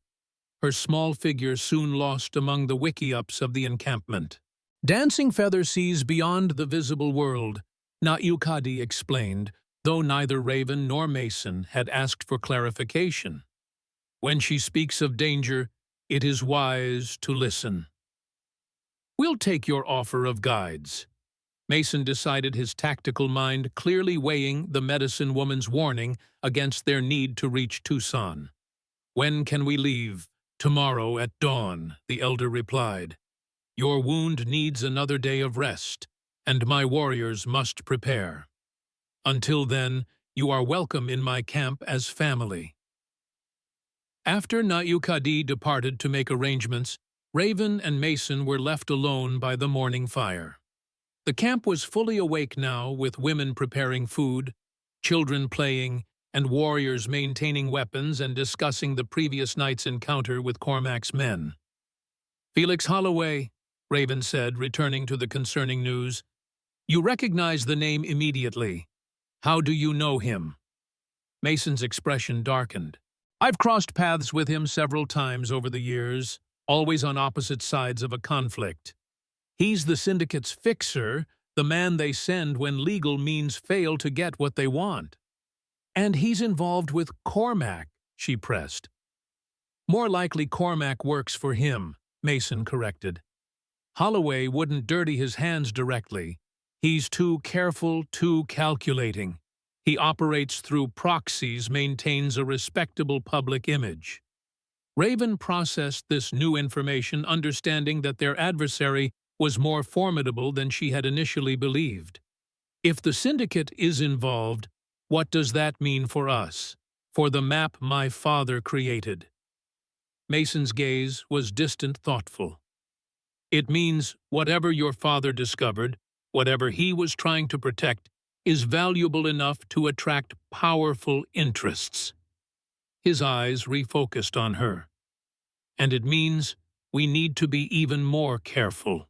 Her small figure soon lost among the wickiups of the encampment. "Dancing Feather sees beyond the visible world," Nayukadi explained, though neither Raven nor Mason had asked for clarification. "When she speaks of danger, it is wise to listen." "We'll take your offer of guides." Mason decided, his tactical mind clearly weighing the medicine woman's warning against their need to reach Tucson. "When can we leave?" "Tomorrow at dawn," the elder replied. "Your wound needs another day of rest, and my warriors must prepare. Until then, you are welcome in my camp as family." After Nayukadi departed to make arrangements, Raven and Mason were left alone by the morning fire. The camp was fully awake now, with women preparing food, children playing, and warriors maintaining weapons and discussing the previous night's encounter with Cormac's men. "Felix Holloway," Raven said, returning to the concerning news. "You recognize the name immediately. How do you know him?" Mason's expression darkened. "I've crossed paths with him several times over the years, always on opposite sides of a conflict. He's the Syndicate's fixer, the man they send when legal means fail to get what they want." And he's involved with Cormac, she pressed. More likely Cormac works for him, Mason corrected. Holloway wouldn't dirty his hands directly. He's too careful, too calculating. He operates through proxies, maintains a respectable public image. Raven processed this new information, understanding that their adversary was more formidable than she had initially believed. If the syndicate is involved, what does that mean for us? For the map my father created? Mason's gaze was distant, thoughtful. It means whatever your father discovered, whatever he was trying to protect, is valuable enough to attract powerful interests. His eyes refocused on her. And it means we need to be even more careful.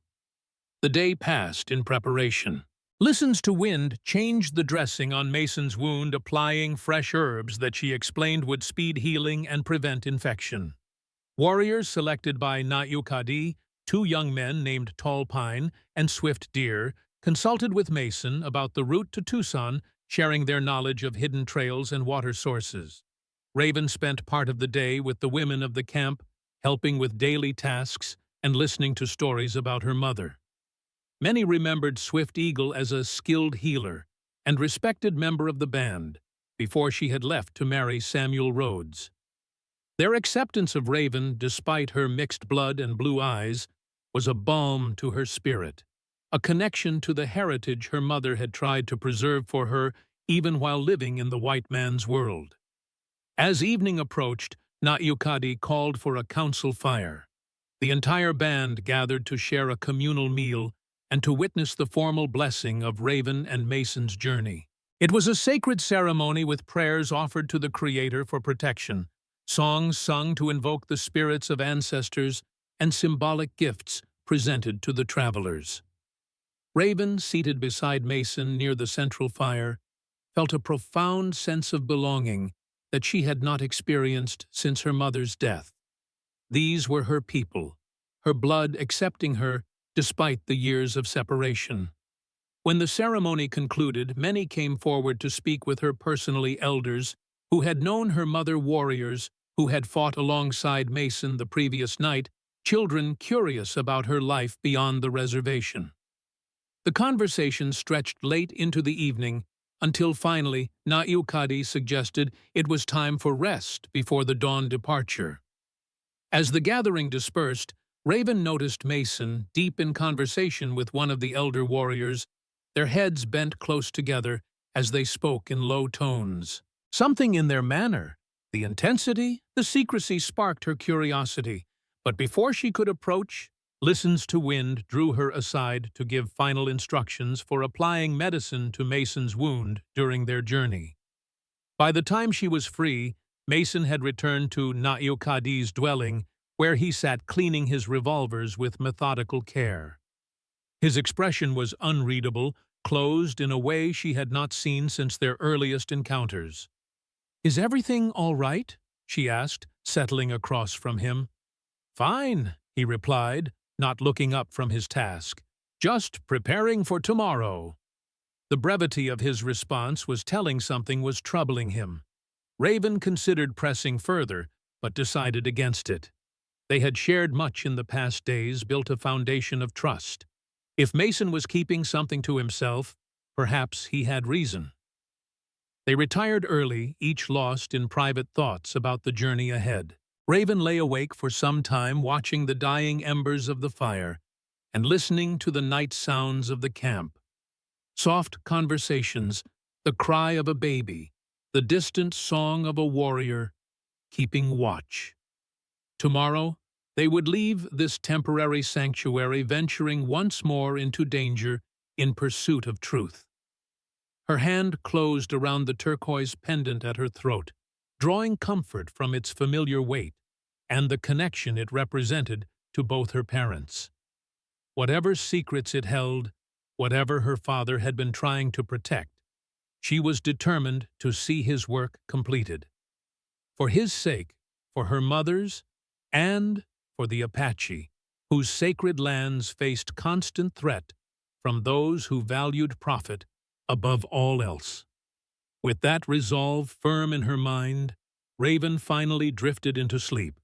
The day passed in preparation. Listens to Wind changed the dressing on Mason's wound, applying fresh herbs that she explained would speed healing and prevent infection. Warriors selected by Na'Yukadi, two young men named Tall Pine and Swift Deer, consulted with Mason about the route to Tucson, sharing their knowledge of hidden trails and water sources. Raven spent part of the day with the women of the camp, helping with daily tasks and listening to stories about her mother. Many remembered Swift Eagle as a skilled healer and respected member of the band before she had left to marry Samuel Rhodes. Their acceptance of Raven, despite her mixed blood and blue eyes, was a balm to her spirit, a connection to the heritage her mother had tried to preserve for her even while living in the white man's world. As evening approached, Na'Yukadi called for a council fire. The entire band gathered to share a communal meal and to witness the formal blessing of Raven and Mason's journey. It was a sacred ceremony with prayers offered to the Creator for protection, songs sung to invoke the spirits of ancestors, and symbolic gifts presented to the travelers. Raven, seated beside Mason near the central fire, felt a profound sense of belonging that she had not experienced since her mother's death. These were her people, her blood accepting her despite the years of separation. When the ceremony concluded, many came forward to speak with her personally, elders who had known her mother, warriors who had fought alongside Mason the previous night, children curious about her life beyond the reservation. The conversation stretched late into the evening until finally Na'Yukadi suggested it was time for rest before the dawn departure. As the gathering dispersed, Raven noticed Mason deep in conversation with one of the elder warriors, their heads bent close together as they spoke in low tones. Something in their manner, the intensity, the secrecy sparked her curiosity, but before she could approach, Listens to Wind drew her aside to give final instructions for applying medicine to Mason's wound during their journey. By the time she was free, Mason had returned to Na'Yukadi's dwelling, where he sat cleaning his revolvers with methodical care. His expression was unreadable, closed in a way she had not seen since their earliest encounters. "Is everything all right?" she asked, settling across from him. "Fine," he replied, not looking up from his task. "Just preparing for tomorrow." The brevity of his response was telling something was troubling him. Raven considered pressing further, but decided against it. They had shared much in the past days, built a foundation of trust. If Mason was keeping something to himself, perhaps he had reason. They retired early, each lost in private thoughts about the journey ahead. Raven lay awake for some time, watching the dying embers of the fire and listening to the night sounds of the camp. Soft conversations, the cry of a baby, the distant song of a warrior, keeping watch. Tomorrow, they would leave this temporary sanctuary, venturing once more into danger in pursuit of truth. Her hand closed around the turquoise pendant at her throat, drawing comfort from its familiar weight and the connection it represented to both her parents. Whatever secrets it held, whatever her father had been trying to protect, she was determined to see his work completed. For his sake, for her mother's, and for the Apache, whose sacred lands faced constant threat from those who valued profit above all else. With that resolve firm in her mind, Raven finally drifted into sleep,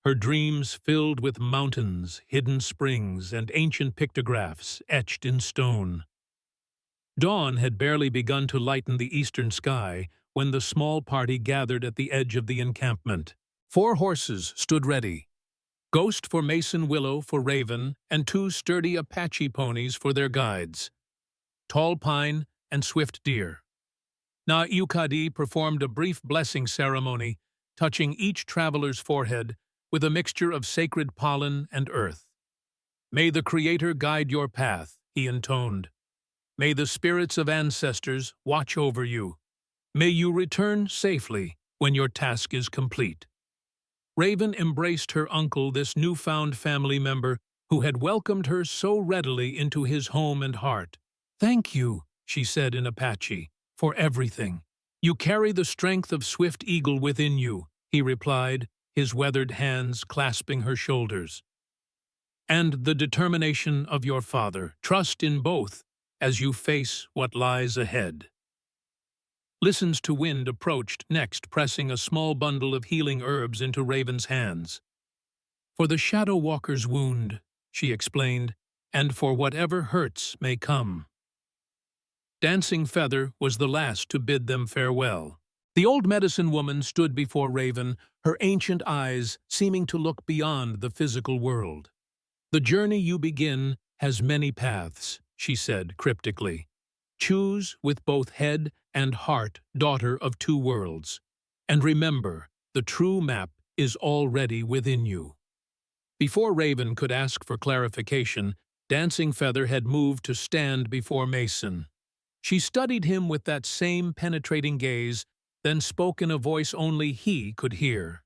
her dreams filled with mountains, hidden springs, and ancient pictographs etched in stone. Dawn had barely begun to lighten the eastern sky when the small party gathered at the edge of the encampment. 4 horses stood ready, Ghost for Mason, Willow for Raven, and 2 sturdy Apache ponies for their guides, Tall Pine and Swift Deer. Na Yukadi performed a brief blessing ceremony, touching each traveler's forehead with a mixture of sacred pollen and earth. May the Creator guide your path, he intoned. May the spirits of ancestors watch over you. May you return safely when your task is complete. Raven embraced her uncle, this newfound family member who had welcomed her so readily into his home and heart. "Thank you," she said in Apache, "for everything." "You carry the strength of Swift Eagle within you," he replied, his weathered hands clasping her shoulders. "And the determination of your father. Trust in both as you face what lies ahead." Listens to Wind approached next, pressing a small bundle of healing herbs into Raven's hands. "For the Shadow Walker's wound," she explained, "and for whatever hurts may come." Dancing Feather was the last to bid them farewell. The old medicine woman stood before Raven, her ancient eyes seeming to look beyond the physical world. "The journey you begin has many paths," she said cryptically. "Choose with both head and heart, daughter of 2 worlds. And remember, the true map is already within you." Before Raven could ask for clarification, Dancing Feather had moved to stand before Mason. She studied him with that same penetrating gaze, then spoke in a voice only he could hear.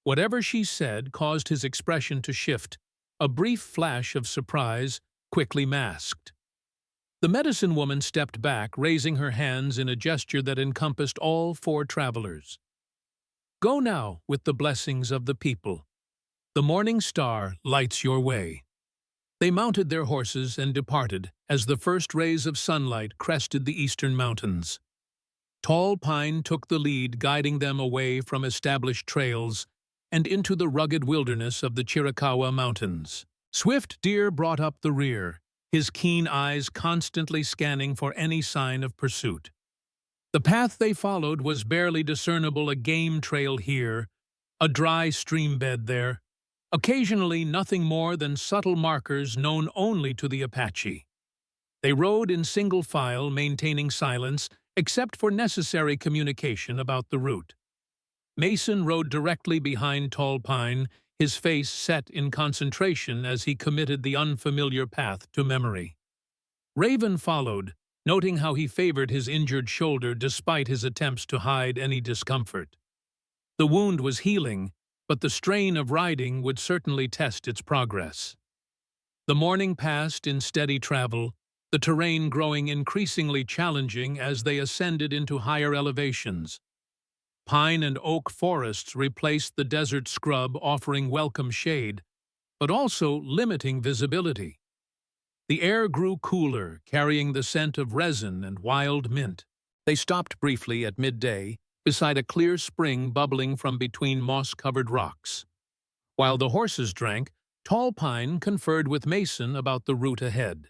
Whatever she said caused his expression to shift, a brief flash of surprise, quickly masked. The medicine woman stepped back, raising her hands in a gesture that encompassed all 4 travelers. "Go now with the blessings of the people. The morning star lights your way." They mounted their horses and departed as the first rays of sunlight crested the eastern mountains. Tall Pine took the lead, guiding them away from established trails and into the rugged wilderness of the Chiricahua Mountains. Swift Deer brought up the rear, his keen eyes constantly scanning for any sign of pursuit. The path they followed was barely discernible, a game trail here, a dry stream bed there, occasionally nothing more than subtle markers known only to the Apache. They rode in single file, maintaining silence, except for necessary communication about the route. Mason rode directly behind Tall Pine, his face set in concentration as he committed the unfamiliar path to memory. Raven followed, noting how he favored his injured shoulder despite his attempts to hide any discomfort. The wound was healing, but the strain of riding would certainly test its progress. The morning passed in steady travel, the terrain growing increasingly challenging as they ascended into higher elevations. Pine and oak forests replaced the desert scrub, offering welcome shade, but also limiting visibility. The air grew cooler, carrying the scent of resin and wild mint. They stopped briefly at midday, beside a clear spring bubbling from between moss-covered rocks. While the horses drank, Tall Pine conferred with Mason about the route ahead.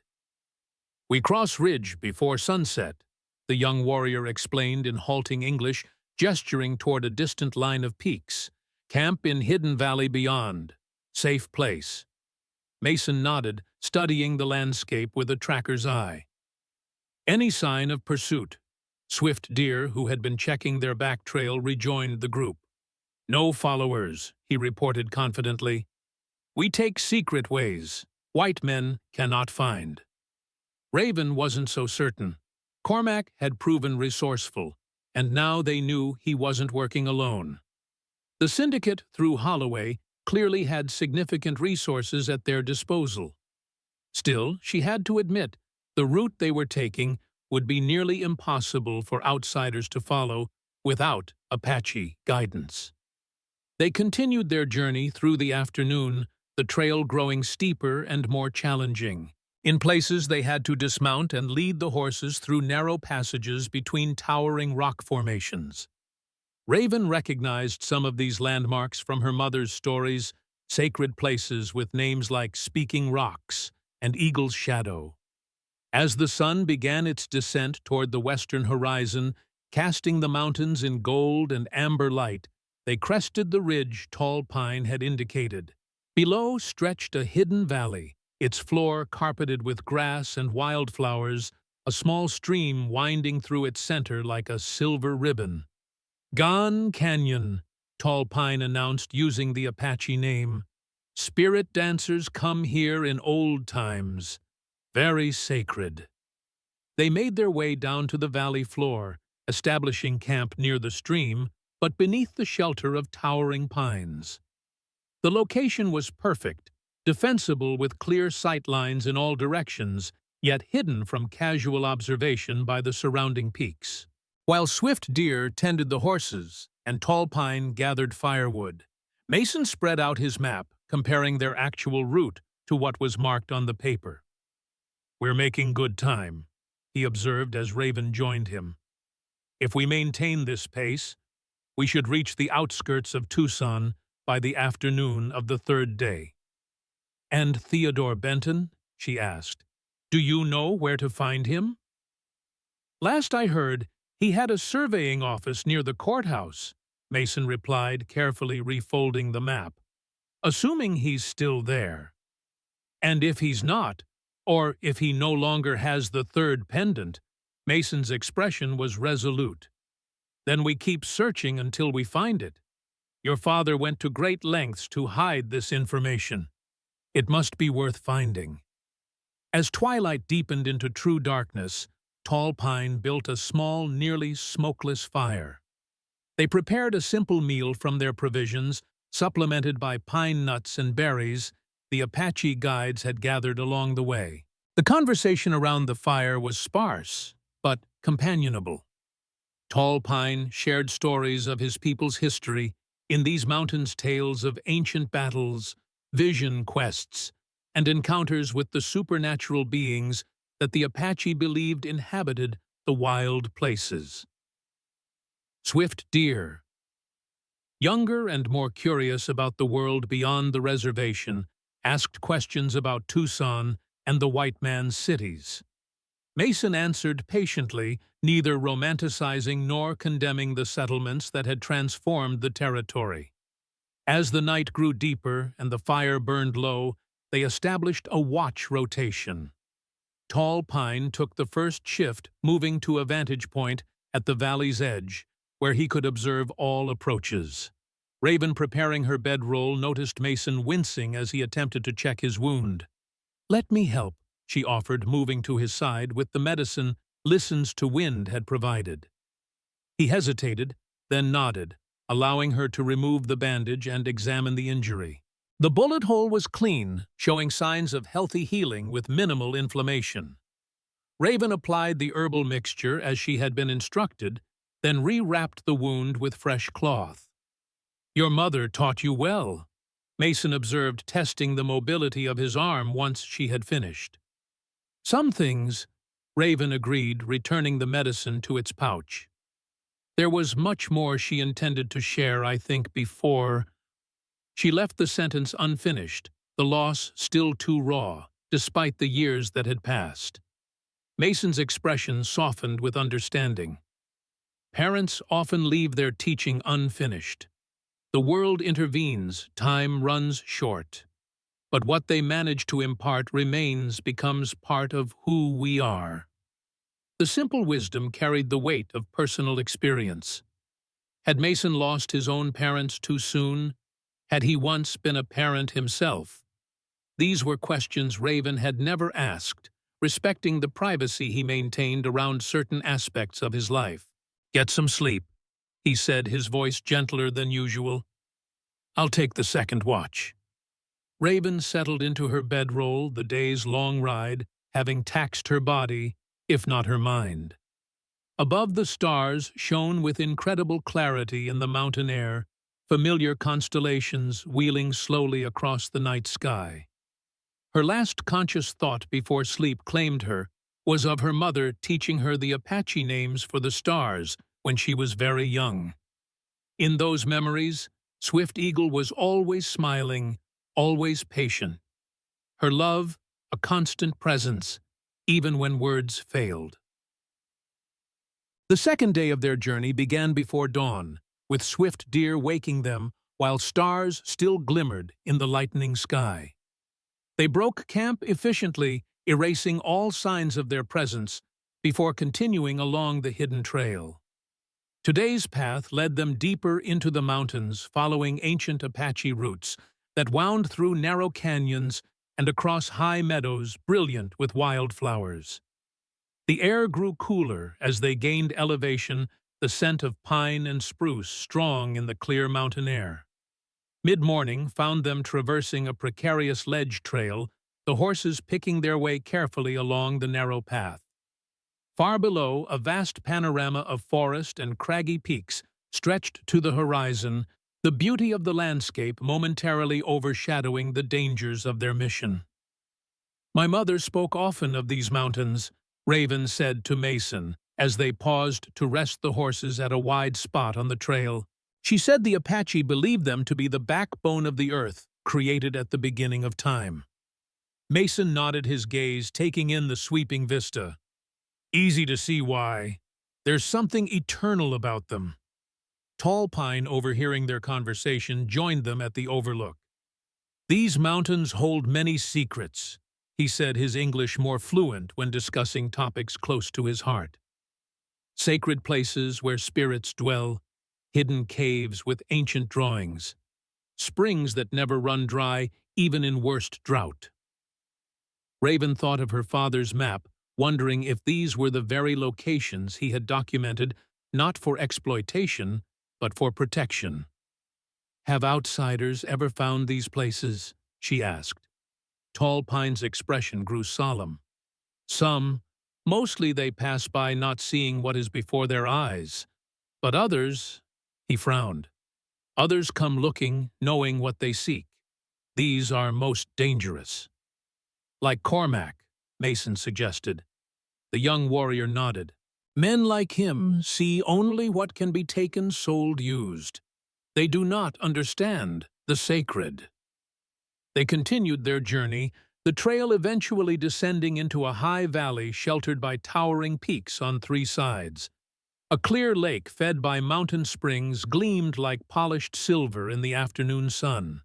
"We cross ridge before sunset," the young warrior explained in halting English, gesturing toward a distant line of peaks. "Camp in hidden valley beyond. Safe place." Mason nodded, studying the landscape with a tracker's eye. "Any sign of pursuit?" Swift Deer, who had been checking their back trail, rejoined the group. "No followers," he reported confidently. "We take secret ways. White men cannot find." Raven wasn't so certain. Cormac had proven resourceful, and now they knew he wasn't working alone. The syndicate, through Holloway, clearly had significant resources at their disposal. Still, she had to admit, the route they were taking would be nearly impossible for outsiders to follow without Apache guidance. They continued their journey through the afternoon, the trail growing steeper and more challenging. In places, they had to dismount and lead the horses through narrow passages between towering rock formations. Raven recognized some of these landmarks from her mother's stories, sacred places with names like Speaking Rocks and Eagle's Shadow. As the sun began its descent toward the western horizon, casting the mountains in gold and amber light, they crested the ridge Tall Pine had indicated. Below stretched a hidden valley, its floor carpeted with grass and wildflowers, a small stream winding through its center like a silver ribbon. "Gone Canyon," Tall Pine announced using the Apache name. "Spirit dancers come here in old times. Very sacred." They made their way down to the valley floor, establishing camp near the stream, but beneath the shelter of towering pines. The location was perfect, defensible with clear sight lines in all directions, yet hidden from casual observation by the surrounding peaks. While swift deer tended the horses and Tall Pine gathered firewood, Mason spread out his map, comparing their actual route to what was marked on the paper. "We're making good time," he observed as Raven joined him. "If we maintain this pace, we should reach the outskirts of Tucson by the afternoon of the third day." "And Theodore Benton?" she asked. "Do you know where to find him?" "Last I heard, he had a surveying office near the courthouse," Mason replied, carefully refolding the map. "Assuming he's still there. And if he's not, or if he no longer has the third pendant," Mason's expression was resolute, "then we keep searching until we find it. Your father went to great lengths to hide this information. It must be worth finding." As twilight deepened into true darkness, Tall Pine built a small, nearly smokeless fire. They prepared a simple meal from their provisions, supplemented by pine nuts and berries the Apache guides had gathered along the way. The conversation around the fire was sparse, but companionable. Tall Pine shared stories of his people's history, in these mountains tales of ancient battles, vision quests, and encounters with the supernatural beings that the Apache believed inhabited the wild places. Swift deer. Younger and more curious about the world beyond the reservation, asked questions about Tucson and the white man's cities. Mason answered patiently, neither romanticizing nor condemning the settlements that had transformed the territory. As the night grew deeper and the fire burned low, they established a watch rotation. Tall Pine took the first shift, moving to a vantage point at the valley's edge, where he could observe all approaches. Raven, preparing her bedroll, noticed Mason wincing as he attempted to check his wound. "Let me help," she offered, moving to his side with the medicine Listens to Wind had provided. He hesitated, then nodded, allowing her to remove the bandage and examine the injury. The bullet hole was clean, showing signs of healthy healing with minimal inflammation. Raven applied the herbal mixture as she had been instructed, then rewrapped the wound with fresh cloth. "Your mother taught you well," Mason observed, testing the mobility of his arm once she had finished. "Some things," Raven agreed, returning the medicine to its pouch. "There was much more she intended to share, I think, before—" She left the sentence unfinished, the loss still too raw, despite the years that had passed. Mason's expression softened with understanding. Parents often leave their teaching unfinished. The world intervenes, time runs short. But what they manage to impart remains, becomes part of who we are. The simple wisdom carried the weight of personal experience. Had Mason lost his own parents too soon? Had he once been a parent himself? These were questions Raven had never asked, respecting the privacy he maintained around certain aspects of his life. "Get some sleep," he said, his voice gentler than usual. "I'll take the second watch." Raven settled into her bedroll, the day's long ride having taxed her body, if not her mind. Above, the stars shone with incredible clarity in the mountain air, familiar constellations wheeling slowly across the night sky. Her last conscious thought before sleep claimed her was of her mother teaching her the Apache names for the stars when she was very young. In those memories, Swift Eagle was always smiling, always patient. Her love, a constant presence, even when words failed. The second day of their journey began before dawn, with swift deer waking them while stars still glimmered in the lightening sky. They broke camp efficiently, erasing all signs of their presence before continuing along the hidden trail. Today's path led them deeper into the mountains, following ancient Apache routes that wound through narrow canyons and across high meadows brilliant with wildflowers. The air grew cooler as they gained elevation, the scent of pine and spruce strong in the clear mountain air. Mid-morning found them traversing a precarious ledge trail, the horses picking their way carefully along the narrow path. Far below, a vast panorama of forest and craggy peaks stretched to the horizon, the beauty of the landscape momentarily overshadowing the dangers of their mission. "My mother spoke often of these mountains," Raven said to Mason, as they paused to rest the horses at a wide spot on the trail. "She said the Apache believed them to be the backbone of the earth, created at the beginning of time." Mason nodded his gaze, taking in the sweeping vista. "Easy to see why. There's something eternal about them." Tall Pine, overhearing their conversation, joined them at the overlook. "These mountains hold many secrets," he said, his English more fluent when discussing topics close to his heart. "Sacred places where spirits dwell, hidden caves with ancient drawings, springs that never run dry even in worst drought." Raven thought of her father's map, wondering if these were the very locations he had documented not for exploitation, but for protection. "Have outsiders ever found these places?" she asked. Tall Pine's expression grew solemn. "Some. Mostly they pass by not seeing what is before their eyes. But others," he frowned, "others come looking, knowing what they seek. These are most dangerous." "Like Cormac," Mason suggested. The young warrior nodded. "Men like him see only what can be taken, sold, used. They do not understand the sacred." They continued their journey, the trail eventually descending into a high valley sheltered by towering peaks on three sides. A clear lake fed by mountain springs gleamed like polished silver in the afternoon sun.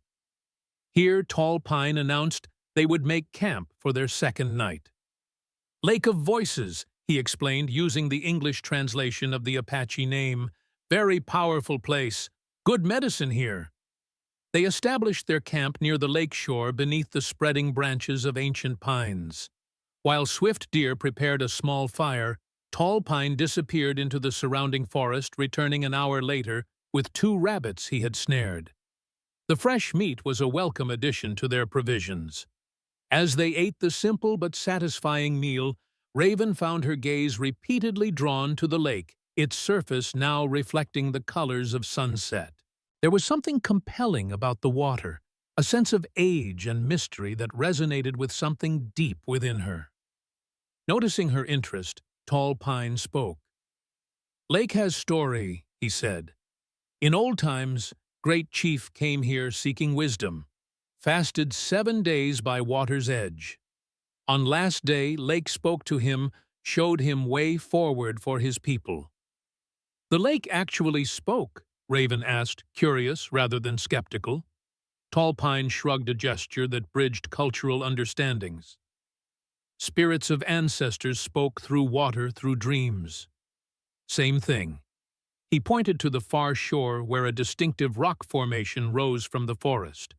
Here Tall Pine announced they would make camp for their second night. "Lake of Voices," he explained, using the English translation of the Apache name. "Very powerful place. Good medicine here." They established their camp near the lake shore beneath the spreading branches of ancient pines. While Swift Deer prepared a small fire, Tall Pine disappeared into the surrounding forest, returning an hour later with 2 rabbits he had snared. The fresh meat was a welcome addition to their provisions. As they ate the simple but satisfying meal, Raven found her gaze repeatedly drawn to the lake, its surface now reflecting the colors of sunset. There was something compelling about the water, a sense of age and mystery that resonated with something deep within her. Noticing her interest, Tall Pine spoke. "Lake has story," he said. "In old times, great chief came here seeking wisdom, fasted 7 days by water's edge. On last day, Lake spoke to him, showed him way forward for his people." "The lake actually spoke?" Raven asked, curious rather than skeptical. Tall Pine shrugged a gesture that bridged cultural understandings. "Spirits of ancestors spoke through water, through dreams." "Same thing." He pointed to the far shore where a distinctive rock formation rose from the forest.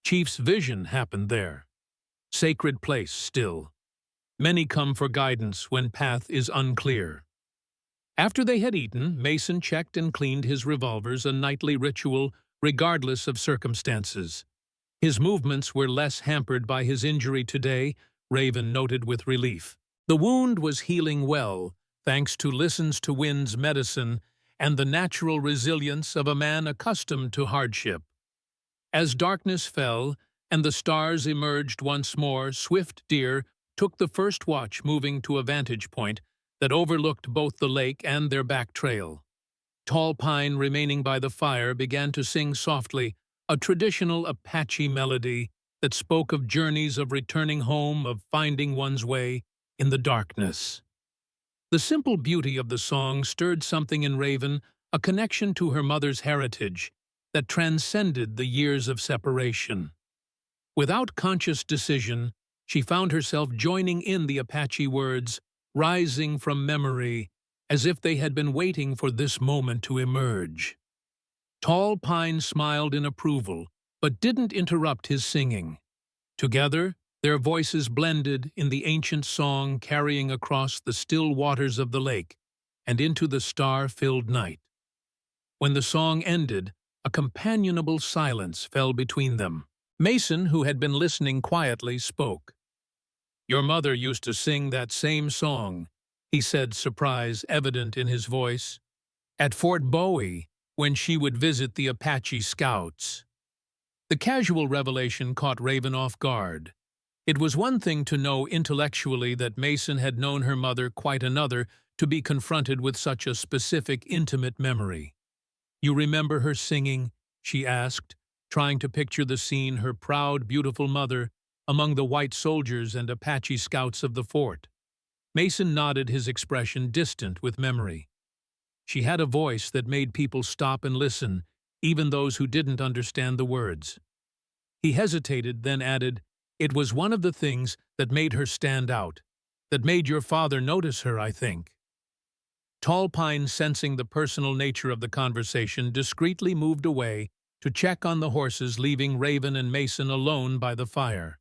"Chief's vision happened there. Sacred place still. Many come for guidance when path is unclear." After they had eaten, Mason checked and cleaned his revolvers, a nightly ritual regardless of circumstances. His movements were less hampered by his injury today, Raven noted with relief. The wound was healing well, thanks to Listens to Wind's medicine and the natural resilience of a man accustomed to hardship. As darkness fell, and the stars emerged once more, Swift Deer took the first watch, moving to a vantage point that overlooked both the lake and their back trail. Tall Pine, remaining by the fire, began to sing softly, a traditional Apache melody that spoke of journeys, of returning home, of finding one's way in the darkness. The simple beauty of the song stirred something in Raven, a connection to her mother's heritage that transcended the years of separation. Without conscious decision, she found herself joining in the Apache words, rising from memory, as if they had been waiting for this moment to emerge. Tall Pine smiled in approval, but didn't interrupt his singing. Together, their voices blended in the ancient song, carrying across the still waters of the lake and into the star-filled night. When the song ended, a companionable silence fell between them. Mason, who had been listening quietly, spoke. "Your mother used to sing that same song," he said, surprise evident in his voice, "at Fort Bowie, when she would visit the Apache scouts." The casual revelation caught Raven off guard. It was one thing to know intellectually that Mason had known her mother, quite another to be confronted with such a specific, intimate memory. "You remember her singing?" she asked, trying to picture the scene, her proud, beautiful mother among the white soldiers and Apache scouts of the fort. Mason nodded, his expression distant with memory. She had a voice that made people stop and listen, even those who didn't understand the words. He hesitated, then added, "It was one of the things that made her stand out, that made your father notice her, I think." Tall Pine, sensing the personal nature of the conversation, discreetly moved away to check on the horses, leaving Raven and Mason alone by the fire.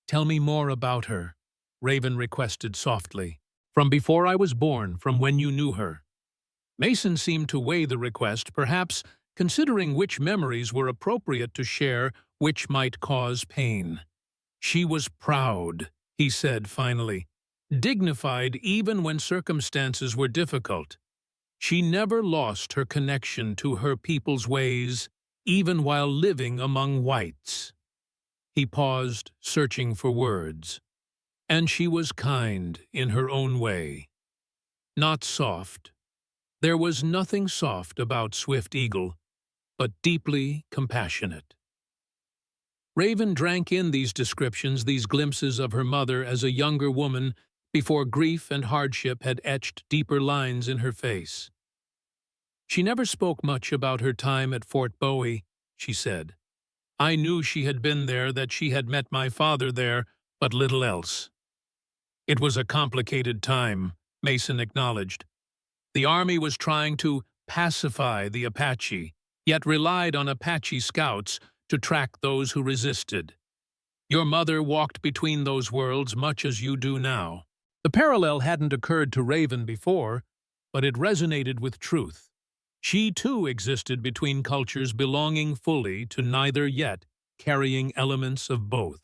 "Tell me more about her," Raven requested softly. "From before I was born, from when you knew her." Mason seemed to weigh the request, perhaps considering which memories were appropriate to share, which might cause pain. "She was proud," he said finally, "dignified even when circumstances were difficult. She never lost her connection to her people's ways, even while living among whites." He paused, searching for words. "And she was kind in her own way. Not soft. There was nothing soft about Swift Eagle, but deeply compassionate." Raven drank in these descriptions, these glimpses of her mother as a younger woman, before grief and hardship had etched deeper lines in her face. "She never spoke much about her time at Fort Bowie," she said. "I knew she had been there, that she had met my father there, but little else." "It was a complicated time," Mason acknowledged. "The army was trying to pacify the Apache, yet relied on Apache scouts to track those who resisted. Your mother walked between those worlds much as you do now." The parallel hadn't occurred to Raven before, but it resonated with truth. She too existed between cultures, belonging fully to neither, yet carrying elements of both.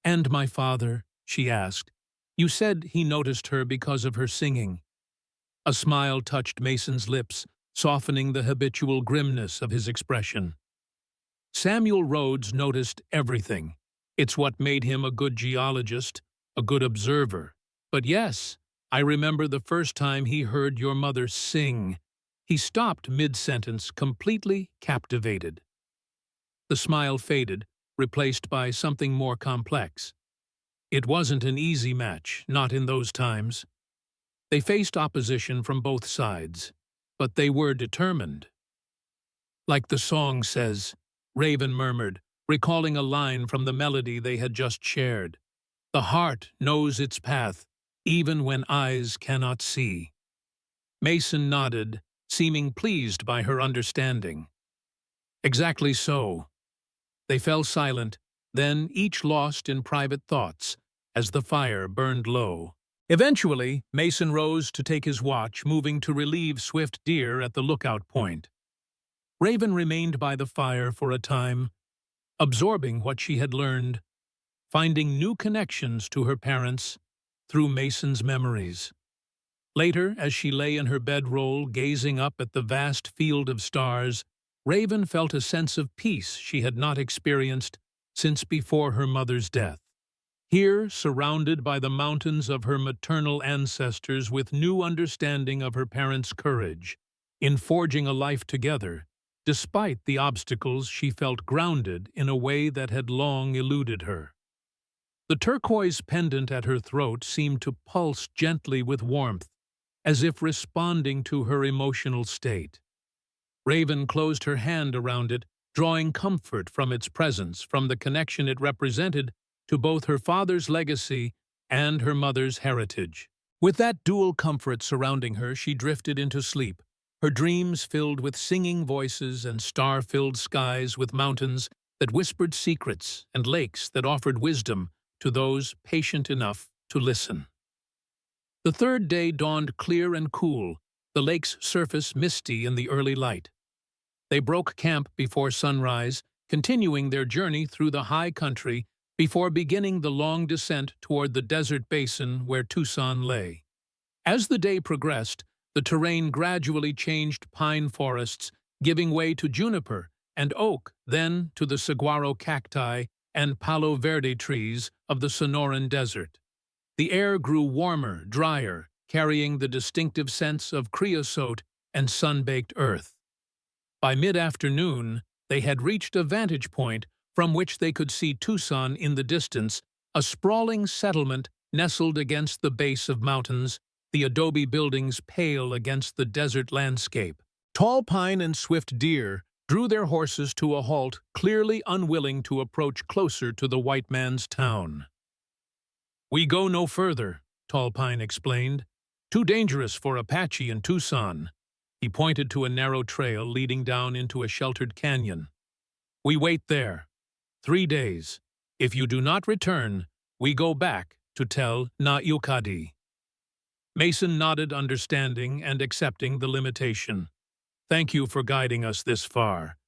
"And my father?" she asked. "You said he noticed her because of her singing." A smile touched Mason's lips, softening the habitual grimness of his expression. "Samuel Rhodes noticed everything. It's what made him a good geologist, a good observer. But yes, I remember the first time he heard your mother sing." He stopped mid-sentence, completely captivated. The smile faded, replaced by something more complex. It wasn't an easy match, not in those times. They faced opposition from both sides, but they were determined. "Like the song says," Raven murmured, recalling a line from the melody they had just shared. "The heart knows its path, even when eyes cannot see." Mason nodded, seeming pleased by her understanding. "Exactly so." They fell silent, then each lost in private thoughts, as the fire burned low. Eventually, Mason rose to take his watch, moving to relieve Swift Deer at the lookout point. Raven remained by the fire for a time, absorbing what she had learned, finding new connections to her parents through Mason's memories. Later, as she lay in her bedroll, gazing up at the vast field of stars, Raven felt a sense of peace she had not experienced since before her mother's death. Here, surrounded by the mountains of her maternal ancestors with new understanding of her parents' courage, in forging a life together, despite the obstacles she felt grounded in a way that had long eluded her. The turquoise pendant at her throat seemed to pulse gently with warmth, as if responding to her emotional state. Raven closed her hand around it, drawing comfort from its presence, from the connection it represented to both her father's legacy and her mother's heritage. With that dual comfort surrounding her, she drifted into sleep, her dreams filled with singing voices and star-filled skies, with mountains that whispered secrets and lakes that offered wisdom to those patient enough to listen. The third day dawned clear and cool, the lake's surface misty in the early light. They broke camp before sunrise, continuing their journey through the high country before beginning the long descent toward the desert basin where Tucson lay. As the day progressed, the terrain gradually changed pine forests, giving way to juniper and oak, then to the saguaro cacti and palo verde trees of the Sonoran Desert. The air grew warmer, drier, carrying the distinctive scents of creosote and sun-baked earth. By mid-afternoon, they had reached a vantage point from which they could see Tucson in the distance, a sprawling settlement nestled against the base of mountains, the adobe buildings pale against the desert landscape. Tall pine and swift deer drew their horses to a halt, clearly unwilling to approach closer to the white man's town. "We go no further," Tall Pine explained. "Too dangerous for Apache in Tucson." He pointed to a narrow trail leading down into a sheltered canyon. "We wait there. 3 days. If you do not return, we go back to tell Na'Yukadi." Mason nodded, understanding and accepting the limitation. "Thank you for guiding us this far.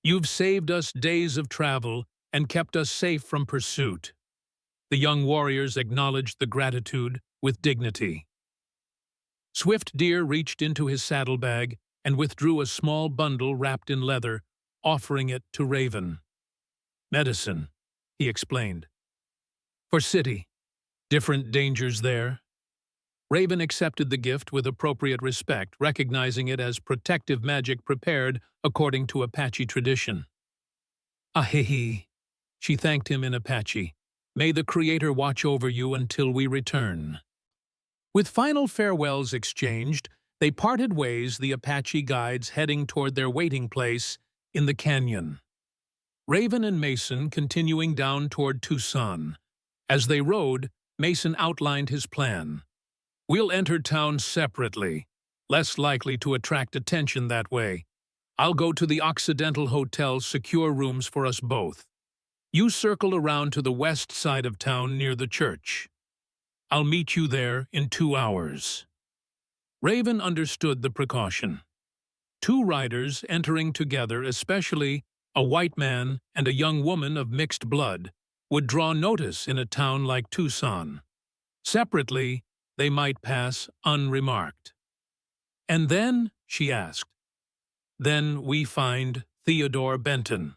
You've saved us days of travel and kept us safe from pursuit." The young warriors acknowledged the gratitude with dignity. Swift Deer reached into his saddlebag and withdrew a small bundle wrapped in leather, offering it to Raven. "Medicine," he explained. "For city. Different dangers there." Raven accepted the gift with appropriate respect, recognizing it as protective magic prepared according to Apache tradition. "Ahihi," she thanked him in Apache. "May the Creator watch over you until we return." With final farewells exchanged, they parted ways, the Apache guides heading toward their waiting place in the canyon. Raven and Mason continuing down toward Tucson. As they rode, Mason outlined his plan. "We'll enter town separately, less likely to attract attention that way. I'll go to the Occidental Hotel, secure rooms for us both. You circle around to the west side of town near the church. I'll meet you there in 2 hours." Raven understood the precaution. 2 riders entering together, especially a white man and a young woman of mixed blood, would draw notice in a town like Tucson. Separately, they might pass unremarked. "And then?" she asked. "Then we find Theodore Benton,"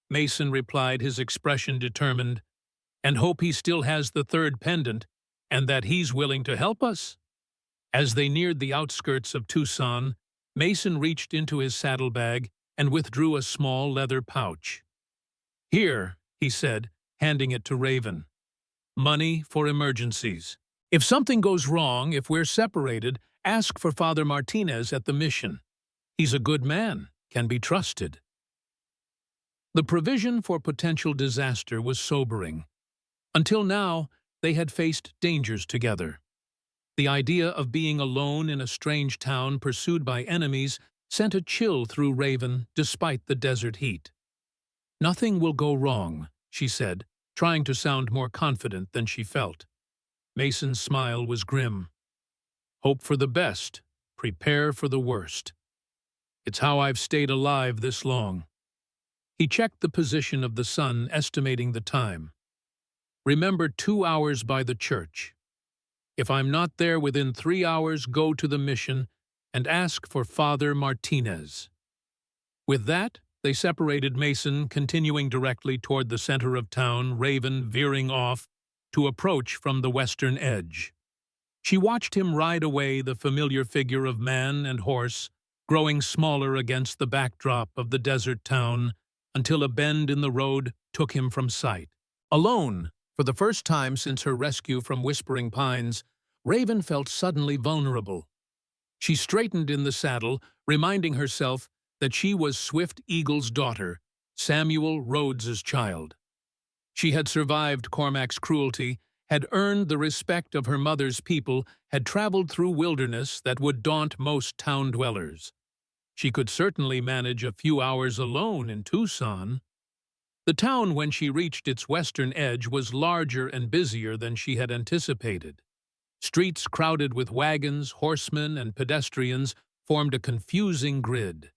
Mason replied, his expression determined, "and hope he still has the third pendant and that he's willing to help us." As they neared the outskirts of Tucson, Mason reached into his saddlebag and withdrew a small leather pouch. "Here," he said, handing it to Raven. "Money for emergencies. If something goes wrong, if we're separated, ask for Father Martinez at the mission. He's a good man, can be trusted." The provision for potential disaster was sobering. Until now, they had faced dangers together. The idea of being alone in a strange town pursued by enemies sent a chill through Raven despite the desert heat. "Nothing will go wrong," she said, trying to sound more confident than she felt. Mason's smile was grim. "Hope for the best, prepare for the worst. It's how I've stayed alive this long." He checked the position of the sun, estimating the time. "Remember 2 hours by the church. If I'm not there within 3 hours, go to the mission and ask for Father Martinez." With that, They separated, Mason continuing directly toward the center of town, Raven veering off to approach from the western edge. She watched him ride away, the familiar figure of man and horse, growing smaller against the backdrop of the desert town, until a bend in the road took him from sight. Alone, for the first time since her rescue from Whispering Pines, Raven felt suddenly vulnerable. She straightened in the saddle, reminding herself that she was Swift Eagle's daughter, Samuel Rhodes's child. She had survived Cormac's cruelty, had earned the respect of her mother's people, had traveled through wilderness that would daunt most town dwellers. She could certainly manage a few hours alone in Tucson. The town, when she reached its western edge, was larger and busier than she had anticipated. Streets crowded with wagons, horsemen, and pedestrians formed a confusing grid.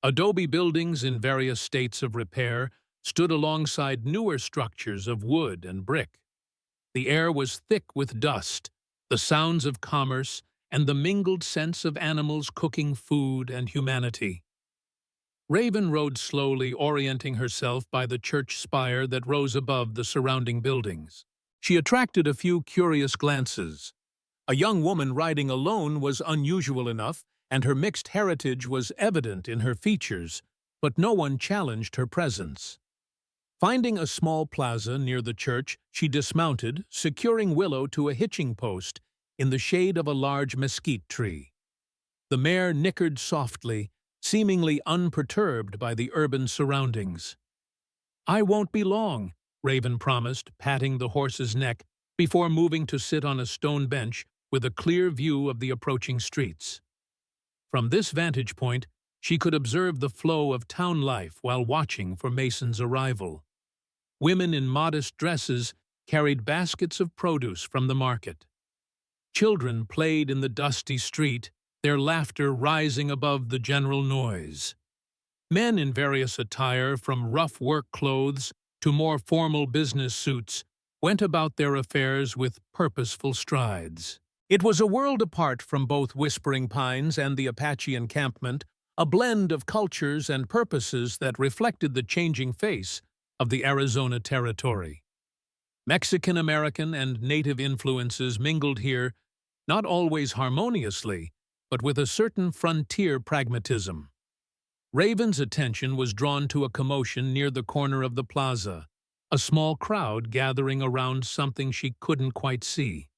Adobe buildings in various states of repair stood alongside newer structures of wood and brick. The air was thick with dust, the sounds of commerce, and the mingled sense of animals cooking food and humanity. Raven rode slowly, orienting herself by the church spire that rose above the surrounding buildings. She attracted a few curious glances. A young woman riding alone was unusual enough, and her mixed heritage was evident in her features, but no one challenged her presence. Finding a small plaza near the church, she dismounted, securing Willow to a hitching post in the shade of a large mesquite tree. The mare nickered softly, seemingly unperturbed by the urban surroundings. "I won't be long," Raven promised, patting the horse's neck before moving to sit on a stone bench with a clear view of the approaching streets. From this vantage point, she could observe the flow of town life while watching for Mason's arrival. Women in modest dresses carried baskets of produce from the market. Children played in the dusty street, their laughter rising above the general noise. Men in various attire, from rough work clothes to more formal business suits, went about their affairs with purposeful strides. It was a world apart from both Whispering Pines and the Apache encampment, a blend of cultures and purposes that reflected the changing face of the Arizona territory. Mexican-American and Native influences mingled here, not always harmoniously, but with a certain frontier pragmatism. Raven's attention was drawn to a commotion near the corner of the plaza, a small crowd gathering around something she couldn't quite see.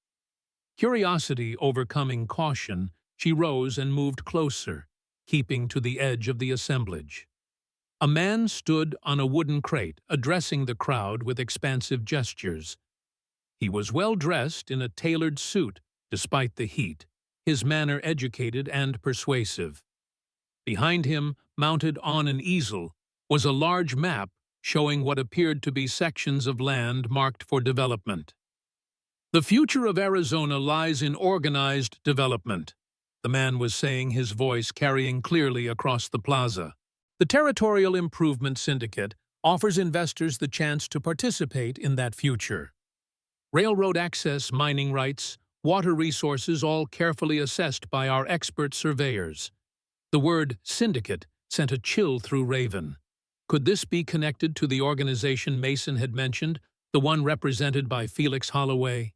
Curiosity overcoming caution, she rose and moved closer, keeping to the edge of the assemblage. A man stood on a wooden crate, addressing the crowd with expansive gestures. He was well dressed in a tailored suit, despite the heat, his manner educated and persuasive. Behind him, mounted on an easel, was a large map showing what appeared to be sections of land marked for development. "The future of Arizona lies in organized development," the man was saying, his voice carrying clearly across the plaza. "The Territorial Improvement Syndicate offers investors the chance to participate in that future. Railroad access, mining rights, water resources, all carefully assessed by our expert surveyors." The word syndicate sent a chill through Raven. Could this be connected to the organization Mason had mentioned, the one represented by Felix Holloway?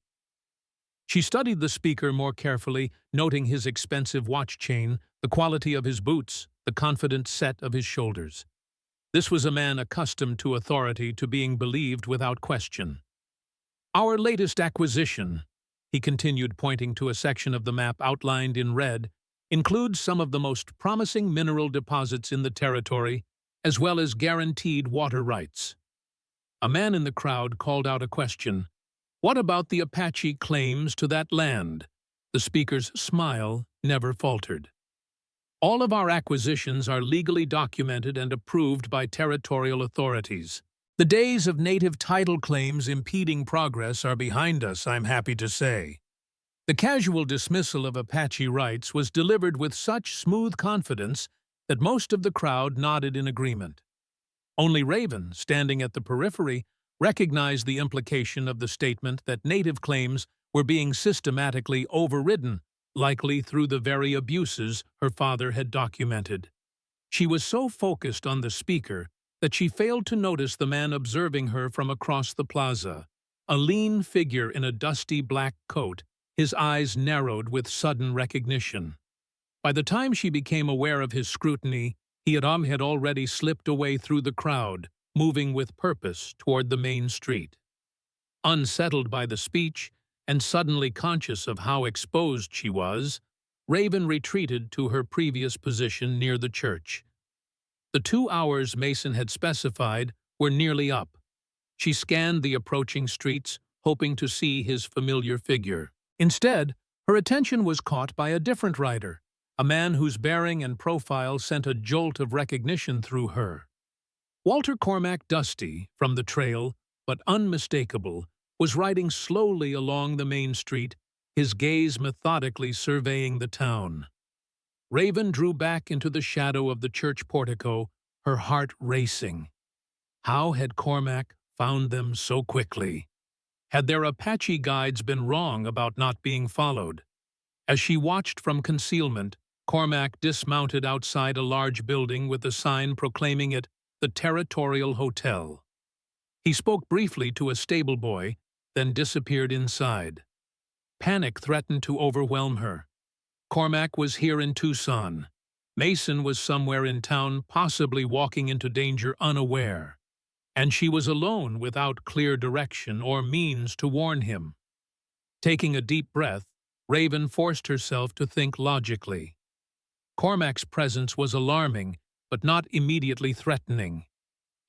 She studied the speaker more carefully, noting his expensive watch chain, the quality of his boots, the confident set of his shoulders. This was a man accustomed to authority, to being believed without question. "Our latest acquisition," he continued, pointing to a section of the map outlined in red, "includes some of the most promising mineral deposits in the territory, as well as guaranteed water rights." A man in the crowd called out a question. "What about the Apache claims to that land?" The speaker's smile never faltered. "All of our acquisitions are legally documented and approved by territorial authorities. The days of native title claims impeding progress are behind us, I'm happy to say." The casual dismissal of Apache rights was delivered with such smooth confidence that most of the crowd nodded in agreement. Only Raven, standing at the periphery, recognized the implication of the statement that native claims were being systematically overridden, likely through the very abuses her father had documented. She was so focused on the speaker that she failed to notice the man observing her from across the plaza, a lean figure in a dusty black coat, his eyes narrowed with sudden recognition. By the time she became aware of his scrutiny, he had already slipped away through the crowd, moving with purpose toward the main street. Unsettled by the speech, and suddenly conscious of how exposed she was, Raven retreated to her previous position near the church. The 2 hours Mason had specified were nearly up. She scanned the approaching streets, hoping to see his familiar figure. Instead, her attention was caught by a different rider, a man whose bearing and profile sent a jolt of recognition through her. Walter Cormac Dusty, from the trail, but unmistakable, was riding slowly along the main street, his gaze methodically surveying the town. Raven drew back into the shadow of the church portico, her heart racing. How had Cormac found them so quickly? Had their Apache guides been wrong about not being followed? As she watched from concealment, Cormac dismounted outside a large building with a sign proclaiming it the Territorial Hotel. He spoke briefly to a stable boy, then disappeared inside. Panic threatened to overwhelm her. Cormac was here in Tucson. Mason was somewhere in town, possibly walking into danger unaware. And she was alone without clear direction or means to warn him. Taking a deep breath, Raven forced herself to think logically. Cormac's presence was alarming, but not immediately threatening.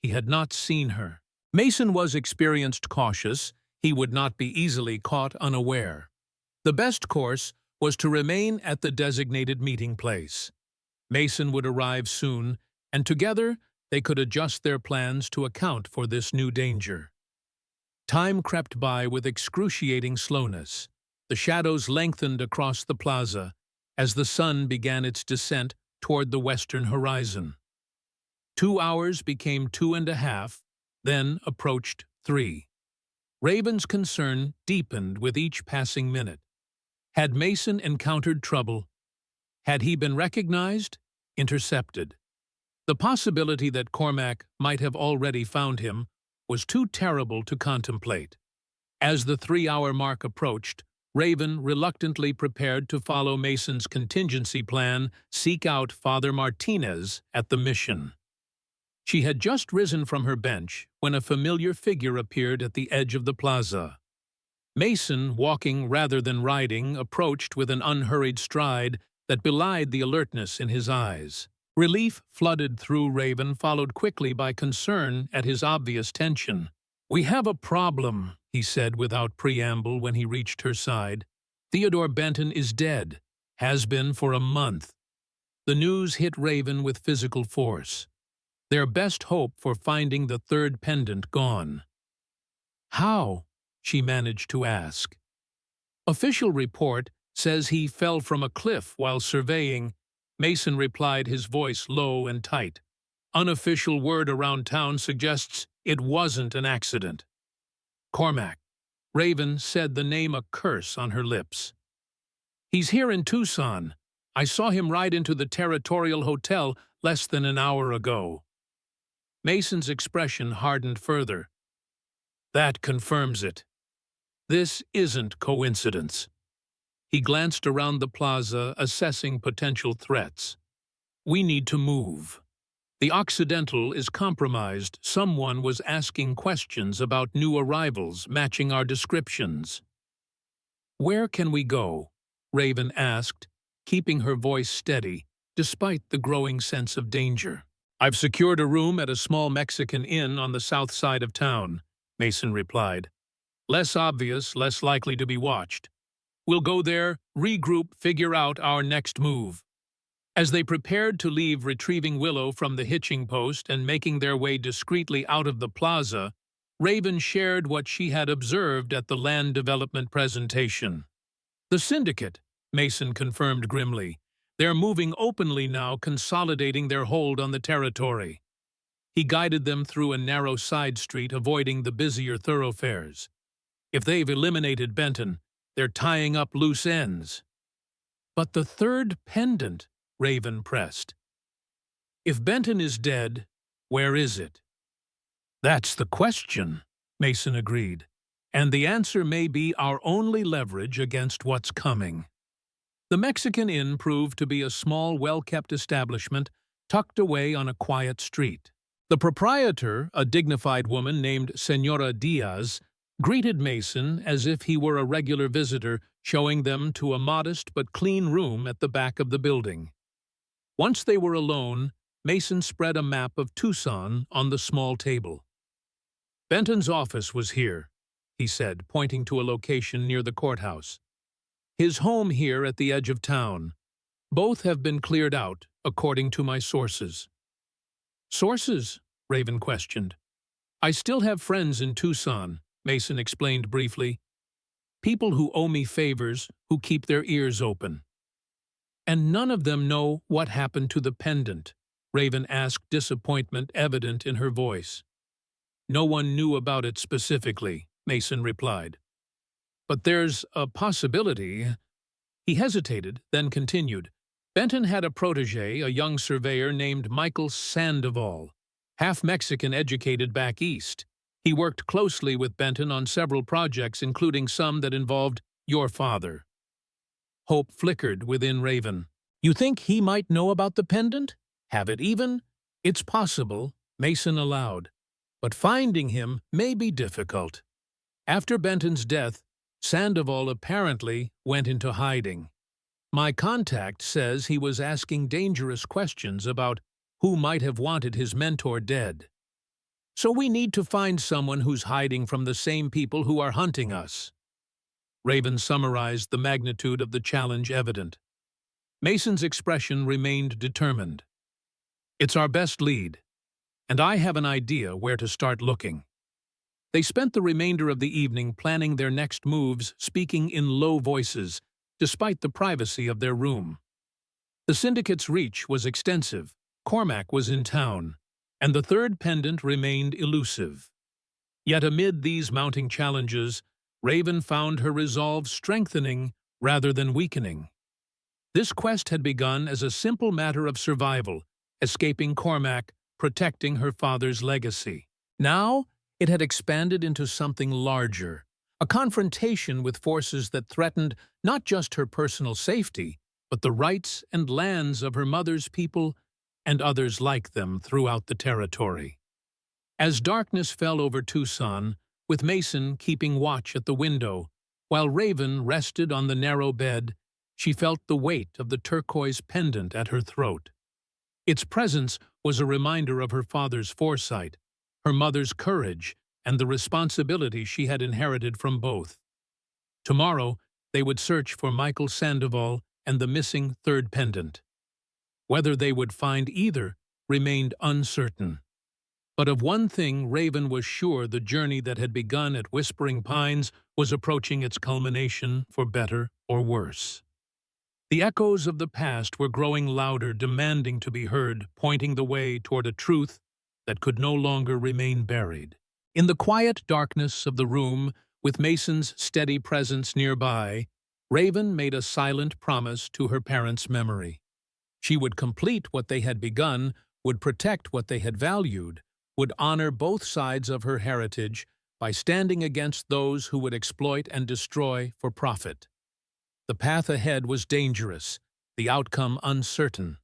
He had not seen her. Mason was experienced cautious. He would not be easily caught unaware. The best course was to remain at the designated meeting place. Mason would arrive soon, and together they could adjust their plans to account for this new danger. Time crept by with excruciating slowness. The shadows lengthened across the plaza as the sun began its descent toward the western horizon. 2 hours became 2.5, then approached 3. Raven's concern deepened with each passing minute. Had Mason encountered trouble? Had he been recognized? Intercepted? The possibility that Cormac might have already found him was too terrible to contemplate. As the 3-hour mark approached, Raven reluctantly prepared to follow Mason's contingency plan, seek out Father Martinez at the mission. She had just risen from her bench when a familiar figure appeared at the edge of the plaza. Mason, walking rather than riding, approached with an unhurried stride that belied the alertness in his eyes. Relief flooded through Raven, followed quickly by concern at his obvious tension. "We have a problem," he said without preamble when he reached her side. "Theodore Benton is dead. Has been for a month." The news hit Raven with physical force. Their best hope for finding the third pendant gone. "How?" she managed to ask. "Official report says he fell from a cliff while surveying," Mason replied, his voice low and tight. "Unofficial word around town suggests it wasn't an accident." "Cormac." Raven said the name a curse on her lips. "He's here in Tucson. I saw him ride into the Territorial Hotel less than an hour ago." Mason's expression hardened further. "That confirms it. This isn't coincidence." He glanced around the plaza, assessing potential threats. "We need to move. The Occidental is compromised. Someone was asking questions about new arrivals matching our descriptions." "Where can we go?" Raven asked, keeping her voice steady, despite the growing sense of danger. "I've secured a room at a small Mexican inn on the south side of town," Mason replied. "Less obvious, less likely to be watched. We'll go there, regroup, figure out our next move." As they prepared to leave, retrieving Willow from the hitching post and making their way discreetly out of the plaza, Raven shared what she had observed at the land development presentation. "The syndicate," Mason confirmed grimly. "They're moving openly now, consolidating their hold on the territory." He guided them through a narrow side street, avoiding the busier thoroughfares. "If they've eliminated Benton, they're tying up loose ends." "But the third pendant," Raven pressed. If Benton is dead, where is it? That's the question, Mason agreed. And the answer may be our only leverage against what's coming. The Mexican Inn proved to be a small, well-kept establishment tucked away on a quiet street. The proprietor, a dignified woman named Señora Diaz, greeted Mason as if he were a regular visitor, showing them to a modest but clean room at the back of the building. Once they were alone, Mason spread a map of Tucson on the small table. Benton's office was here, he said, pointing to a location near the courthouse. His home here at the edge of town. Both have been cleared out, according to my sources. Sources? Raven questioned. I still have friends in Tucson, Mason explained briefly. People who owe me favors, who keep their ears open. And none of them know what happened to the pendant, Raven asked, disappointment evident in her voice. No one knew about it specifically, Mason replied. But there's a possibility. He hesitated, then continued. Benton had a protege, a young surveyor named Michael Sandoval, half Mexican educated back east. He worked closely with Benton on several projects, including some that involved your father. Hope flickered within Raven. You think he might know about the pendant? Have it even? It's possible, Mason allowed. But finding him may be difficult. After Benton's death, Sandoval apparently went into hiding. My contact says he was asking dangerous questions about who might have wanted his mentor dead. So we need to find someone who's hiding from the same people who are hunting us. Raven summarized the magnitude of the challenge evident. Mason's expression remained determined. It's our best lead, and I have an idea where to start looking. They spent the remainder of the evening planning their next moves, speaking in low voices, despite the privacy of their room. The syndicate's reach was extensive, Cormac was in town, and the third pendant remained elusive. Yet amid these mounting challenges, Raven found her resolve strengthening rather than weakening. This quest had begun as a simple matter of survival, escaping Cormac, protecting her father's legacy. Now, it had expanded into something larger, a confrontation with forces that threatened not just her personal safety, but the rights and lands of her mother's people and others like them throughout the territory. As darkness fell over Tucson, with Mason keeping watch at the window, while Raven rested on the narrow bed, she felt the weight of the turquoise pendant at her throat. Its presence was a reminder of her father's foresight, her mother's courage, and the responsibility she had inherited from both. Tomorrow, they would search for Michael Sandoval and the missing third pendant. Whether they would find either remained uncertain. But of one thing Raven was sure: the journey that had begun at Whispering Pines was approaching its culmination, for better or worse. The echoes of the past were growing louder, demanding to be heard, pointing the way toward a truth that could no longer remain buried. In the quiet darkness of the room, with Mason's steady presence nearby, Raven made a silent promise to her parents' memory. She would complete what they had begun, would protect what they had valued, would honor both sides of her heritage by standing against those who would exploit and destroy for profit. The path ahead was dangerous, the outcome uncertain.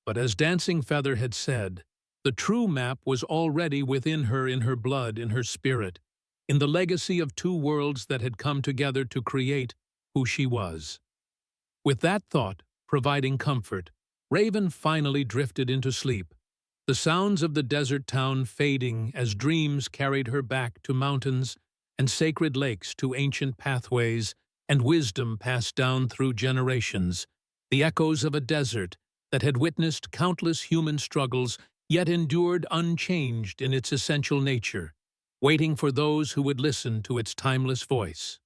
But as Dancing Feather had said, the true map was already within her, in her blood, in her spirit, in the legacy of two worlds that had come together to create who she was. With that thought providing comfort, Raven finally drifted into sleep, the sounds of the desert town fading as dreams carried her back to mountains and sacred lakes, to ancient pathways and wisdom passed down through generations, the echoes of a desert that had witnessed countless human struggles yet endured unchanged in its essential nature, waiting for those who would listen to its timeless voice.